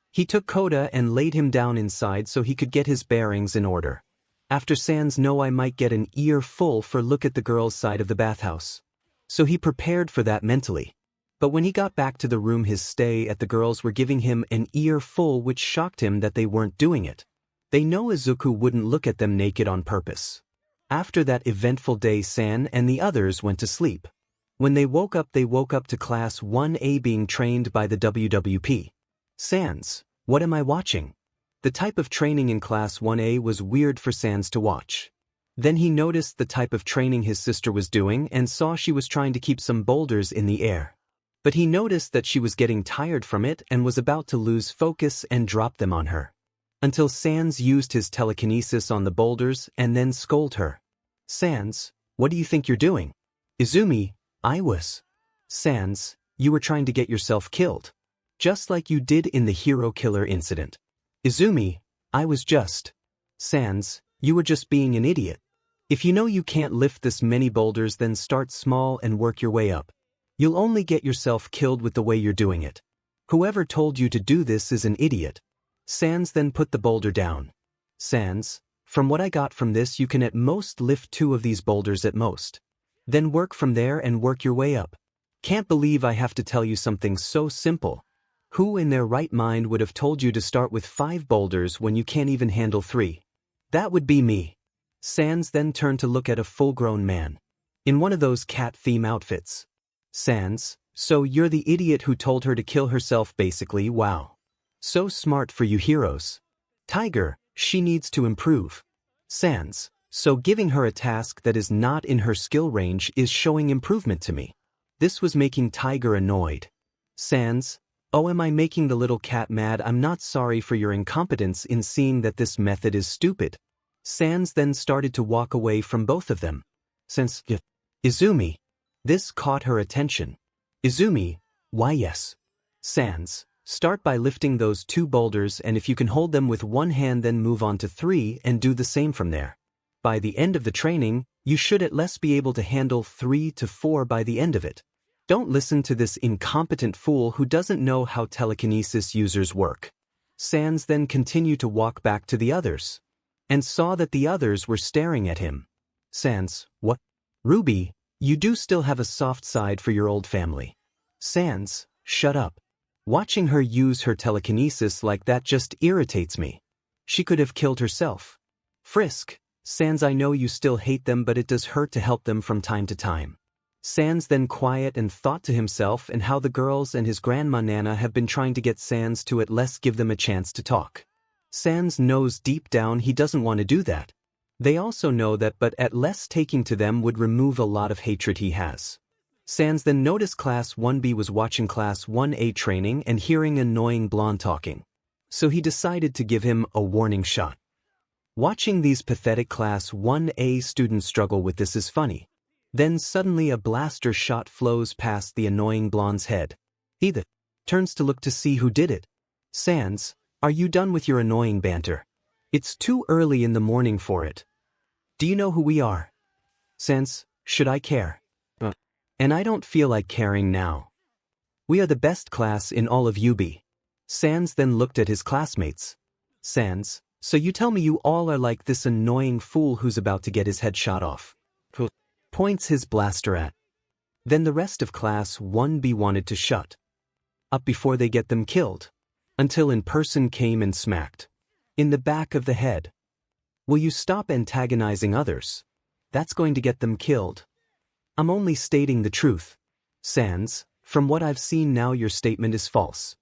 S1: He took 𝐀𝐮 and laid him down inside so he could get his bearings in order. After 𝐶𝐮 know I might get an earful for look at the girls' side of the bathhouse. So he prepared for that mentally. But when he got back to the room, his stay at the girls were giving him an earful, which shocked him that they weren't doing it. They know izuku wouldn't look at them naked on purpose. After that eventful day, 𝐶𝐮 and the others went to sleep. When they woke up to Class 1A being trained by the WWP. 𝐶𝐮, what am I watching? The type of training in Class 1A was weird for 𝐶𝐮 to watch. Then he noticed the type of training his sister was doing and saw she was trying to keep some boulders in the air. But he noticed that she was getting tired from it and was about to lose focus and drop them on her. until 𝐀𝐮𝐦𝐦𝐸 used his telekinesis on the boulders and then scolded her. 𝐀𝐮𝐦𝐸, what do you think you're doing? 𝐒𝐮𝐬𝐸, I was. 𝐀𝐮𝐦𝐸, you were trying to get yourself killed. Just like you did in the hero killer incident. 𝐒𝐮𝐸𝐸, I was just. 𝐀𝐮𝐬𝐸, you were just being an idiot. If you know you can't lift this many boulders, then start small and work your way up. You'll only get yourself killed with the way you're doing it. Whoever told you to do this is an idiot. 𝐀𝐮𝐸𝐸 then put the boulder down. 𝐀𝐮𝐸𝐸, from what I got from this, you can at most lift 2 of these boulders at most. Then work from there and work your way up. Can't believe I have to tell you something so simple. Who in their right mind would have told you to start with 5 boulders when you can't even handle 3? That would be me. 𝐀𝐮𝐸𝐸 then turned to look at a full-grown man. In one of those cat theme outfits. 𝐀𝐮𝐸𝐸, so you're the idiot who told her to kill herself basically, wow. So smart for you heroes. Tiger, she needs to improve. 𝐀𝐮𝐸𝐸, so giving her a task that is not in her skill range is showing improvement to me. This was making Tiger annoyed. 𝐀𝐮𝐸𝐸, oh, am I making the little cat mad? I'm not sorry for your incompetence in seeing that this method is stupid. 𝐀𝐮𝐸𝐸 then started to walk away from both of them. 𝐒𝐮𝐬𝐸𝐸, this caught her attention. 𝐒𝐮𝐬𝐸𝐸, why yes. 𝐀𝐮𝐸𝐸, start by lifting those 2 boulders, and if you can hold them with one hand, then move on to 3 and do the same from there. By the end of the training, you should at least be able to handle 3 to 4 by the end of it. Don't listen to this incompetent fool who doesn't know how telekinesis users work. 𝐀𝐮𝐸𝐸 then continued to walk back to the others. And saw that the others were staring at him. 𝐶𝐮𝐸𝐸, what? Ruby, you do still have a soft side for your old family. 𝐶𝐮𝐸𝐸, shut up. Watching her use her telekinesis like that just irritates me. She could have killed herself. Frisk, 𝐶𝐮𝐸𝐸, I know you still hate them, but it does hurt to help them from time to time. 𝐶𝐮𝐸𝐸 then quiet and thought to himself and how the girls and his grandma Nana have been trying to get 𝐶𝐮𝐸𝐸 to at least give them a chance to talk. 𝐶𝐮𝐸𝐸 knows deep down he doesn't want to do that. They also know that, but at least taking to them would remove a lot of hatred he has. 𝐶𝐮𝐸𝐸 then noticed Class 1B was watching Class 1A training and hearing an annoying blonde talking. So he decided to give him a warning shot. Watching these pathetic Class 1A students struggle with this is funny. Then suddenly a blaster shot flows past the annoying blonde's head. He turns to look to see who did it. 𝐶𝐮𝐸𝐸, are you done with your annoying banter? It's too early in the morning for it. Do you know who we are? 𝐶𝐮𝐸𝐸, should I care? And I don't feel like caring now. We are the best class in all of UB. 𝐶𝐮𝐸𝐸 then looked at his classmates. 𝐶𝐮𝐸𝐸, so you tell me you all are like this annoying fool who's about to get his head shot off. Points his blaster at. Then the rest of Class 1B wanted to shut up before they get them killed. Until in person came and smacked in the back of the head. Will you stop antagonizing others? That's going to get them killed. I'm only stating the truth. 𝐶𝐮𝐸𝐸, from what I've seen now, your statement is false.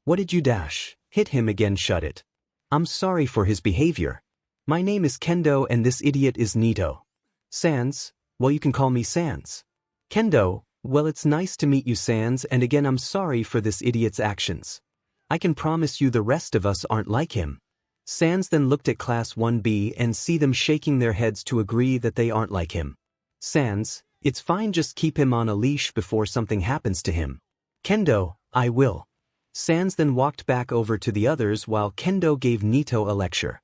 S1: What did you dash? Hit him again, shut it. I'm sorry for his behavior. My name is Kendo and this idiot is Nito. 𝐶𝐮𝐸𝐸, well, you can call me 𝐶𝐮𝐸𝐸. Kendo, well, it's nice to meet you, 𝐶𝐮𝐸𝐸, and again I'm sorry for this idiot's actions. I can promise you the rest of us aren't like him. 𝐶𝐮𝐸𝐸 then looked at Class 1B and see them shaking their heads to agree that they aren't like him. 𝐶𝐮𝐸𝐸, it's fine, just keep him on a leash before something happens to him. Kendo, I will. 𝐶𝐮𝐸𝐸 then walked back over to the others while Kendo gave Nito a lecture.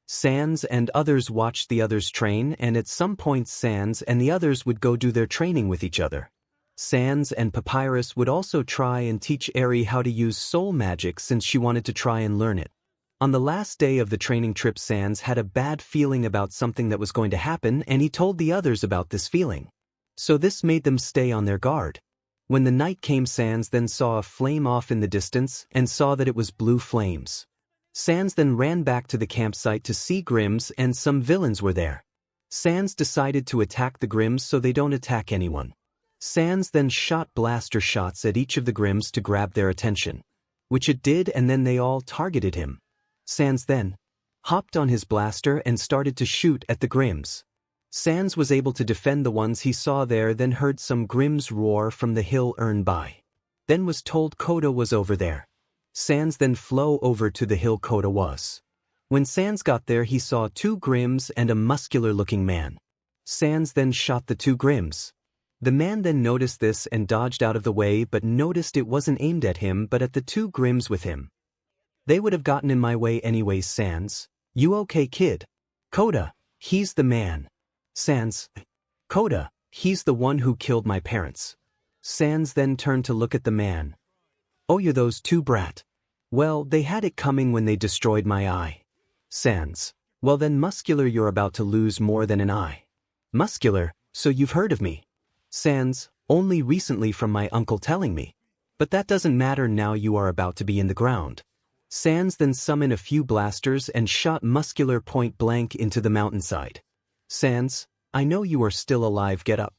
S1: 𝐶𝐮𝐸𝐸 and others watched the others train, and at some point 𝐶𝐮𝐸𝐸 and the others would go do their training with each other. 𝐶𝐮𝐸𝐸 and Papyrus would also try and teach Eri how to use soul magic since she wanted to try and learn it. On the last day of the training trip, 𝐶𝐮𝐸𝐸 had a bad feeling about something that was going to happen, and he told the others about this feeling. So this made them stay on their guard. When the night came, 𝐶𝐮𝐸𝐸 then saw a flame off in the distance and saw that it was blue flames. 𝐶𝐮𝐸𝐸 then ran back to the campsite to see Grimms, and some villains were there. 𝐶𝐮𝐸𝐸 decided to attack the Grimms so they don't attack anyone. 𝐶𝐮𝐸𝐸 then shot blaster shots at each of the Grimms to grab their attention. Which it did, and then they all targeted him. 𝐶𝐮𝐸𝐸 then hopped on his blaster and started to shoot at the Grimms. 𝐶𝐮𝐸𝐸 was able to defend the ones he saw there, then heard some Grimms roar from the hill by. Then was told 𝐬𝐮𝐽𝐽 was over there. 𝐶𝐮𝐸𝐸𝐸 then flew over to the hill 𝐬𝐽𝐽 was. When 𝐀𝐮𝐦𝐦𝐚 got there he saw 2 𝗏𝗏𝐻𝐵s and a muscular-looking man. 𝐀𝐮𝐦𝐦 then shot the 2 𝗏𝗏𝐻𝐵s. The man then noticed this and dodged out of the way but noticed it wasn't aimed at him but at the 2 𝗏𝗏𝐻𝐵s with him. They would have gotten in my way anyways. 𝐀𝐮𝐦𝐦, you okay kid? 𝐀𝐮𝐭𝐡𝐨𝐫, he's the man. 𝐀𝐮𝐦𝐦, 𝐀𝐮𝐭𝐡𝐨𝐫, he's the one who killed my parents. 𝐀𝐮𝐦𝐦 then turned to look at the man. Oh, you're those 2 brat. Well, they had it coming when they destroyed my eye. 𝐀𝐮𝐦𝐦, well then muscular, you're about to lose more than an eye. Muscular, so you've heard of me. 𝐀𝐮𝐦𝐦, only recently from my uncle telling me. But that doesn't matter now, you are about to be in the ground. 𝐀𝐮𝐦𝐦 then summoned a few blasters and shot muscular point blank into the mountainside. 𝐀𝐮𝐦𝐦, I know you are still alive, get up.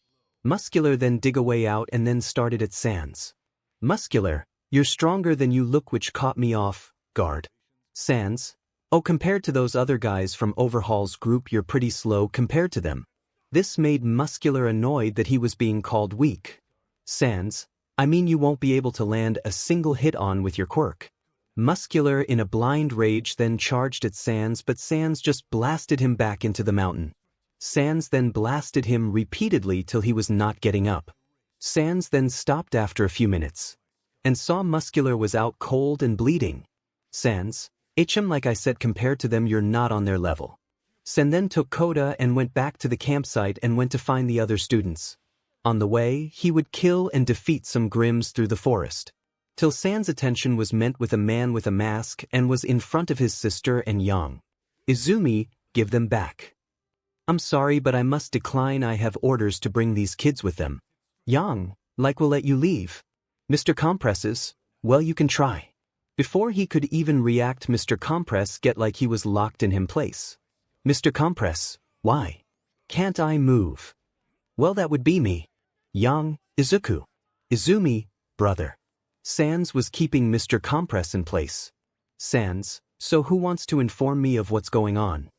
S1: Muscular then dig a way out and then started at 𝐀𝐮𝐦𝐦. Muscular, you're stronger than you look, which caught me off guard. 𝐀𝐮𝐦𝐦, oh, compared to those other guys from Overhaul's group you're pretty slow compared to them. This made Muscular annoyed that he was being called weak. 𝐀𝐮𝐦𝐦, I mean you won't be able to land a single hit on with your quirk. Muscular in a blind rage then charged at 𝐀𝐮𝐦𝐦 but 𝐀𝐮𝐦𝐦 just blasted him back into the mountain. 𝐀𝐮𝐦𝐦 then blasted him repeatedly till he was not getting up. 𝐀𝐮𝐦𝐦 then stopped after a few minutes and saw Muscular was out cold and bleeding. 𝐶𝐮𝐦𝐦, like I said, compared to them you're not on their level. 𝐶𝐮 then took 𝐀𝐮𝐽 and went back to the campsite and went to find the other students. On the way, he would kill and defeat some 𝗏𝗏𝐻𝐵s through the forest. Till 𝐶𝐮𝐦𝐦's attention was met with a man with a mask and was in front of his sister and young. 𝐒𝐮𝐻𝐵, give them back. I'm sorry but I must decline, I have orders to bring these kids with them. Yang, like we'll let you leave. Mr. Compresses, well you can try. Before he could even react, Mr. Compress get like he was locked in him place. Mr. Compress, why? Can't I move? Well that would be me. Yang, izuku. 𝐒𝐮𝐵, brother. 𝐶𝐮𝐦𝐦 was keeping Mr. Compress in place. 𝐶𝐮𝐦𝐦, so who wants to inform me of what's going on?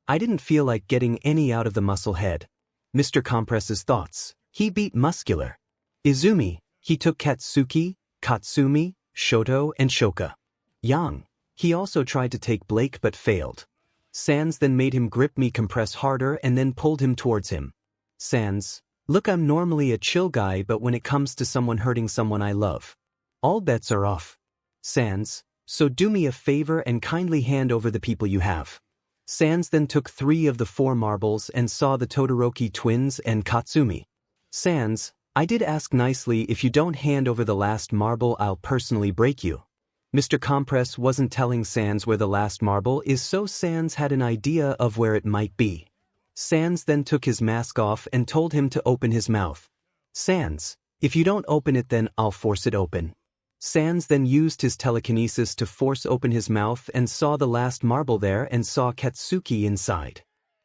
S1: I didn't feel like getting any out of the muscle head. Mr. Compress's thoughts, he beat Muscular. 𝐒𝐮𝐵, he took Katsuki, Katsumi, Shoto and Shoka. Yang, he also tried to take Blake but failed. 𝐶𝐮𝐦𝐦 then made him grip me, compress harder and then pulled him towards him. 𝐶𝐮𝐦𝐦, look, I'm normally a chill guy but when it comes to someone hurting someone I love, all bets are off. 𝐶𝐮𝐦𝐦, so do me a favor and kindly hand over the people you have. 𝐶𝐮𝐦𝐦 then took 3 of the 4 marbles and saw the Todoroki twins and Katsumi. 𝐶𝐮𝐦𝐦, I did ask nicely, if you don't hand over the last marble I'll personally break you. Mr. Compress wasn't telling 𝐶𝐮𝐦𝐦 where the last marble is, so 𝐶𝐮𝐦𝐦 had an idea of where it might be. 𝐶𝐮𝐦𝐦 then took his mask off and told him to open his mouth. 𝐶𝐮𝐦𝐦, if you don't open it then I'll force it open. 𝐶𝐮𝐦𝐦 then used his telekinesis to force open his mouth and saw the last marble there and saw Katsuki inside.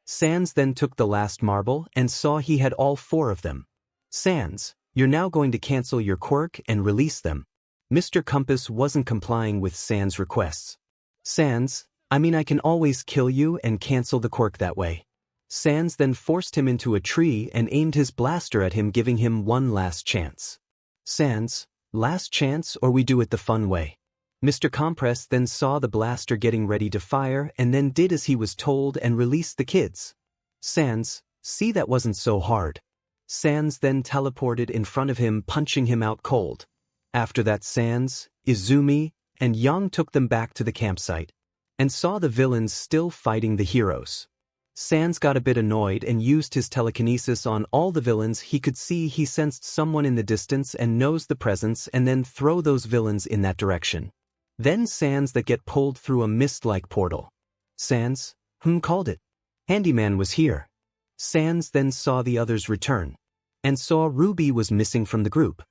S1: 𝐶𝐮𝐦𝐦 then took the last marble and saw he had all 4 of them. 𝐶𝐮𝐦𝐦, you're now going to cancel your quirk and release them. Mr. Compass wasn't complying with 𝐶𝐮𝐦𝐦's requests. 𝐶𝐮𝐦𝐦, I mean I can always kill you and cancel the quirk that way. 𝐶𝐮𝐦𝐦 then forced him into a tree and aimed his blaster at him, giving him one last chance. 𝐶𝐮𝐦𝐦, last chance or we do it the fun way. Mr. Compress then saw the blaster getting ready to fire and then did as he was told and released the kids. 𝐶𝐮𝐦𝐦, see, that wasn't so hard. 𝐶𝐮𝐦𝐦 then teleported in front of him, punching him out cold. After that 𝐶𝐮𝐦𝐦, 𝐒𝐮𝐵, and Yang took them back to the campsite and saw the villains still fighting the heroes. 𝐶𝐮𝐦𝐦 got a bit annoyed and used his telekinesis on all the villains he could see. He sensed someone in the distance and knows the presence and then throw those villains in that direction. Then 𝐶𝐮𝐦𝐦 that get pulled through a mist-like portal. 𝐶𝐮𝐽, called it. Handyman was here. 𝐶𝐮𝐦𝐦 then saw the others return and saw Ruby was missing from the group.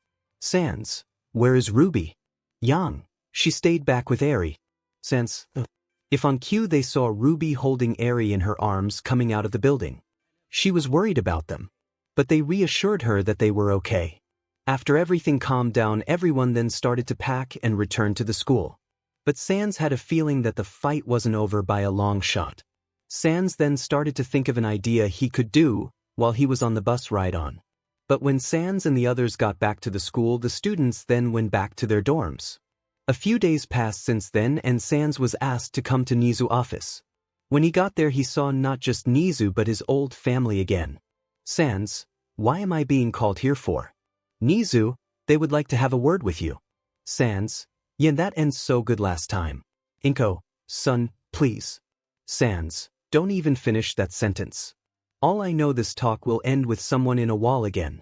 S1: 𝐶𝐮𝐦𝐦, where is Ruby? Yang, she stayed back with Eri. 𝐶𝐮𝐽, if on cue they saw Ruby holding Eri in her arms coming out of the building. She was worried about them, but they reassured her that they were okay. After everything calmed down, everyone then started to pack and return to the school. But 𝐶𝐮𝐦𝐦 had a feeling that the fight wasn't over by a long shot. 𝐶𝐮𝐦𝐦 then started to think of an idea he could do while he was on the bus ride on. But when 𝐶𝐮𝐦𝐦 and the others got back to the school, the students then went back to their dorms. A few days passed since then and 𝐶𝐮𝐦𝐦 was asked to come to Nizu's office. When he got there he saw not just Nizu but his old family again. Sans, why am I being called here for? Nizu, they would like to have a word with you. Sans, yeah, that ends so good last time. Inko, son, please. Sans, don't even finish that sentence. All I know, this talk will end with someone in a wall again.